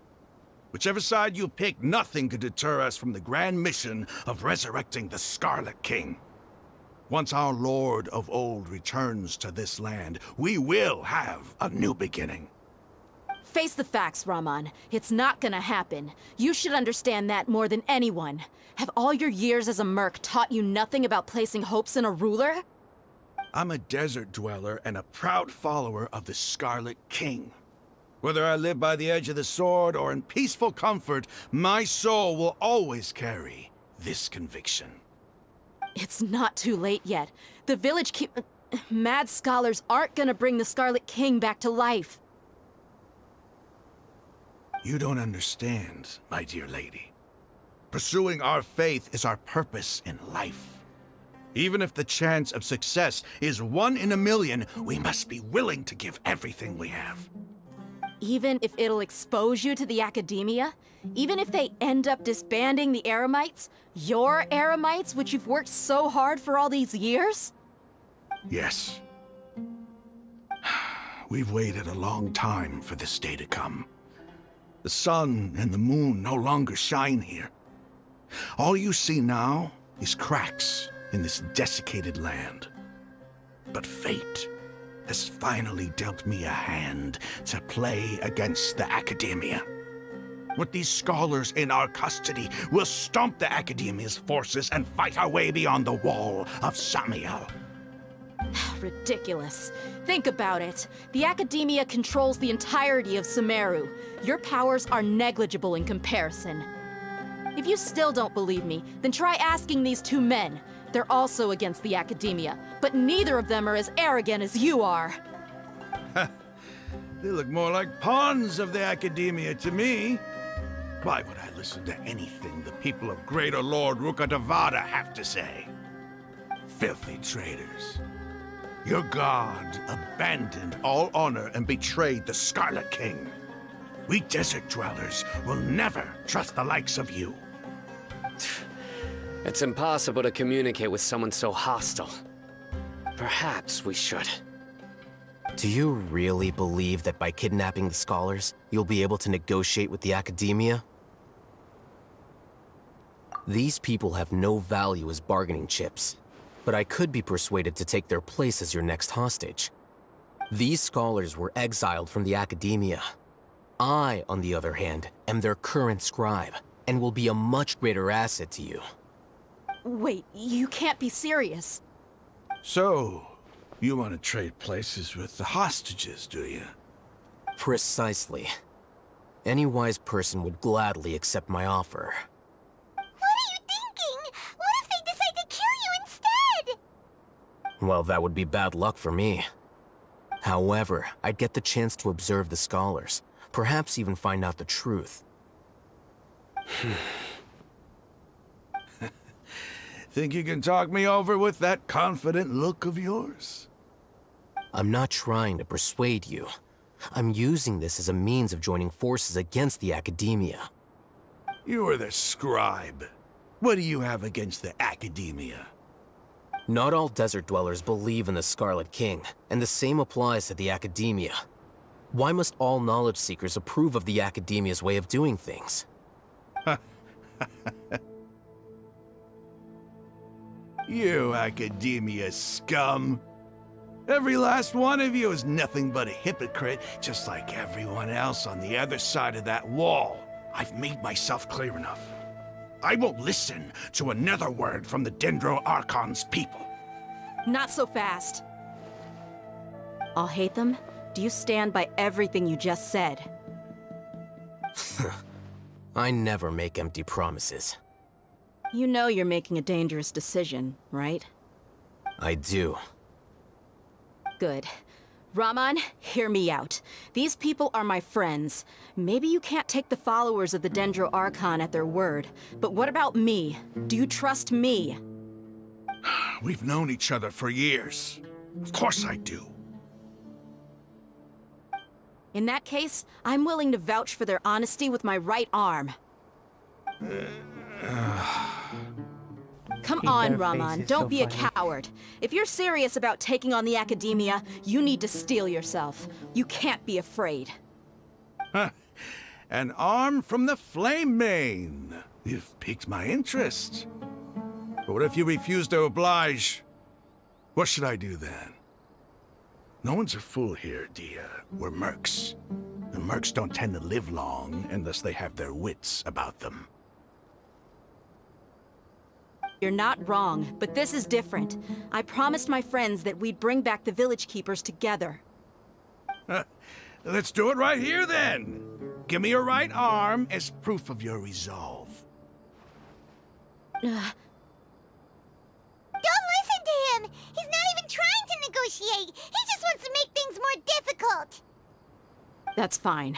Whichever side you pick, nothing could deter us from the grand mission of resurrecting the Scarlet King. Once our Lord of Old returns to this land, we will have a new beginning. Face the facts, Raman. It's not gonna happen. You should understand that more than anyone. Have all your years as a merc taught you nothing about placing hopes in a ruler? I'm a desert dweller and a proud follower of the Scarlet King. Whether I live by the edge of the sword or in peaceful comfort, my soul will always carry this conviction. It's not too late yet. The village mad scholars aren't gonna bring the Scarlet King back to life. You don't understand, my dear lady. Pursuing our faith is our purpose in life. Even if the chance of success is 1 in a million, we must be willing to give everything we have. Even if it'll expose you to the academia? Even if they end up disbanding the Eremites? Your Eremites, which you've worked so hard for all these years? Yes. we've waited a long time for this day to come. The sun and the moon no longer shine here. All you see now is cracks in this desiccated land. But fate has finally dealt me a hand to play against the Academia. With these scholars in our custody, we'll stomp the Academia's forces and fight our way beyond the wall of Samiel. Ridiculous. Think about it. The Academia controls the entirety of Sumeru. Your powers are negligible in comparison. If you still don't believe me, then try asking these two men. They're also against the Academia, but neither of them are as arrogant as you are. They look more like pawns of the Academia to me. Why would I listen to anything the people of Greater Lord Rukkhadevata have to say? Filthy traitors. Your god abandoned all honor and betrayed the Scarlet King. We desert dwellers will never trust the likes of you. It's impossible to communicate with someone so hostile. Perhaps we should. Do you really believe that by kidnapping the scholars, you'll be able to negotiate with the Academia? These people have no value as bargaining chips, but I could be persuaded to take their place as your next hostage. These scholars were exiled from the Academia. I, on the other hand, am their current scribe, and will be a much greater asset to you. Wait, you can't be serious. So, you want to trade places with the hostages, do you? Precisely. Any wise person would gladly accept my offer. What are you thinking? What if they decide to kill you instead? Well, that would be bad luck for me. However, I'd get the chance to observe the scholars, perhaps even find out the truth. Think you can talk me over with that confident look of yours? I'm not trying to persuade you. I'm using this as a means of joining forces against the Academia. You are the scribe. What do you have against the Academia? Not all desert dwellers believe in the Scarlet King, and the same applies to the Academia. Why must all knowledge seekers approve of the Academia's way of doing things? You Academia scum. Every last one of you is nothing but a hypocrite, just like everyone else on the other side of that wall. I've made myself clear enough. I won't listen to another word from the Dendro Archon's people. Not so fast. I'll hate them. Do you stand by everything you just said? I never make empty promises. You know you're making a dangerous decision, right? I do. Good. Raman, hear me out. These people are my friends. Maybe you can't take the followers of the Dendro Archon at their word, but what about me? Do you trust me? We've known each other for years. Of course I do. In that case, I'm willing to vouch for their honesty with my right arm. Come on, Raman, don't be a coward. If you're serious about taking on the Academia, you need to steel yourself. You can't be afraid. An arm from the Flame Mane. You've piqued my interest. But what if you refuse to oblige? What should I do then? No one's a fool here, Dia. We're mercs. And mercs don't tend to live long unless they have their wits about them. You're not wrong, but this is different. I promised my friends that we'd bring back the village keepers together. Let's do it right here, then. Give me your right arm as proof of your resolve. Don't listen to him! He's not even trying to negotiate! He just wants to make things more difficult! That's fine.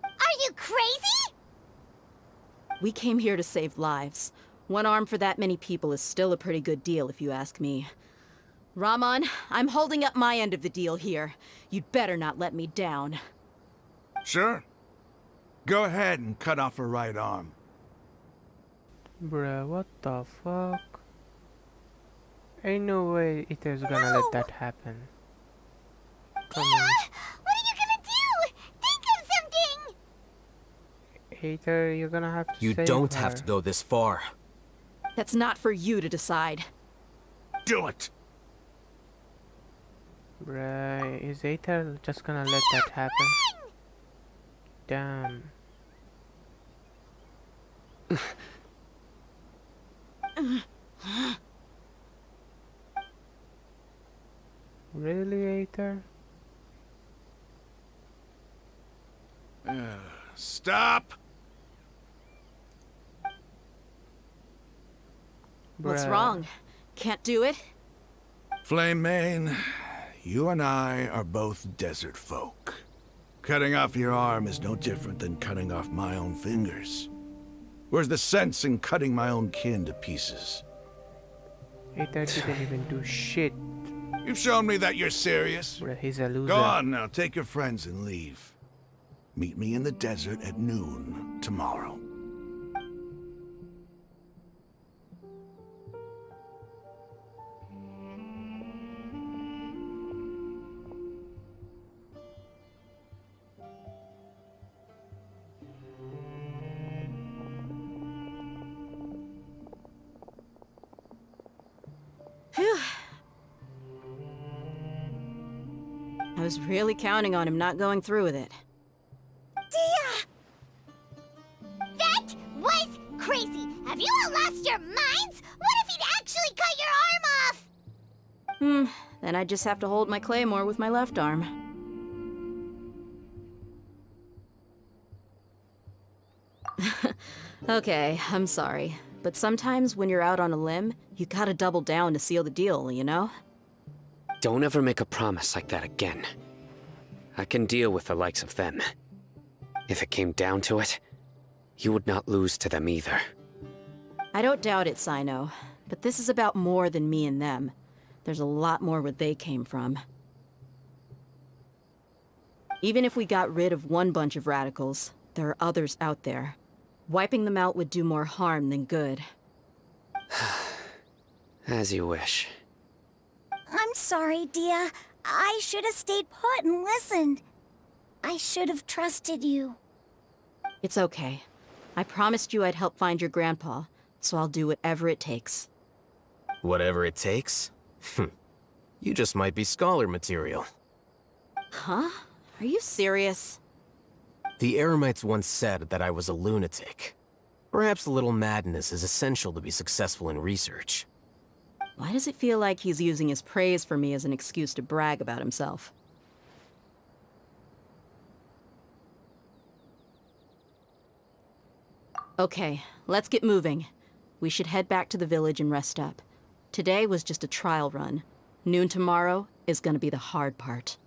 Are you crazy? We came here to save lives. One arm for that many people is still a pretty good deal, if you ask me. Raman, I'm holding up my end of the deal here. You'd better not let me down. Sure. Go ahead and cut off her right arm. Bruh, what the fuck? Ain't no way it is gonna let that happen. Come on. What are you gonna do? Think of something! Aether, you're gonna have to You save don't her. have to go this far. That's not for you to decide. Do it! Right, is Aether just gonna let that happen? Damn. Really, Aether? Stop! What's Bruh. wrong? Can't do it? Flame Mane, you and I are both desert folk. Cutting off your arm is no different than cutting off my own fingers. Where's the sense in cutting my own kin to pieces? Aether didn't even do shit. You've shown me that you're serious. Bruh, he's a loser. Go on now, take your friends and leave. Meet me in the desert at noon tomorrow. Phew. I was really counting on him not going through with it. Dia! That was crazy! Have you all lost your minds? What if he'd actually cut your arm off? Then I'd just have to hold my claymore with my left arm. Okay, I'm sorry. But sometimes when you're out on a limb, you gotta double down to seal the deal, you know? Don't ever make a promise like that again. I can deal with the likes of them. If it came down to it, you would not lose to them either. I don't doubt it, Sino. But this is about more than me and them. There's a lot more where they came from. Even if we got rid of one bunch of radicals, there are others out there. Wiping them out would do more harm than good. As you wish. I'm sorry, Dia. I should have stayed put and listened. I should have trusted you. It's okay. I promised you I'd help find your grandpa, so I'll do whatever it takes. Whatever it takes? You just might be scholar material. Huh? Are you serious? The Eremites once said that I was a lunatic. Perhaps a little madness is essential to be successful in research. Why does it feel like he's using his praise for me as an excuse to brag about himself? Okay, let's get moving. We should head back to the village and rest up. Today was just a trial run. Noon tomorrow is gonna be the hard part.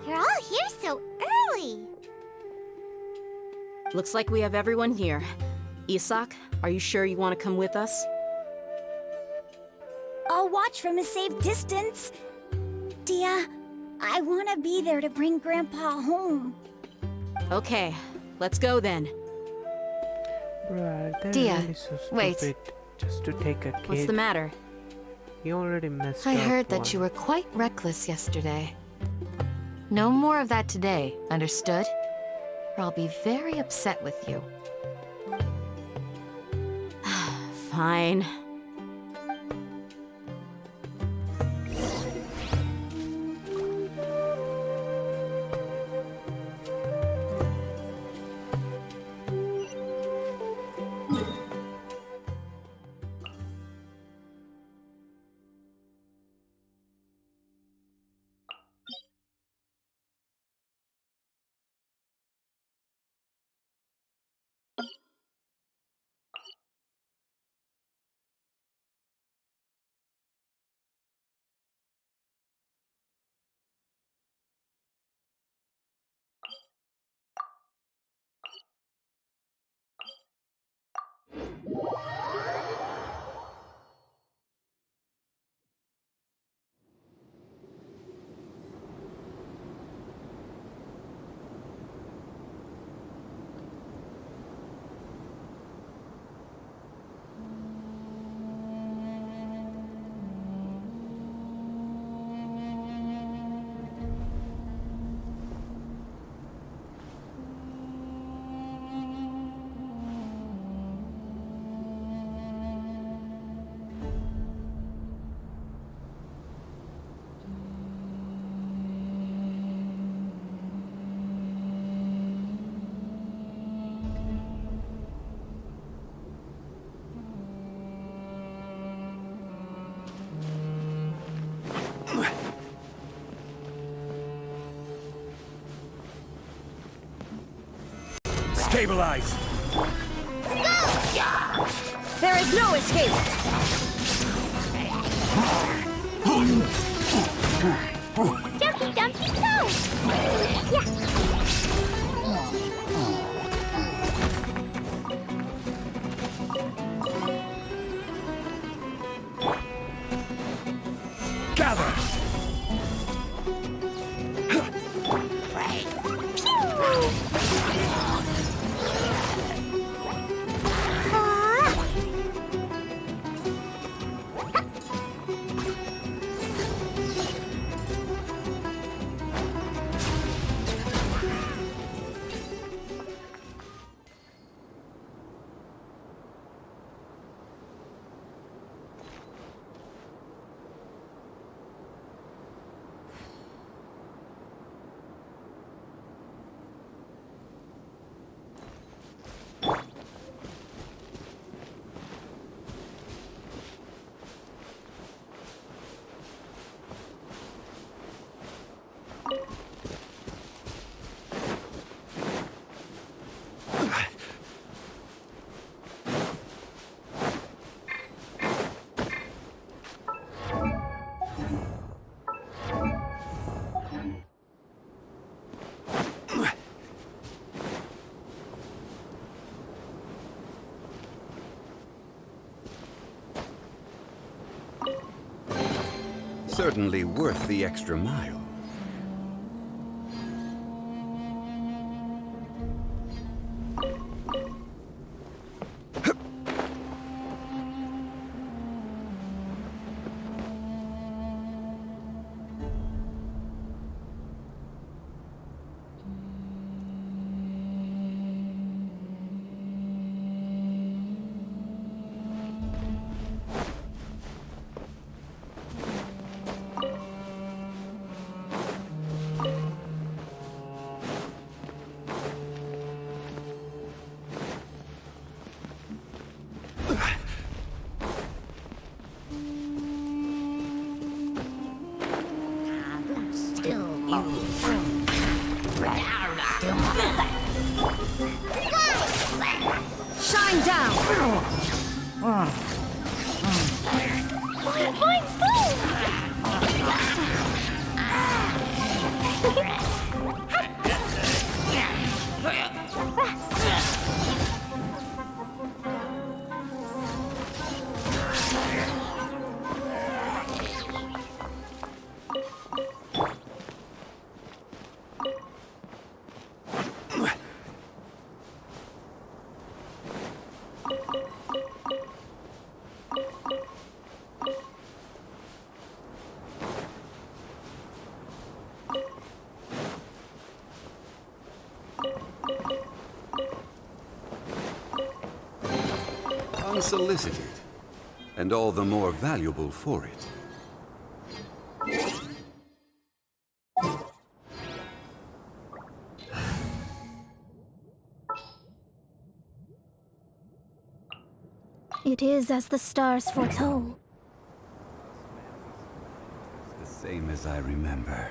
You're all here so early. Looks like we have everyone here. Isak, are you sure you want to come with us? Why watch from a safe distance. Dia, I want to be there to bring Grandpa home. Okay, let's go then. Bro, are they Dia, really so wait. stupid just to take a kid? What's the matter? You already messed up. I heard that one. you were quite reckless yesterday. No more of that today, understood? Or I'll be very upset with you. Fine. Stabilize! There is no escape! Dumpty Dumpty go! Yeah. Certainly worth the extra mile. Shine down! Boing, boing, boom! unsolicited, and all the more valuable for it. It is as the stars foretold. The same as I remember.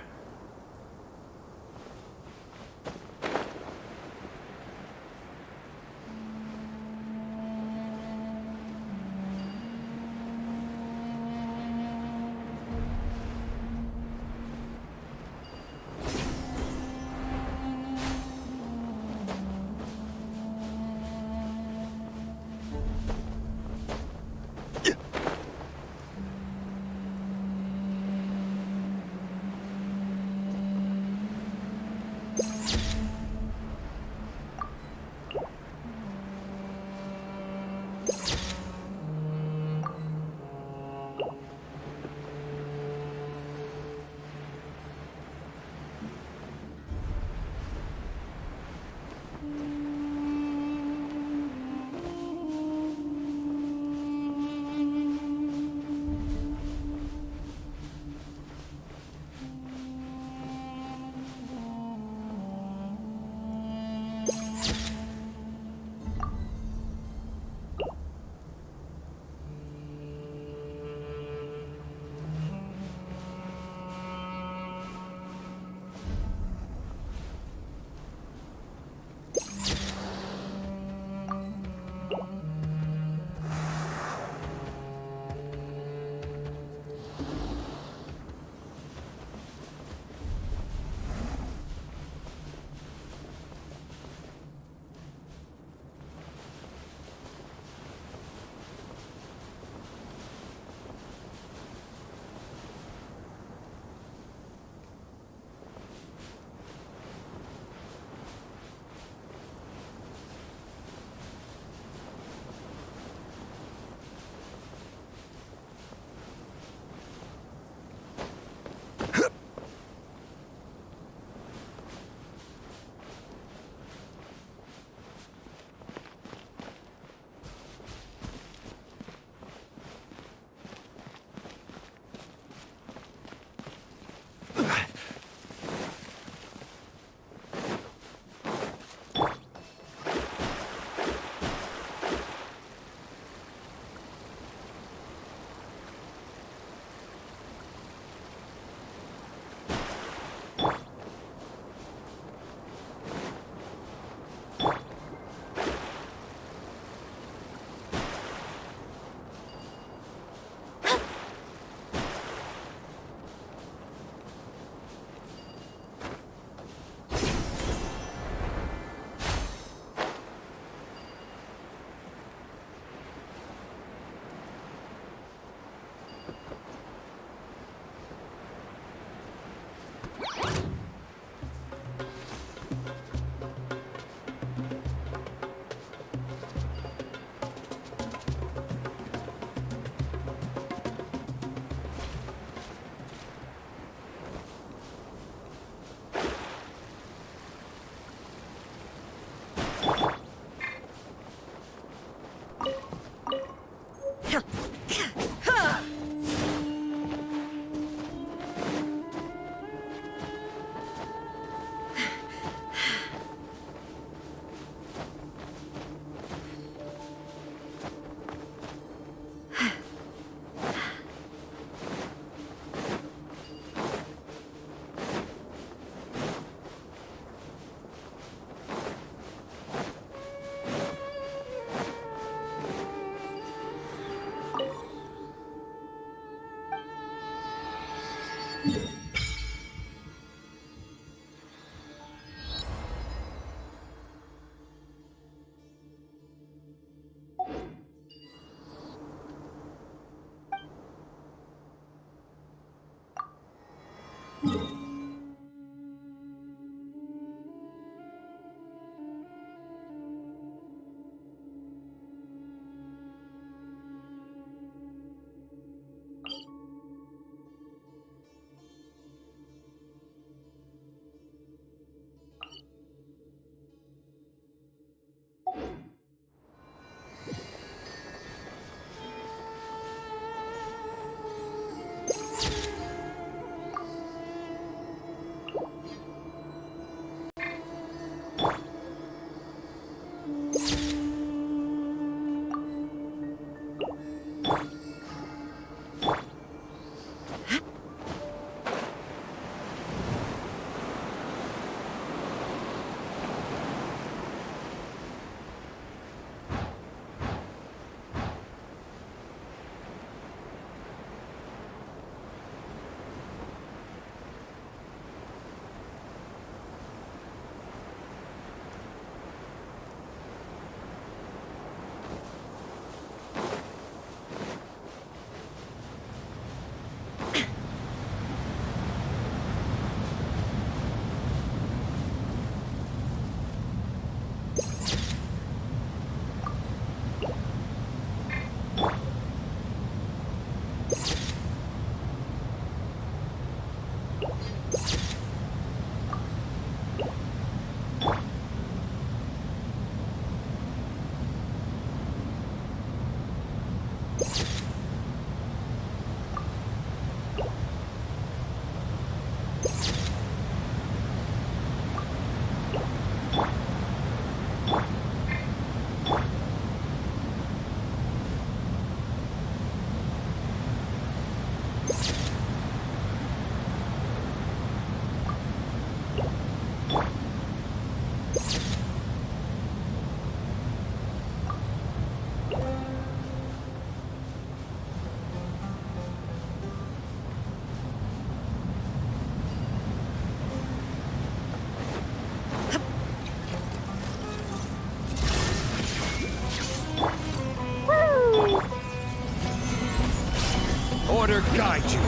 you!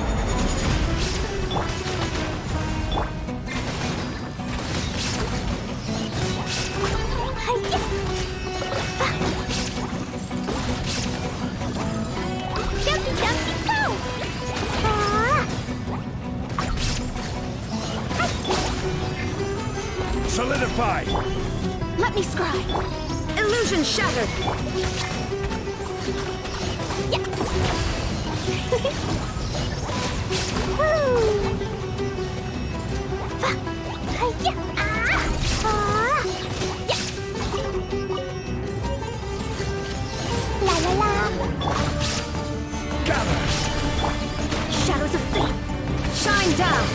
Jumpy, jumpy, go! Ah! Solidify! Let me scry. Illusion shattered. La la la. Gather! Shadows of fate. Shine down.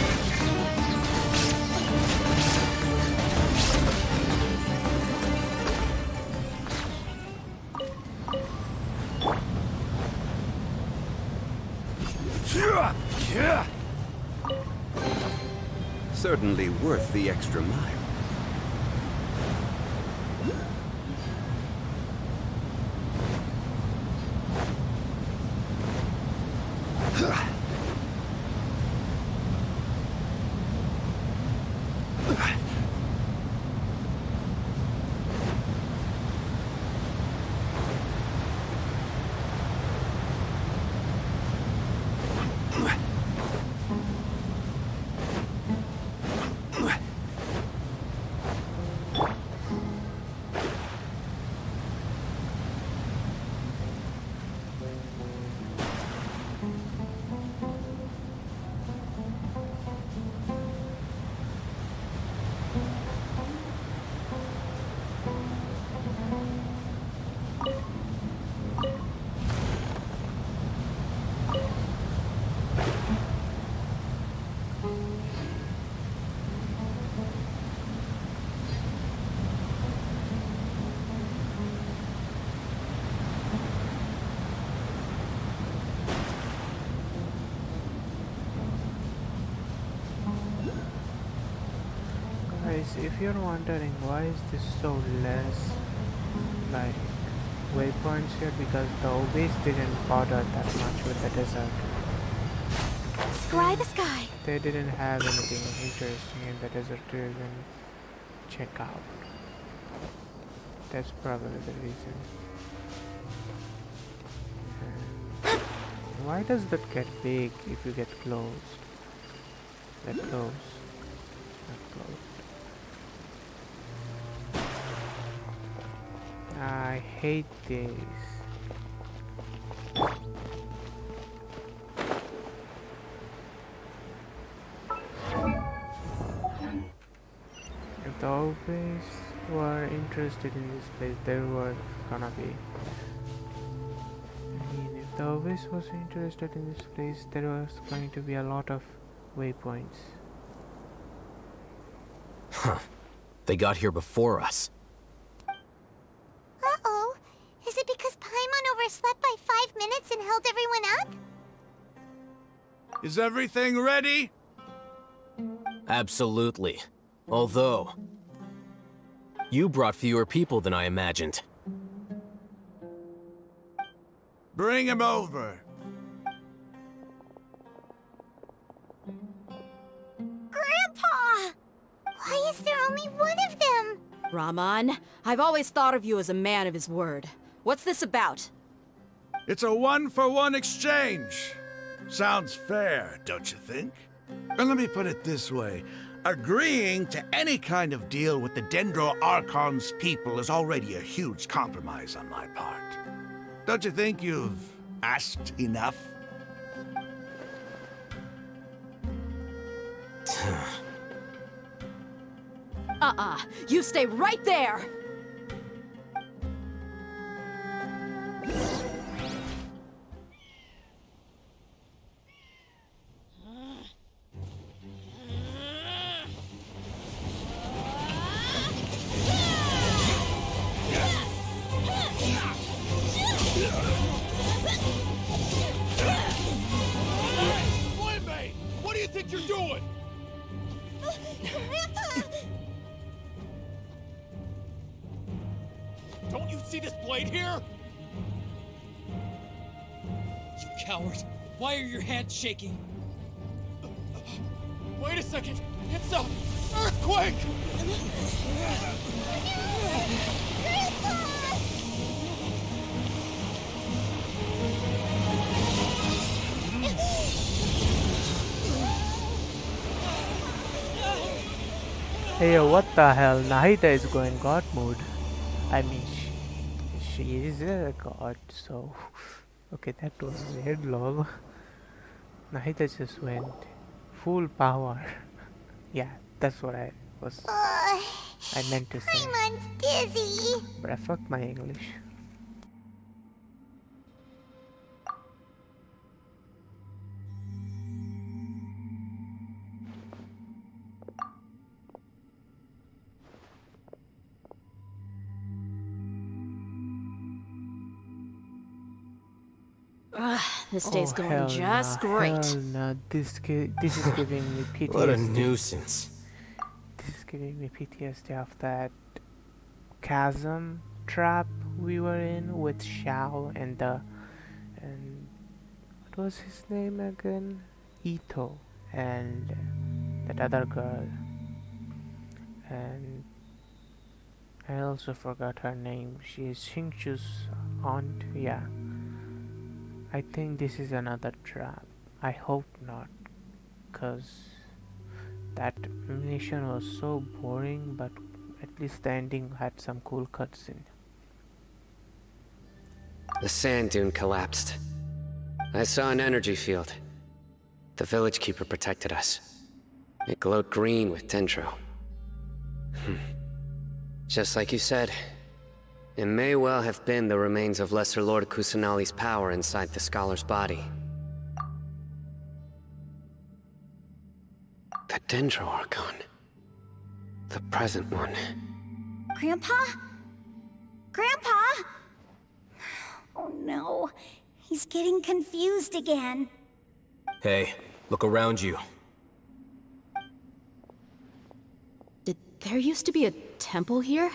Certainly worth the extra mile. Guys, if you're wondering why is this so less like waypoints here, because the obese didn't bother that much with the desert. Scry the sky. They didn't have anything interesting in the desert to even check out. That's probably the reason. And why does that get big if you get close? That close. That close. I hate this. If the obese were interested in this place, there were gonna be. I mean, if the obese was interested in this place, there was going to be a lot of waypoints. Huh. They got here before us. Uh-oh. Is it because Paimon overslept by 5 minutes and held everyone up? Is everything ready? Absolutely. Although, you brought fewer people than I imagined. Bring him over. Grandpa! Why is there only one of them? Raman, I've always thought of you as a man of his word. What's this about? It's a one-for-one exchange. Sounds fair, don't you think? And let me put it this way. Agreeing to any kind of deal with the Dendro Archon's people is already a huge compromise on my part. Don't you think you've asked enough? You stay right there! Flame, what do you think you're doing? Grandpa! Don't you see this blade here? You coward. Why are your hands shaking? Wait a second! It's a earthquake! Hey, what the hell? Nahida is going god mode. I mean, she is a god, so... Okay, that was weird, lol. Nahida just went full power. Yeah, that's what I meant to say. Paimon's dizzy. But I fucked my English. Ugh, this day's going just great. Hell no. This is giving me PTSD. What a nuisance. This is giving me PTSD of that chasm trap we were in with Xiao and what was his name again? Ito and that other girl. And I also forgot her name. She is Xingchu's aunt. Yeah. I think this is another trap. I hope not, cause that mission was so boring, but at least the ending had some cool cutscene. The sand dune collapsed. I saw an energy field. The village keeper protected us. It glowed green with dendro. Just like you said, it may well have been the remains of Lesser Lord Kusanali's power inside the scholar's body. The Dendro Archon. The present one. Grandpa? Grandpa? Oh no, he's getting confused again. Hey, look around you. Did there used to be a temple here?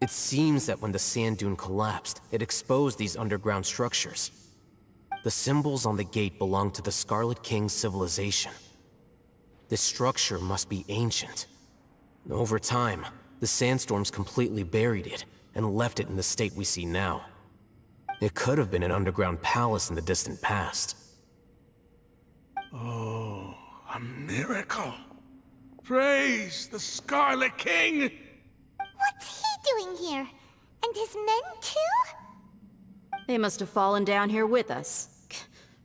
It seems that when the sand dune collapsed, it exposed these underground structures. The symbols on the gate belong to the Scarlet King's civilization. This structure must be ancient. Over time, the sandstorms completely buried it and left it in the state we see now. It could have been an underground palace in the distant past. Oh, a miracle! Praise the Scarlet King! What's he doing here? And his men too? They must have fallen down here with us.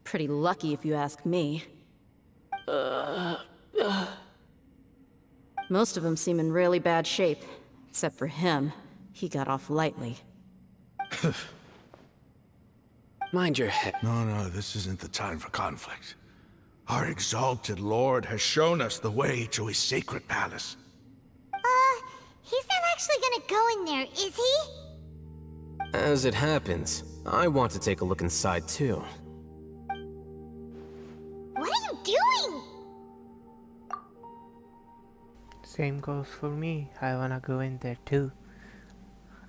Pretty lucky if you ask me. Most of them seem in really bad shape. Except for him. He got off lightly. Mind your head. No, this isn't the time for conflict. Our exalted lord has shown us the way to his sacred palace. He's not actually gonna go in there, is he? As it happens, I want to take a look inside too. What are you doing? Same goes for me. I wanna go in there too.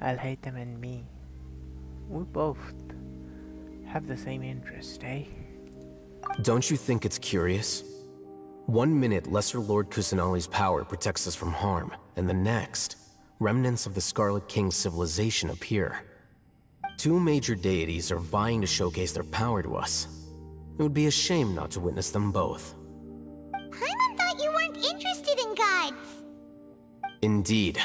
I'll hate them and me. We both have the same interest, eh? Don't you think it's curious? 1 minute, Lesser Lord Kusanali's power protects us from harm, and the next, remnants of the Scarlet King's civilization appear. Two major deities are vying to showcase their power to us. It would be a shame not to witness them both. Paimon thought you weren't interested in gods. Indeed.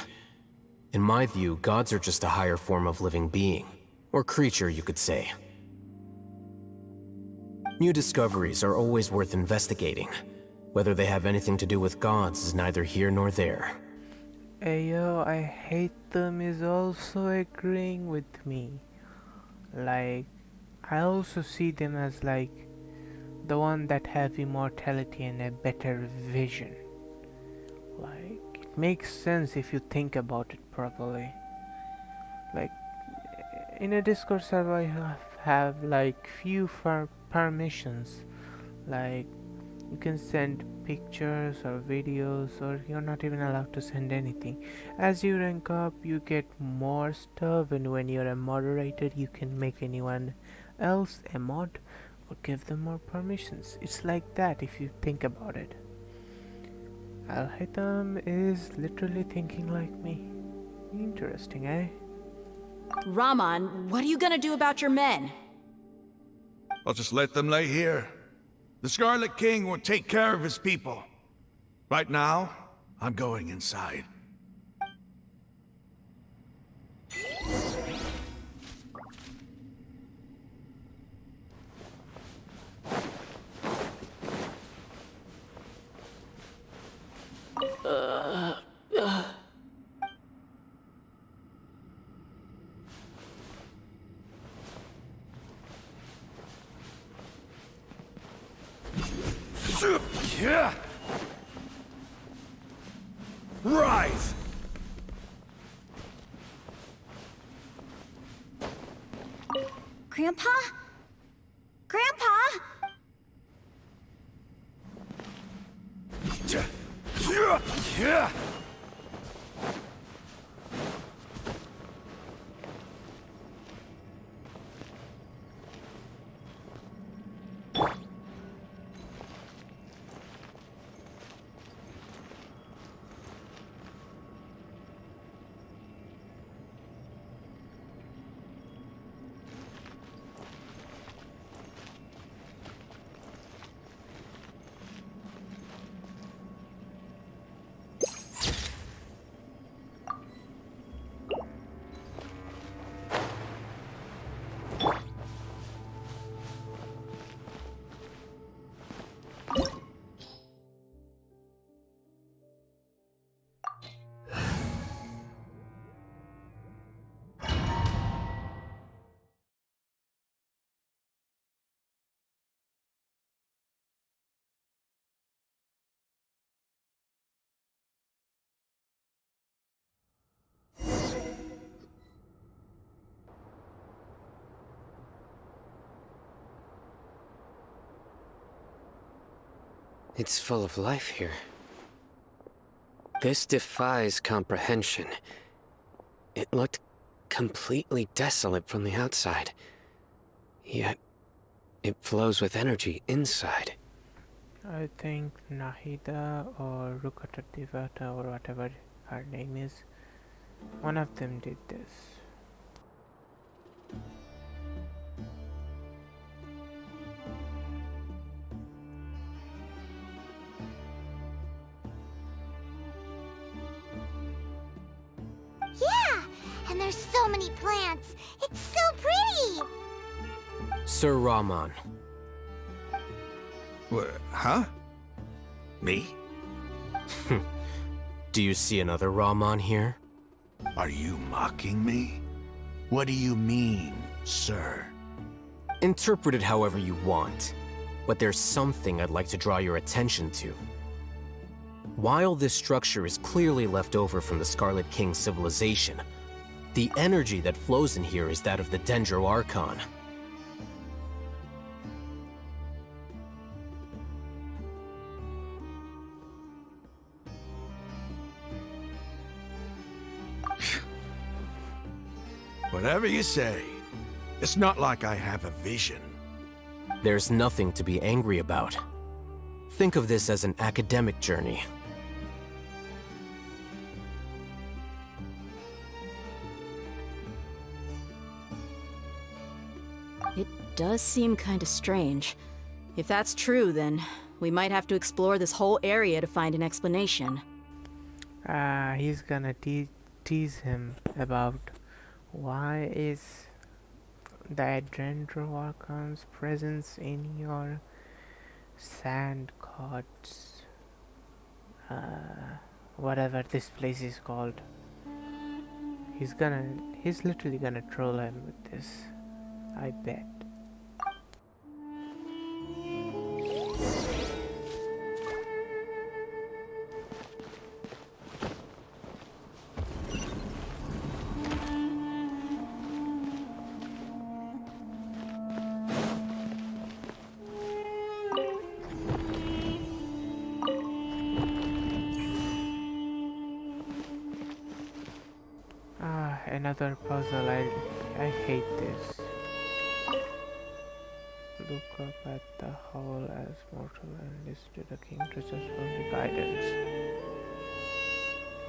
In my view, gods are just a higher form of living being, or creature, you could say. New discoveries are always worth investigating. Whether they have anything to do with gods is neither here nor there. Ayo, I hate them is also agreeing with me. Like, I also see them as like the one that have immortality and a better vision. Like, it makes sense if you think about it properly. Like, in a Discord server I have like few permissions. Like, You can send pictures or videos, or you're not even allowed to send anything. As you rank up, you get more stuff, and when you're a moderator, you can make anyone else a mod or give them more permissions. It's like that if you think about it. Al-Haytham is literally thinking like me. Interesting, eh? Rahman, what are you gonna do about your men? I'll just let them lay here. The Scarlet King will take care of his people. Right now, I'm going inside. Rise! Grandpa? Grandpa? It's full of life here. This defies comprehension. It looked completely desolate from the outside. Yet, it flows with energy inside. I think Nahida or Rukata Devata or whatever her name is, one of them did this. Yeah! And there's so many plants! It's so pretty! Sir Rahman. Huh? Me? Do you see another Rahman here? Are you mocking me? What do you mean, sir? Interpret it however you want, but there's something I'd like to draw your attention to. While this structure is clearly left over from the Scarlet King's civilization, the energy that flows in here is that of the Dendro Arkhon. Whatever you say. It's not like I have a vision. There's nothing to be angry about. Think of this as an academic journey. It does seem kinda strange. If that's true, then we might have to explore this whole area to find an explanation. He's gonna tease him about why is the Dendro Archon's presence in your sand gods, whatever this place is called. He's literally gonna troll him with this, I bet. Another puzzle. I hate this. Look up at the hole as mortal and listen to the king to search for the guidance.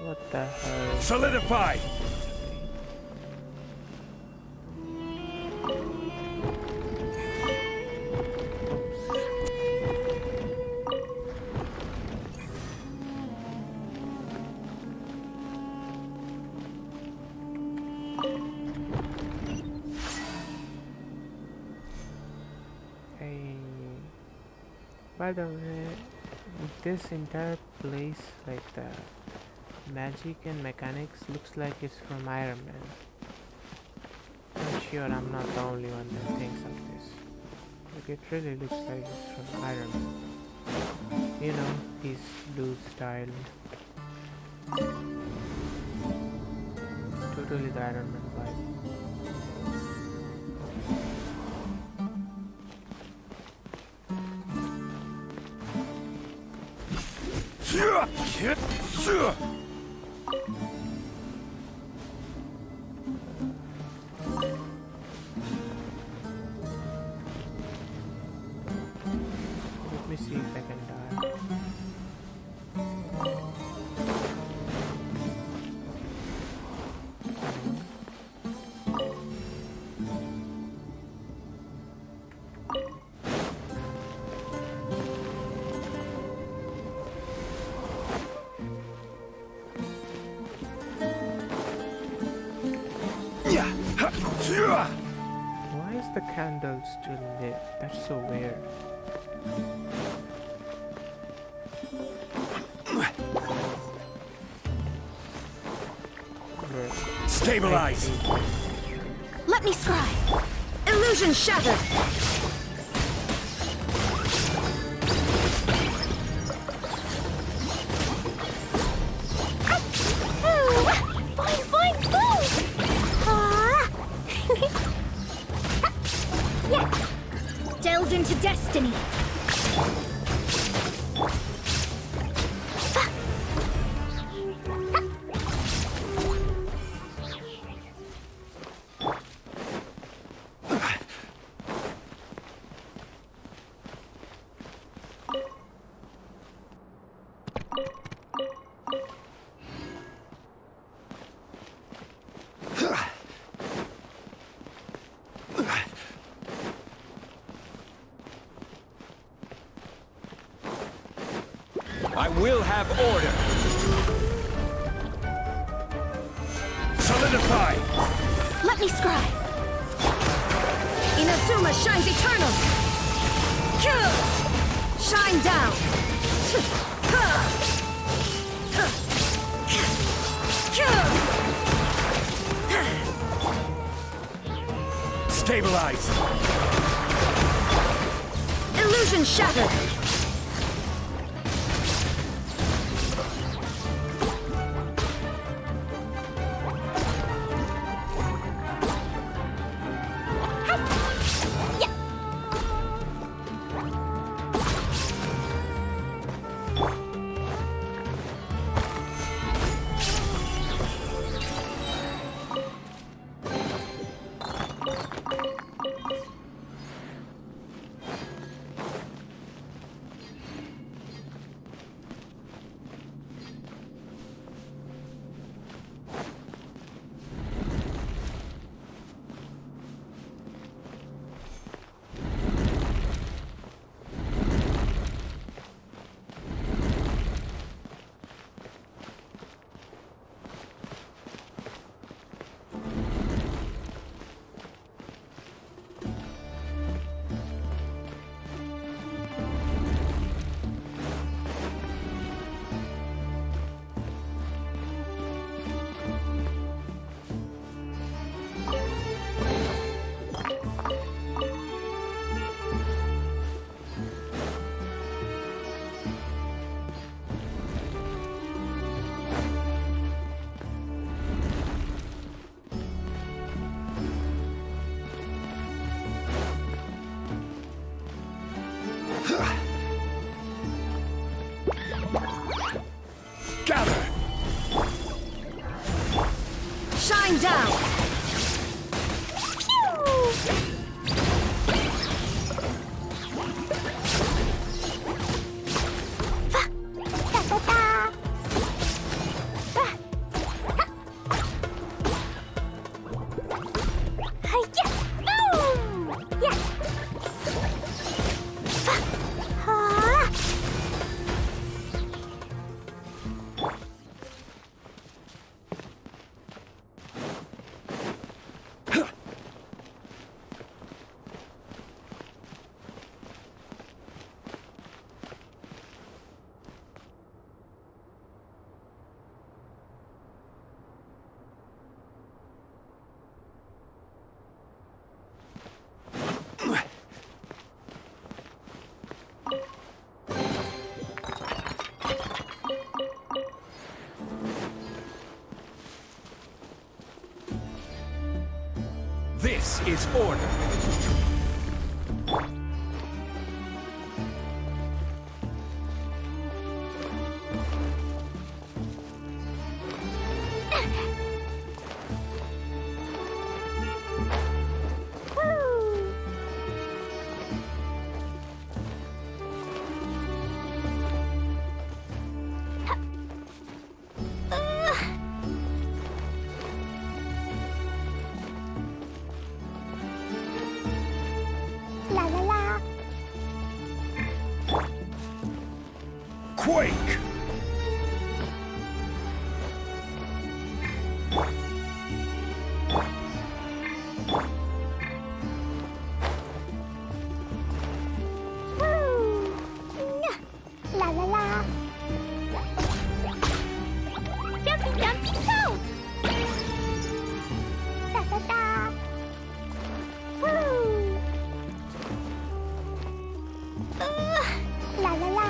What the hell? Solidify! By the way, this entire place, like the magic and mechanics, looks like it's from Iron Man. I'm sure I'm not the only one that thinks of this. Like, it really looks like it's from Iron Man. You know, his blue style. Totally the Iron Man vibe. Let me see if I can die. Why is the candle still lit? That's so weird. Stabilize! Let me scry! Illusion shattered! Boing, boing, boom! Yeah. Delve into destiny! I will have order. Solidify! Let me scry! Inazuma shines eternal! Shine down! Stabilize! Illusion shattered! is order. La la la. Quake! Woo! La la la. Jumpy jumpy go! Da da da. Woo! La la la.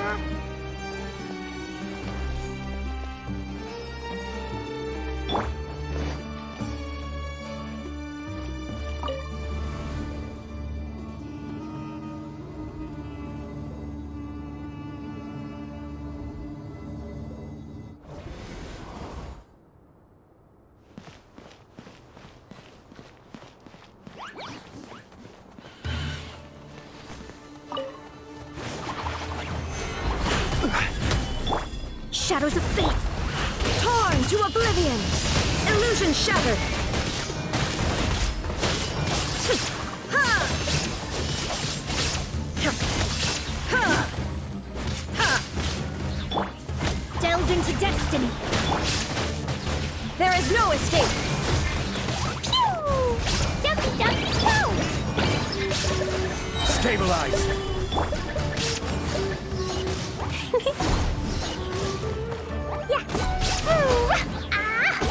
Shadows of fate! Torn to oblivion! Illusion shattered! Delved into destiny! There is no escape! Pew! Jumpy jumpy go! Stabilize! Yeah! Woo! Ah!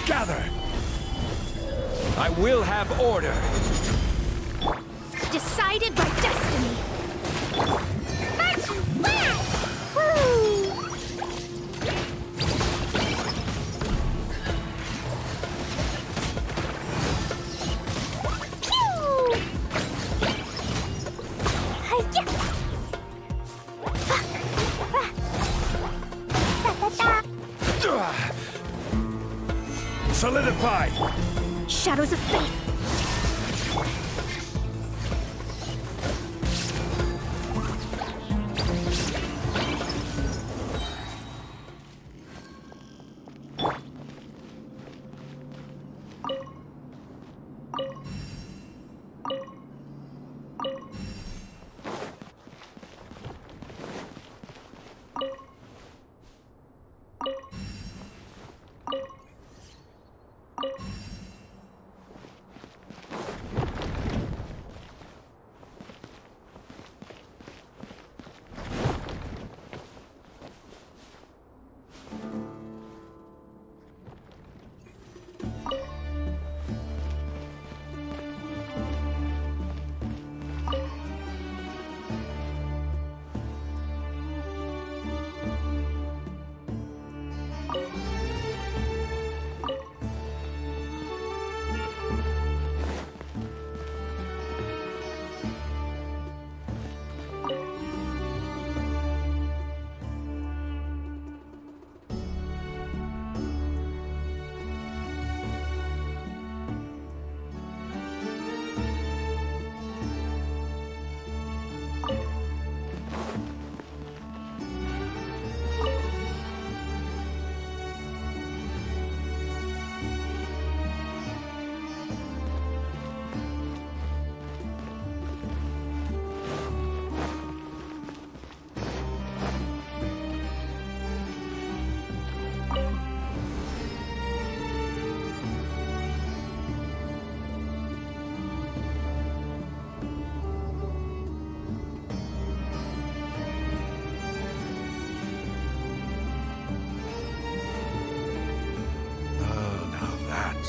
Gather! I will have order! Decided by destiny! Woo! Solidify! Shadows of fate!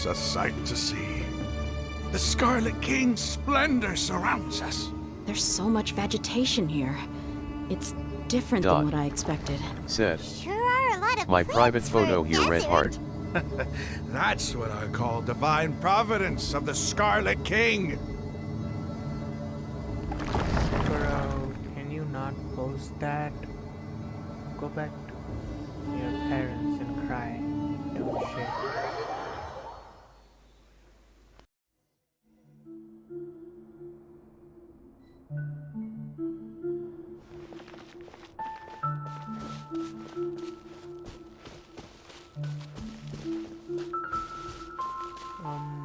A sight to see. The Scarlet King's splendor surrounds us. There's so much vegetation here. It's different than what I expected. Said. Sure are a lot of My private plants photo for a here, Red desert. Heart. That's what I call divine providence of the Scarlet King. Bro, can you not post that? Go back to your parents and cry. Don't shit.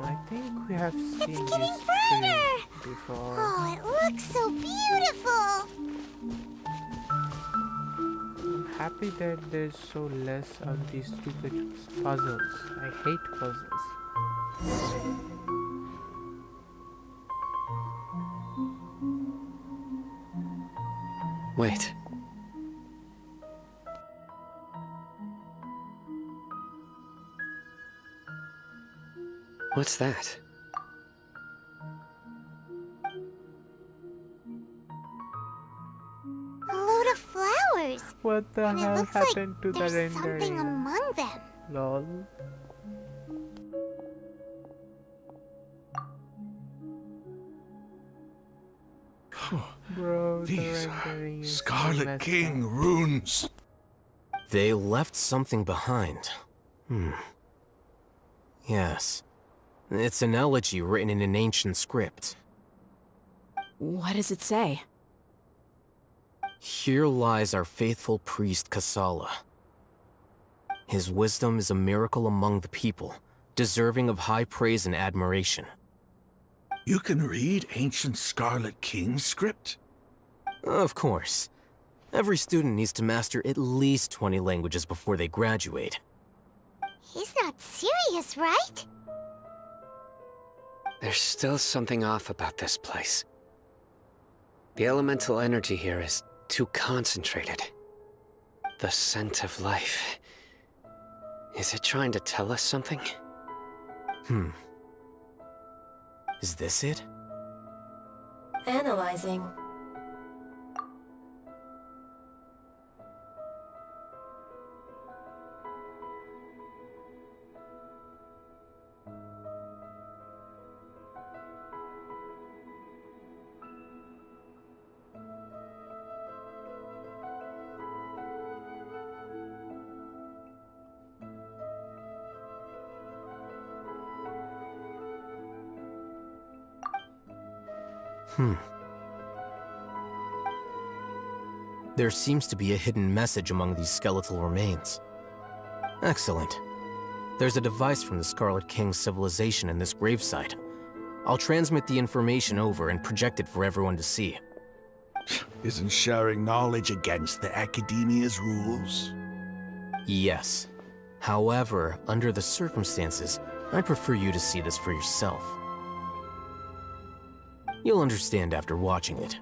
I think we have seen It's this getting brighter! tree before. Oh, it looks so beautiful! I'm happy that there's so less of these stupid puzzles. I hate puzzles. Wait. What's that? A load of flowers! What the And it hell looks happened like to the there's rendering? something among them. Lol. Bro, the These rendering is so Scarlet messed King up. runes. They left something behind. Yes. It's an elegy written in an ancient script. What does it say? Here lies our faithful priest Kasala. His wisdom is a miracle among the people, deserving of high praise and admiration. You can read ancient Scarlet King script? Of course. Every student needs to master at least 20 languages before they graduate. He's not serious, right? There's still something off about this place. The elemental energy here is too concentrated. The scent of life. Is it trying to tell us something? Is this it? Analyzing. There seems to be a hidden message among these skeletal remains. Excellent. There's a device from the Scarlet King's civilization in this gravesite. I'll transmit the information over and project it for everyone to see. Isn't sharing knowledge against the Academia's rules? Yes. However, under the circumstances, I'd prefer you to see this for yourself. You'll understand after watching it.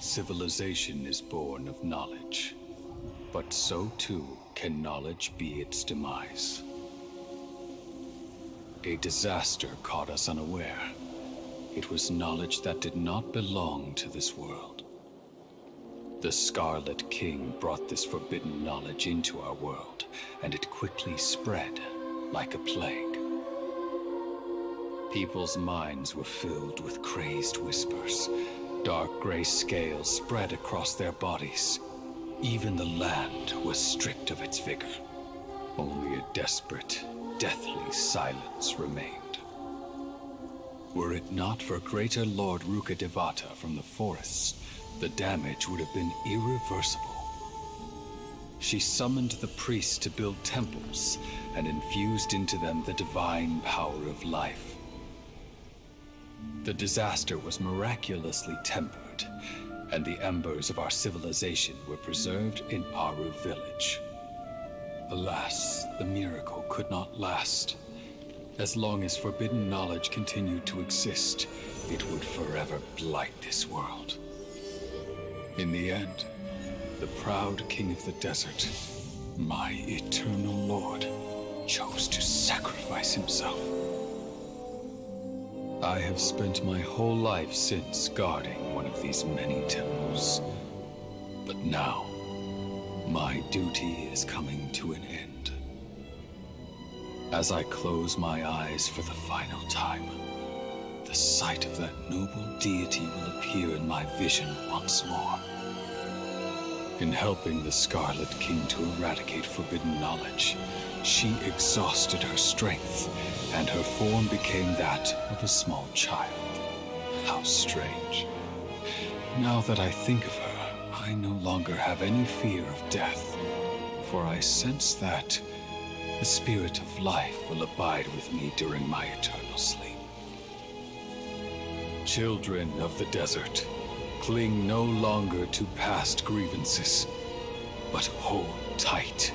Civilization is born of knowledge, but so too can knowledge be its demise. A disaster caught us unaware. It was knowledge that did not belong to this world. The Scarlet King brought this forbidden knowledge into our world, and it quickly spread like a plague. People's minds were filled with crazed whispers. Dark gray scales spread across their bodies. Even the land was stripped of its vigor. Only a desperate, deathly silence remained. Were it not for Greater Lord Rukkhadevata from the forests, the damage would have been irreversible. She summoned the priests to build temples and infused into them the divine power of life. The disaster was miraculously tempered, and the embers of our civilization were preserved in Aru village. Alas, the miracle could not last. As long as forbidden knowledge continued to exist, it would forever blight this world. In the end, the proud king of the desert, my eternal lord, chose to sacrifice himself. I have spent my whole life since guarding one of these many temples. But now, my duty is coming to an end. As I close my eyes for the final time, the sight of that noble deity will appear in my vision once more. In helping the Scarlet King to eradicate forbidden knowledge, she exhausted her strength, and her form became that of a small child. How strange. Now that I think of her, I no longer have any fear of death, for I sense that the spirit of life will abide with me during my eternal sleep. Children of the desert, cling no longer to past grievances, but hold tight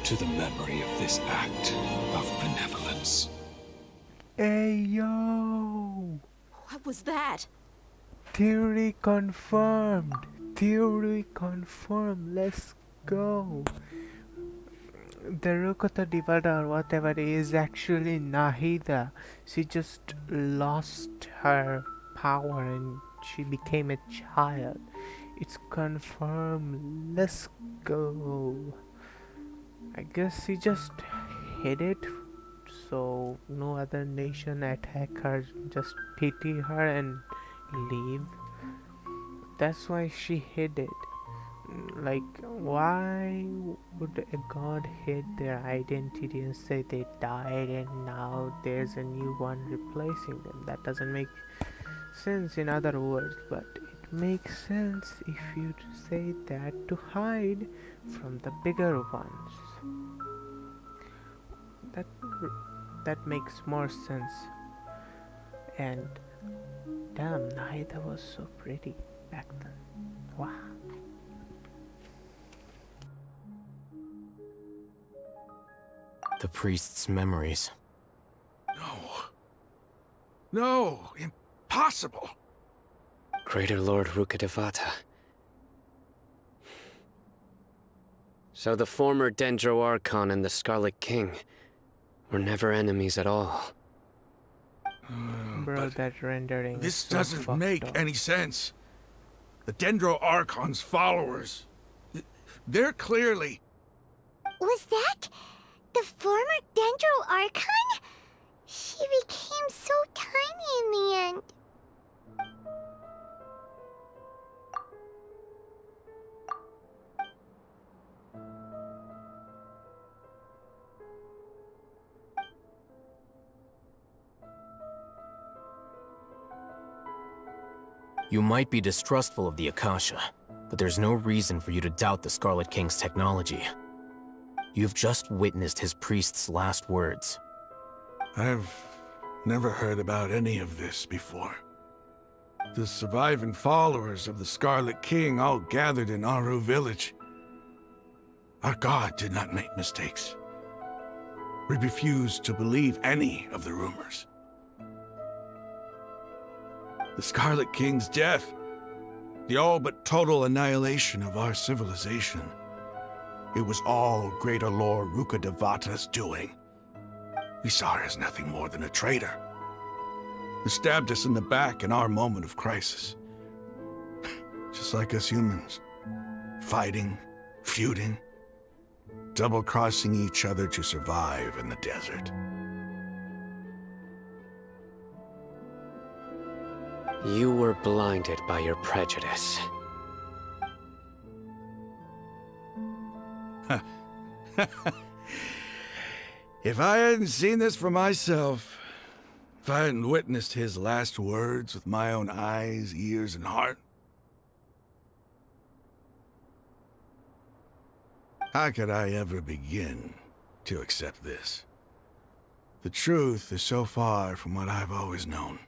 to the memory of this act of benevolence. Hey yo! What was that? Theory confirmed! Theory confirmed! Let's go! The Rukkhadevata or whatever is actually Nahida. She just lost her power and she became a child. It's confirmed. Let's go. I guess she just hid it so no other nation attack her, just pity her and leave. That's why she hid it. Like, why would a god hide their identity and say they died and now there's a new one replacing them? That doesn't make sense in other words, but it makes sense if you say that to hide from the bigger ones. That makes more sense. And damn, Nahida was so pretty back then. Wow. The priest's memories. No, impossible. Greater Lord Rukkhadevata. So the former Dendro Archon and the Scarlet King were never enemies at all. Bro, that rendering This is so doesn't fucked make up. any sense. The Dendro Archon's followers, they're clearly... Was that the former Dendro Archon? She became so tiny in the end. You might be distrustful of the Akasha, but there's no reason for you to doubt the Scarlet King's technology. You've just witnessed his priest's last words. I've never heard about any of this before. The surviving followers of the Scarlet King all gathered in Aru village. Our god did not make mistakes. We refused to believe any of the rumors. The Scarlet King's death, the all but total annihilation of our civilization, it was all Greater Lord Rukkhadevata's doing. We saw her as nothing more than a traitor, who stabbed us in the back in our moment of crisis. Just like us humans, fighting, feuding, double-crossing each other to survive in the desert. You were blinded by your prejudice. If I hadn't seen this for myself, if I hadn't witnessed his last words with my own eyes, ears, and heart, how could I ever begin to accept this? The truth is so far from what I've always known.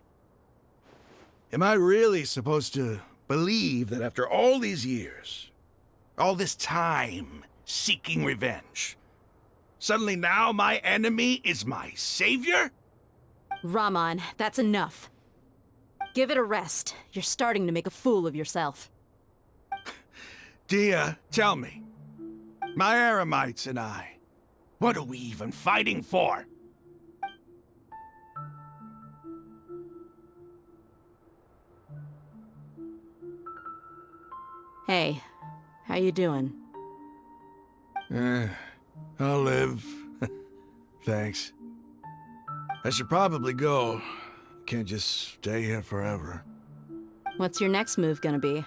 Am I really supposed to believe that after all these years, all this time seeking revenge, suddenly now my enemy is my savior? Raman, that's enough. Give it a rest. You're starting to make a fool of yourself. Dia, tell me. My Eremites and I, what are we even fighting for? Hey, how you doing? I'll live. Thanks. I should probably go. Can't just stay here forever. What's your next move gonna be?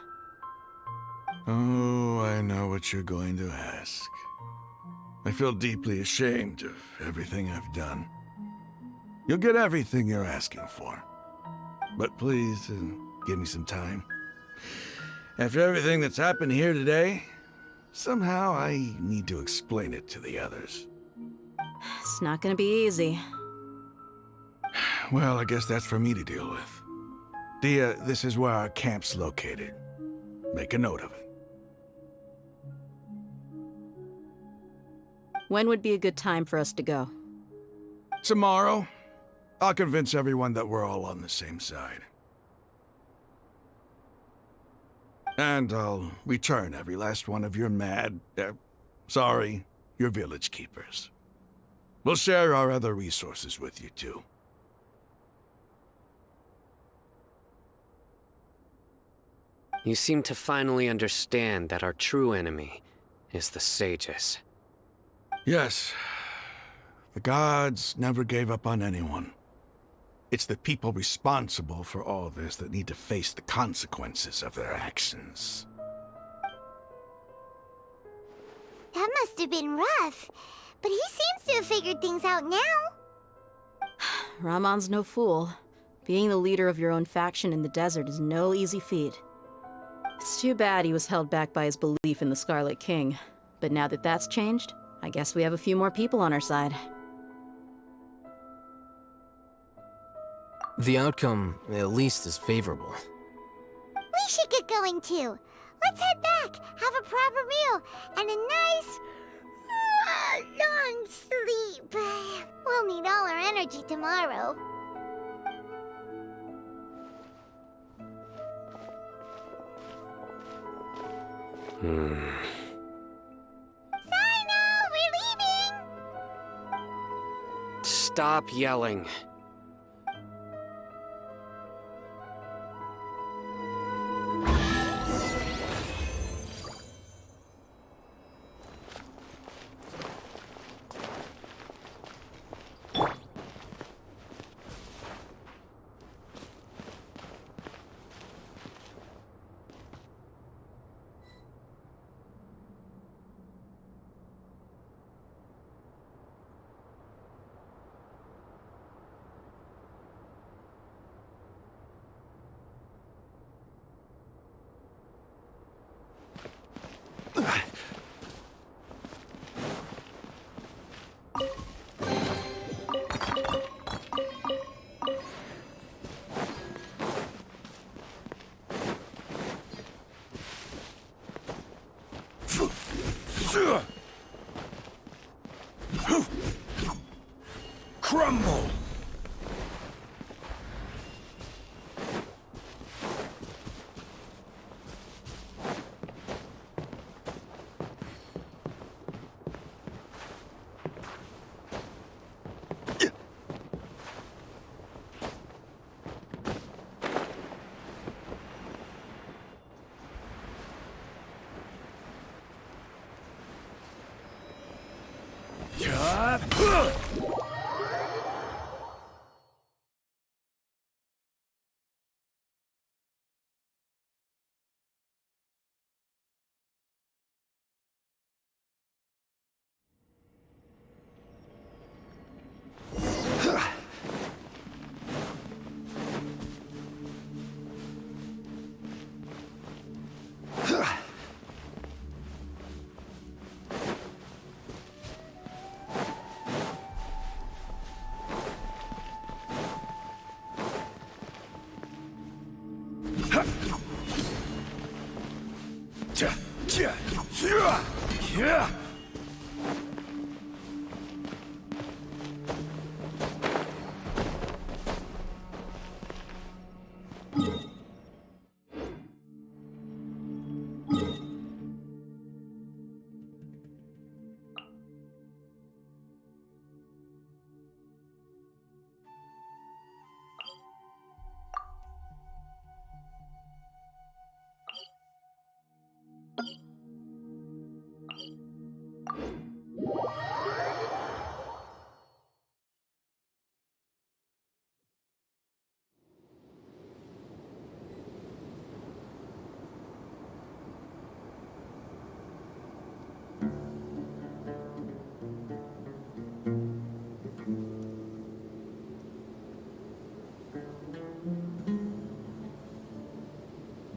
Oh, I know what you're going to ask. I feel deeply ashamed of everything I've done. You'll get everything you're asking for. But please, give me some time. After everything that's happened here today, somehow I need to explain it to the others. It's not gonna be easy. Well, I guess that's for me to deal with. Dia, this is where our camp's located. Make a note of it. When would be a good time for us to go? Tomorrow, I'll convince everyone that we're all on the same side. And I'll return every last one of your your village keepers. We'll share our other resources with you too. You seem to finally understand that our true enemy is the sages. Yes. The gods never gave up on anyone. It's the people responsible for all this that need to face the consequences of their actions. That must have been rough, but he seems to have figured things out now. Raman's no fool. Being the leader of your own faction in the desert is no easy feat. It's too bad he was held back by his belief in the Scarlet King. But now that that's changed, I guess we have a few more people on our side. The outcome, at least, is favorable. We should get going too. Let's head back, have a proper meal, and a nice, long sleep. We'll need all our energy tomorrow. Sino, we're leaving! Stop yelling.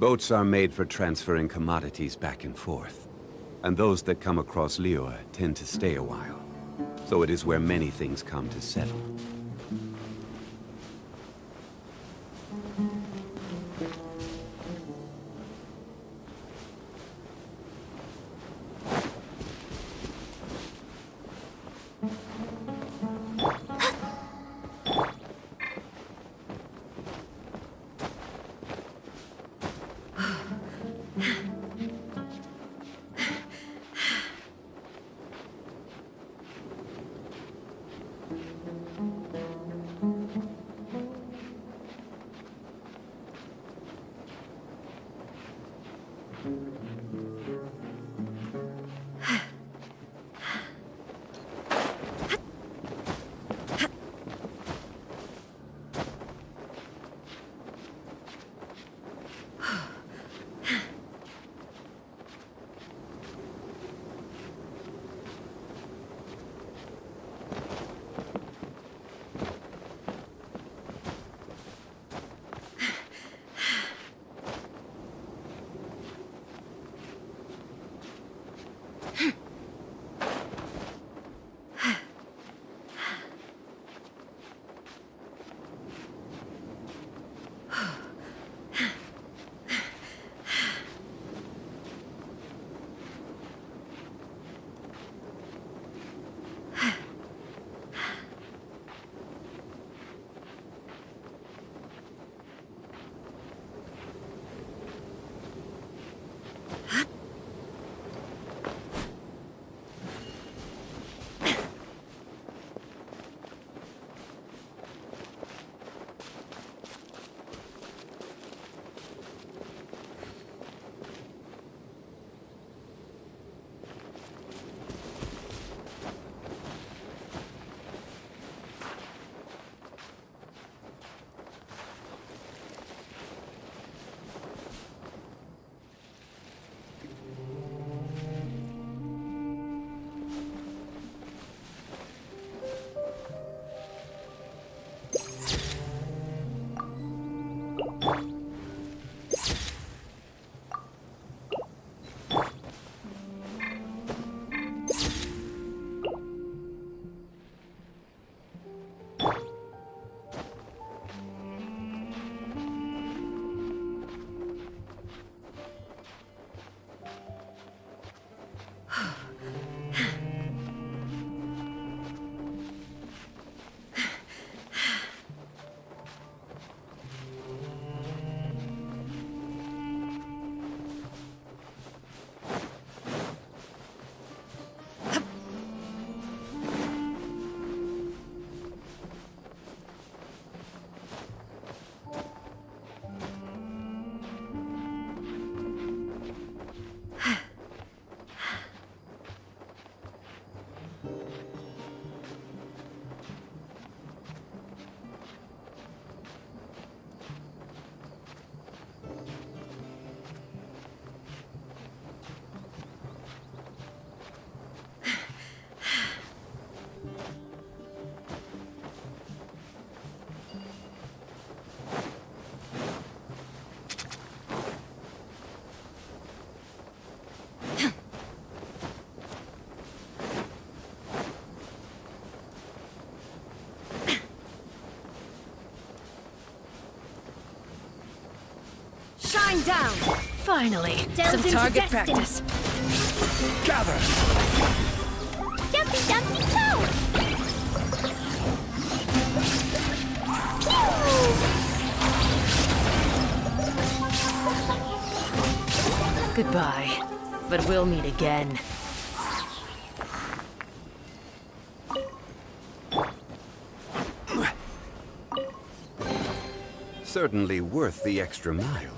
Boats are made for transferring commodities back and forth. And those that come across Liyue tend to stay a while. So it is where many things come to settle. Grind down! Finally, Delve some into target destiny. practice. Gather! Jumpy Dumpty Go! Goodbye, but we'll meet again. Certainly worth the extra mile.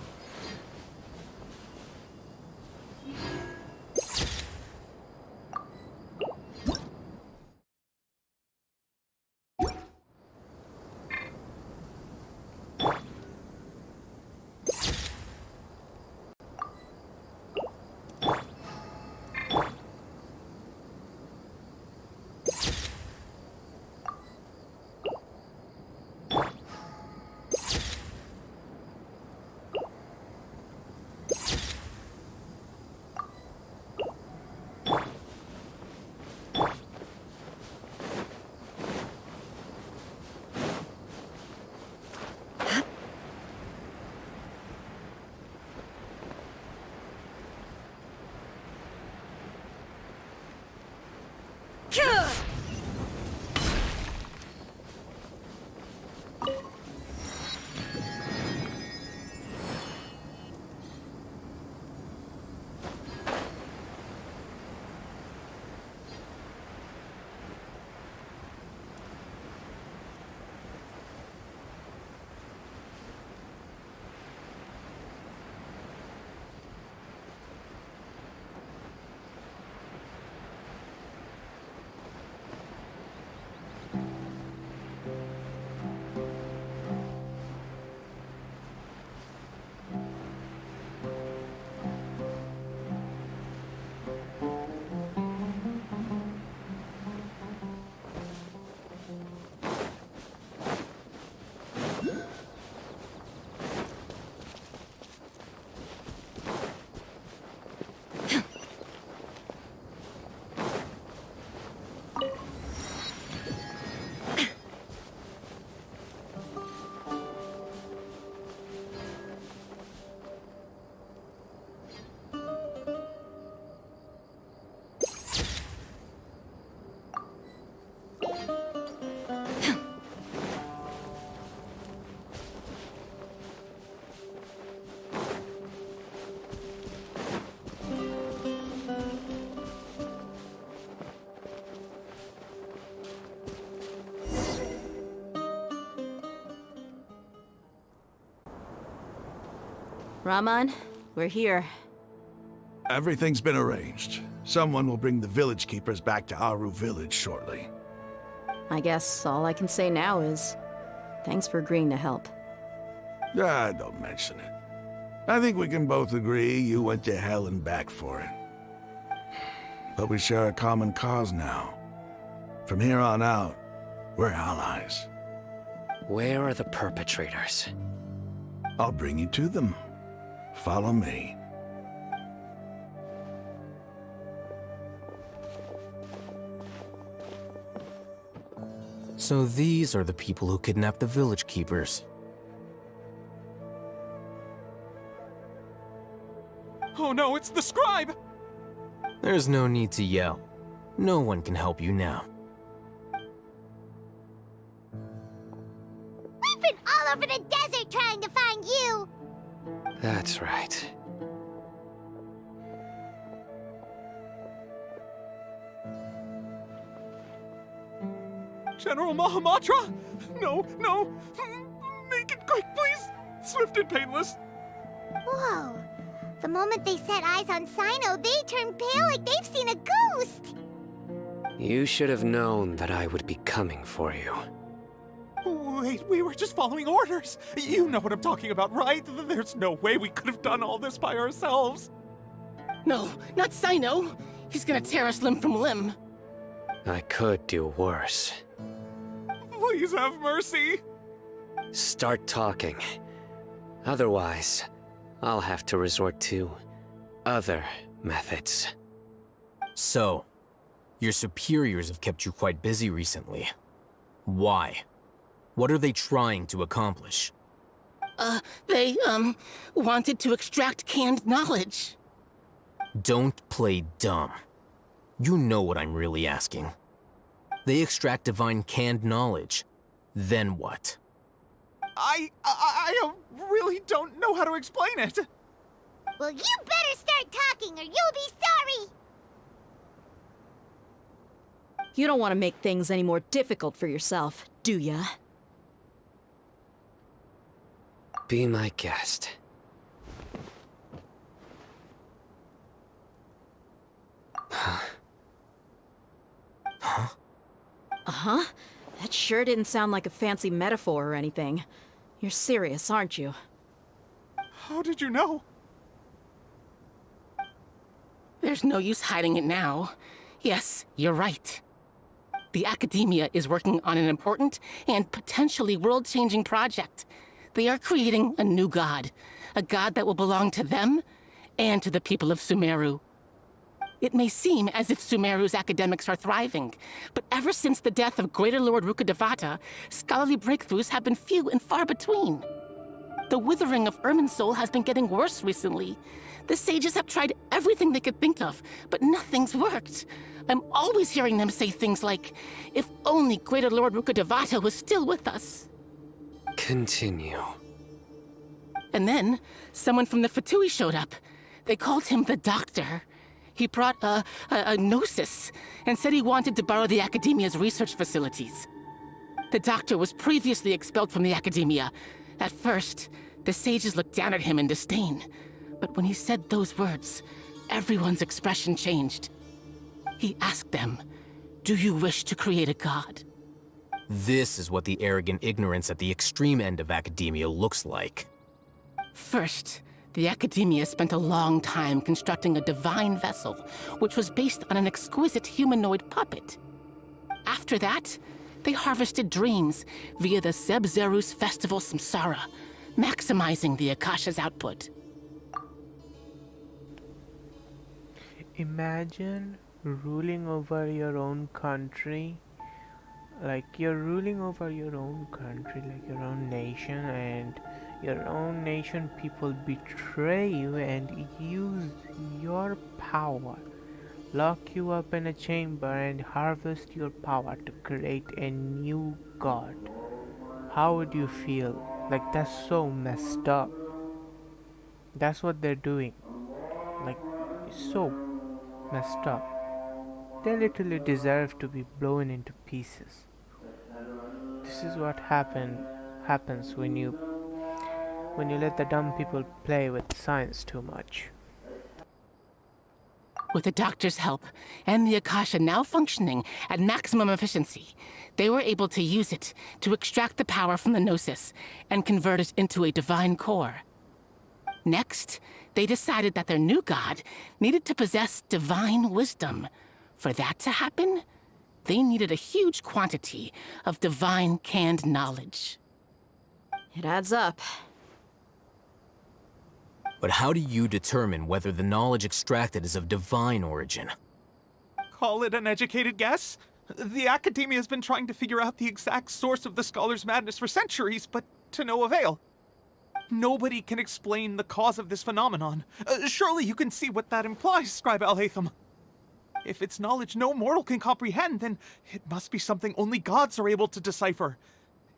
Raman, we're here. Everything's been arranged. Someone will bring the village keepers back to Aru village shortly. I guess all I can say now is thanks for agreeing to help. Ah, don't mention it. I think we can both agree you went to hell and back for it. But we share a common cause now. From here on out, we're allies. Where are the perpetrators? I'll bring you to them. Follow me. So these are the people who kidnapped the village keepers. Oh no, it's the scribe! There's no need to yell. No one can help you now. We've been all over the desert trying to find you! That's right. General Mahamatra? No, no! Make it quick, please! Swift and painless! Whoa. The moment they set eyes on Sino, they turn pale like they've seen a ghost! You should have known that I would be coming for you. Wait, we were just following orders! You know what I'm talking about, right? There's no way we could have done all this by ourselves! No, not Sino! He's gonna tear us limb from limb! I could do worse. Please have mercy! Start talking. Otherwise, I'll have to resort to other methods. So, your superiors have kept you quite busy recently. Why? What are they trying to accomplish? They, wanted to extract canned knowledge. Don't play dumb. You know what I'm really asking. They extract divine canned knowledge. Then what? I really don't know how to explain it. Well, you better start talking or you'll be sorry! You don't want to make things any more difficult for yourself, do ya? Be my guest. Uh-huh. That sure didn't sound like a fancy metaphor or anything. You're serious, aren't you? How did you know? There's no use hiding it now. Yes, you're right. The Academia is working on an important and potentially world-changing project. They are creating a new god. A god that will belong to them and to the people of Sumeru. It may seem as if Sumeru's academics are thriving, but ever since the death of Greater Lord Rukkhadevata, scholarly breakthroughs have been few and far between. The withering of Irminsul has been getting worse recently. The sages have tried everything they could think of, but nothing's worked. I'm always hearing them say things like, if only Greater Lord Rukkhadevata was still with us. Continue. And then, someone from the Fatui showed up. They called him the Doctor. He brought a gnosis and said he wanted to borrow the Academia's research facilities. The Doctor was previously expelled from the Academia. At first, the sages looked down at him in disdain. But when he said those words, everyone's expression changed. He asked them, "Do you wish to create a god?" This is what the arrogant ignorance at the extreme end of academia looks like. First, the Academia spent a long time constructing a divine vessel, which was based on an exquisite humanoid puppet. After that, they harvested dreams via the Zeb-Zerus festival Samsara, maximizing the Akasha's output. Imagine ruling over your own country. Like you're ruling over your own country, like your own nation, and your own nation people betray you and use your power, lock you up in a chamber and harvest your power to create a new god. How would you feel? Like, that's so messed up. That's what they're doing. Like, so messed up. They literally deserve to be blown into pieces. This is what happens when you let the dumb people play with science too much. With the Doctor's help, and the Akasha now functioning at maximum efficiency, they were able to use it to extract the power from the Gnosis and convert it into a divine core. Next, they decided that their new god needed to possess divine wisdom. For that to happen, they needed a huge quantity of divine canned knowledge. It adds up. But how do you determine whether the knowledge extracted is of divine origin? Call it an educated guess? The Academia has been trying to figure out the exact source of the scholar's madness for centuries, but to no avail. Nobody can explain the cause of this phenomenon. Surely you can see what that implies, Scribe Al-Haytham. If it's knowledge no mortal can comprehend, then it must be something only gods are able to decipher.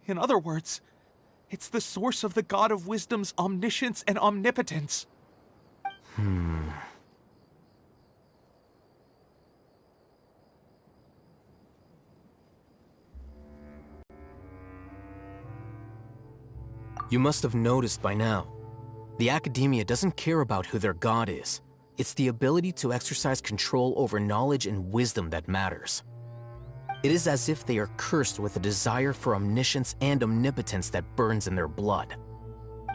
In other words, it's the source of the God of Wisdom's omniscience and omnipotence. You must have noticed by now. The Academia doesn't care about who their god is. It's the ability to exercise control over knowledge and wisdom that matters. It is as if they are cursed with a desire for omniscience and omnipotence that burns in their blood.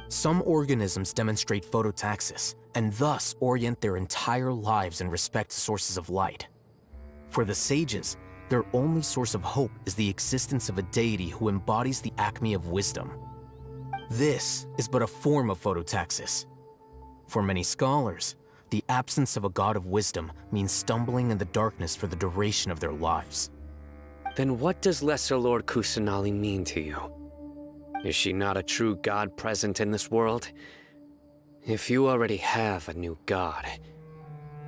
Some organisms demonstrate phototaxis, and thus orient their entire lives in respect to sources of light. For the sages, their only source of hope is the existence of a deity who embodies the acme of wisdom. This is but a form of phototaxis. For many scholars, the absence of a god of wisdom means stumbling in the darkness for the duration of their lives. Then what does Lesser Lord Kusanali mean to you? Is she not a true god present in this world? If you already have a new god,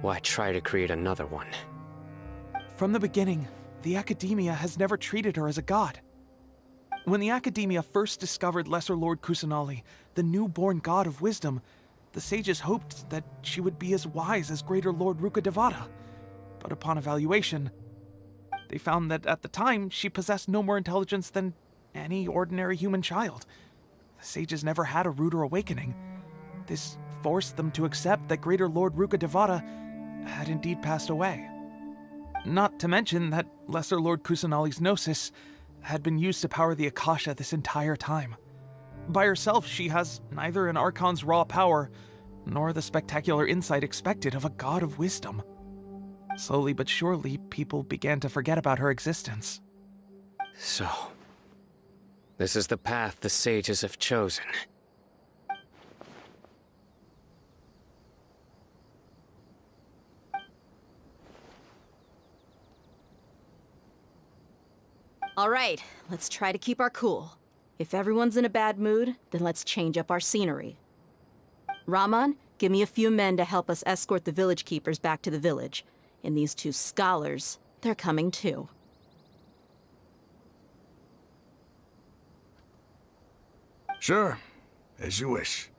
why try to create another one? From the beginning, the Academia has never treated her as a god. When the Academia first discovered Lesser Lord Kusanali, the newborn god of wisdom, the sages hoped that she would be as wise as Greater Lord Rukkhadevata. But upon evaluation, they found that at the time she possessed no more intelligence than any ordinary human child. The sages never had a ruder awakening. This forced them to accept that Greater Lord Rukkhadevata had indeed passed away. Not to mention that Lesser Lord Kusanali's gnosis had been used to power the Akasha this entire time. By herself, she has neither an Archon's raw power, nor the spectacular insight expected of a god of wisdom. Slowly but surely, people began to forget about her existence. So, this is the path the sages have chosen. All right, let's try to keep our cool. If everyone's in a bad mood, then let's change up our scenery. Raman, give me a few men to help us escort the village keepers back to the village. And these two scholars, they're coming too. Sure, as you wish.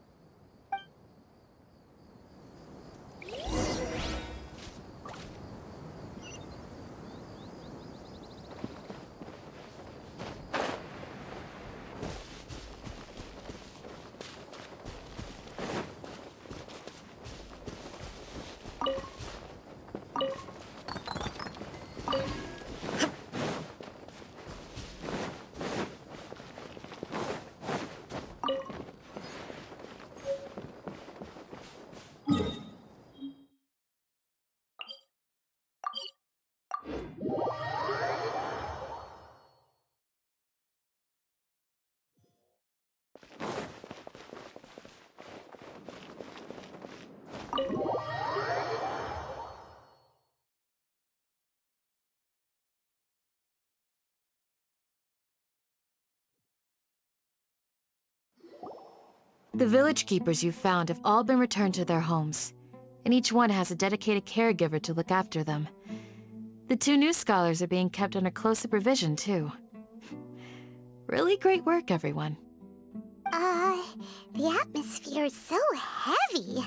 The village keepers you've found have all been returned to their homes, and each one has a dedicated caregiver to look after them. The two new scholars are being kept under close supervision, too. Really great work, everyone. The atmosphere is so heavy.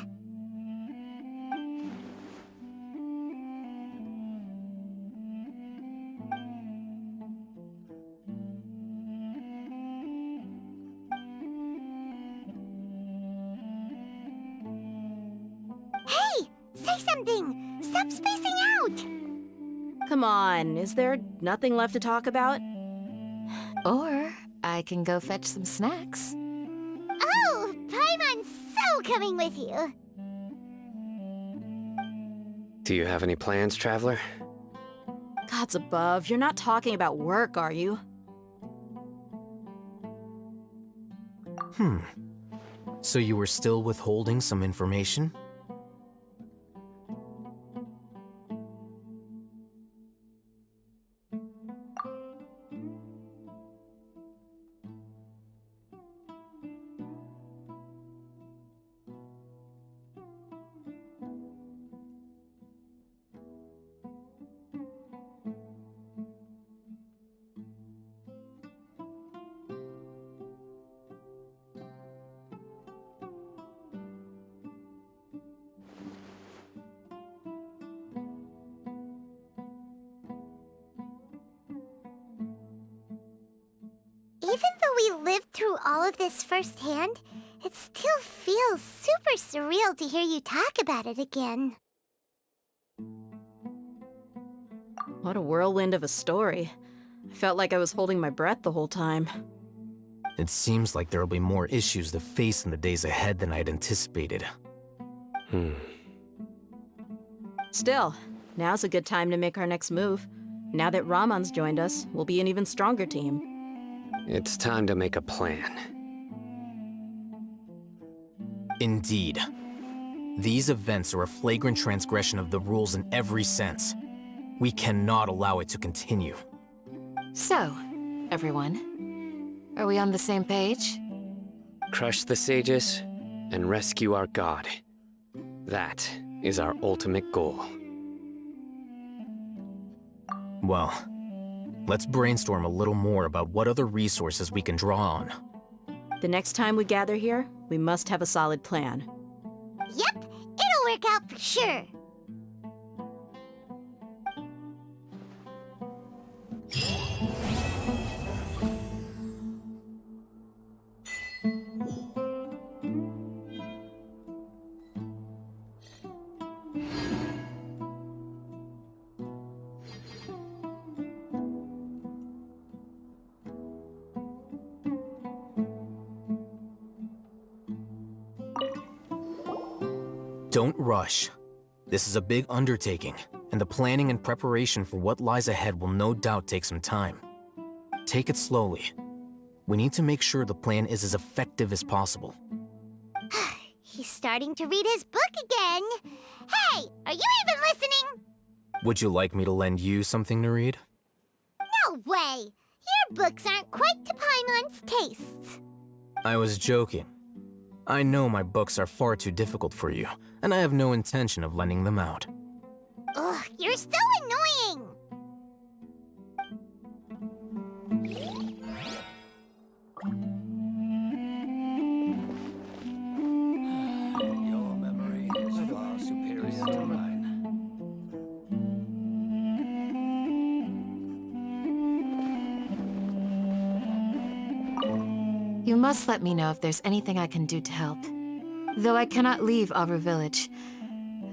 Hey! Say something! Stop spacing out! Come on, is there nothing left to talk about? Or I can go fetch some snacks. Oh, Paimon's so coming with you! Do you have any plans, Traveler? Gods above, you're not talking about work, are you? So you were still withholding some information? Even though we lived through all of this firsthand, it still feels super surreal to hear you talk about it again. What a whirlwind of a story. I felt like I was holding my breath the whole time. It seems like there'll be more issues to face in the days ahead than I'd anticipated. Still, now's a good time to make our next move. Now that Raman's joined us, we'll be an even stronger team. It's time to make a plan. Indeed. These events are a flagrant transgression of the rules in every sense. We cannot allow it to continue. So, everyone, Are we on the same page? Crush the sages and rescue our god. That is our ultimate goal. Well, let's brainstorm a little more about what other resources we can draw on. The next time we gather here, we must have a solid plan. Yep, it'll work out for sure. Don't rush. This is a big undertaking, and the planning and preparation for what lies ahead will no doubt take some time. Take it slowly. We need to make sure the plan is as effective as possible. He's starting to read his book again. Hey, are you even listening? Would you like me to lend you something to read? No way! Your books aren't quite to Paimon's tastes. I was joking. I know my books are far too difficult for you, and I have no intention of lending them out. Ugh, you're so annoying! Your memory is far superior to mine. You must let me know if there's anything I can do to help. Though I cannot leave Aru Village,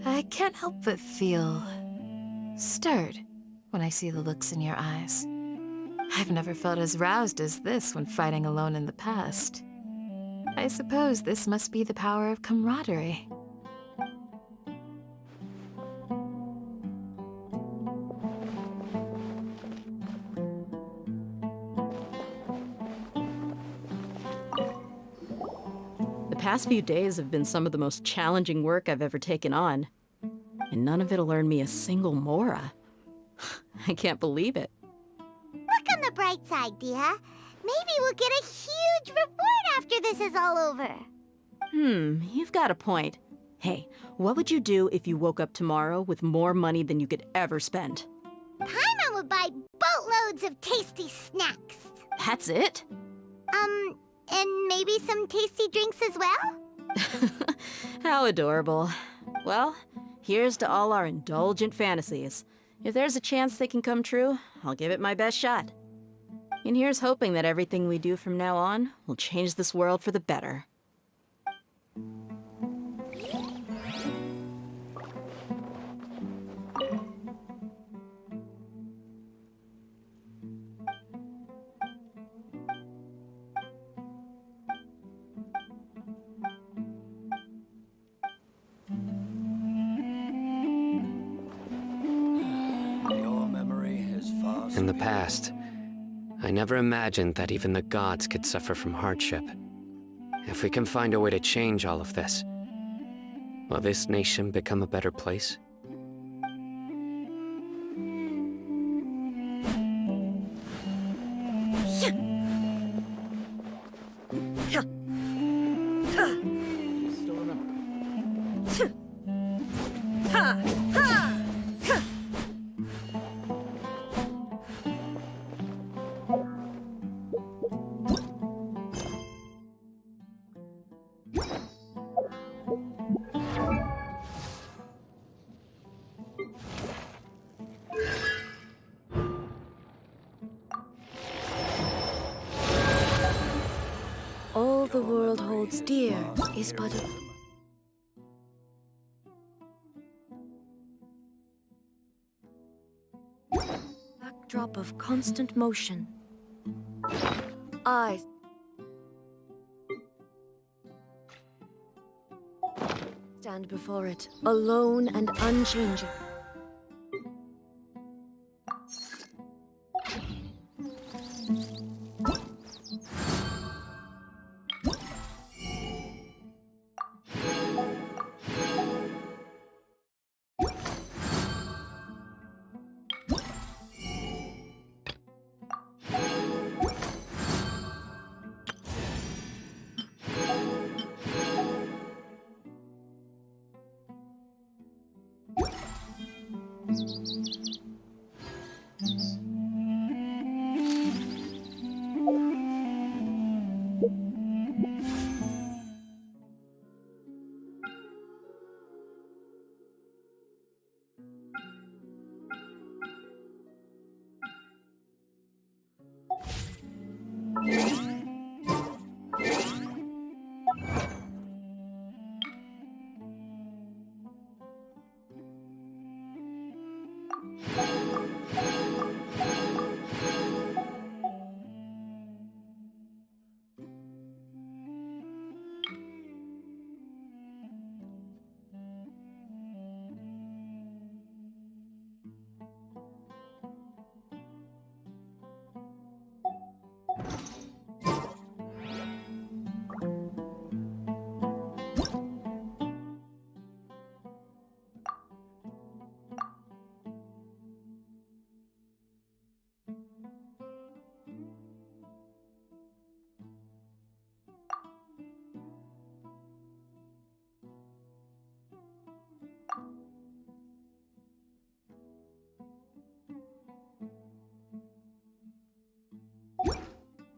I can't help but feel stirred when I see the looks in your eyes. I've never felt as roused as this when fighting alone in the past. I suppose this must be the power of camaraderie. The past few days have been some of the most challenging work I've ever taken on. And none of it'll earn me a single mora. I can't believe it. Look on the bright side, Dia. Maybe we'll get a huge reward after this is all over. You've got a point. Hey, what would you do if you woke up tomorrow with more money than you could ever spend? Paimon would buy boatloads of tasty snacks. That's it? And maybe some tasty drinks as well? How adorable. Well, here's to all our indulgent fantasies. If there's a chance they can come true, I'll give it my best shot. And here's hoping that everything we do from now on will change this world for the better. In the past, I never imagined that even the gods could suffer from hardship. If we can find a way to change all of this, will this nation become a better place? All the world holds dear is but a backdrop of constant motion. I stand before it, alone and unchanging.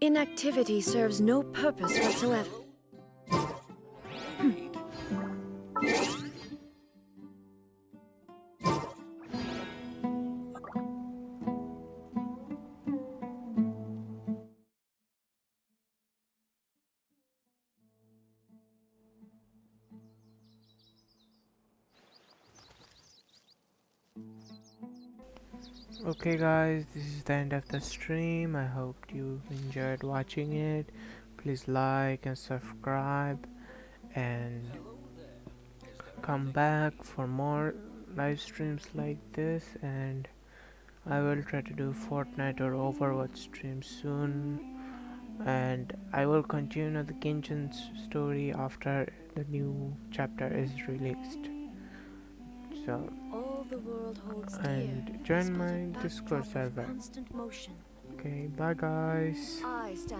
Inactivity serves no purpose whatsoever. Okay guys, this is the end of the stream. I hope you enjoyed watching it. Please like and subscribe and come back for more live streams like this, and I will try to do Fortnite or Overwatch streams soon, and I will continue the Genshin story after the new chapter is released. So, All the world holds and dear is join but a my Discord backdrop of server. constant motion. Okay, bye guys. I stand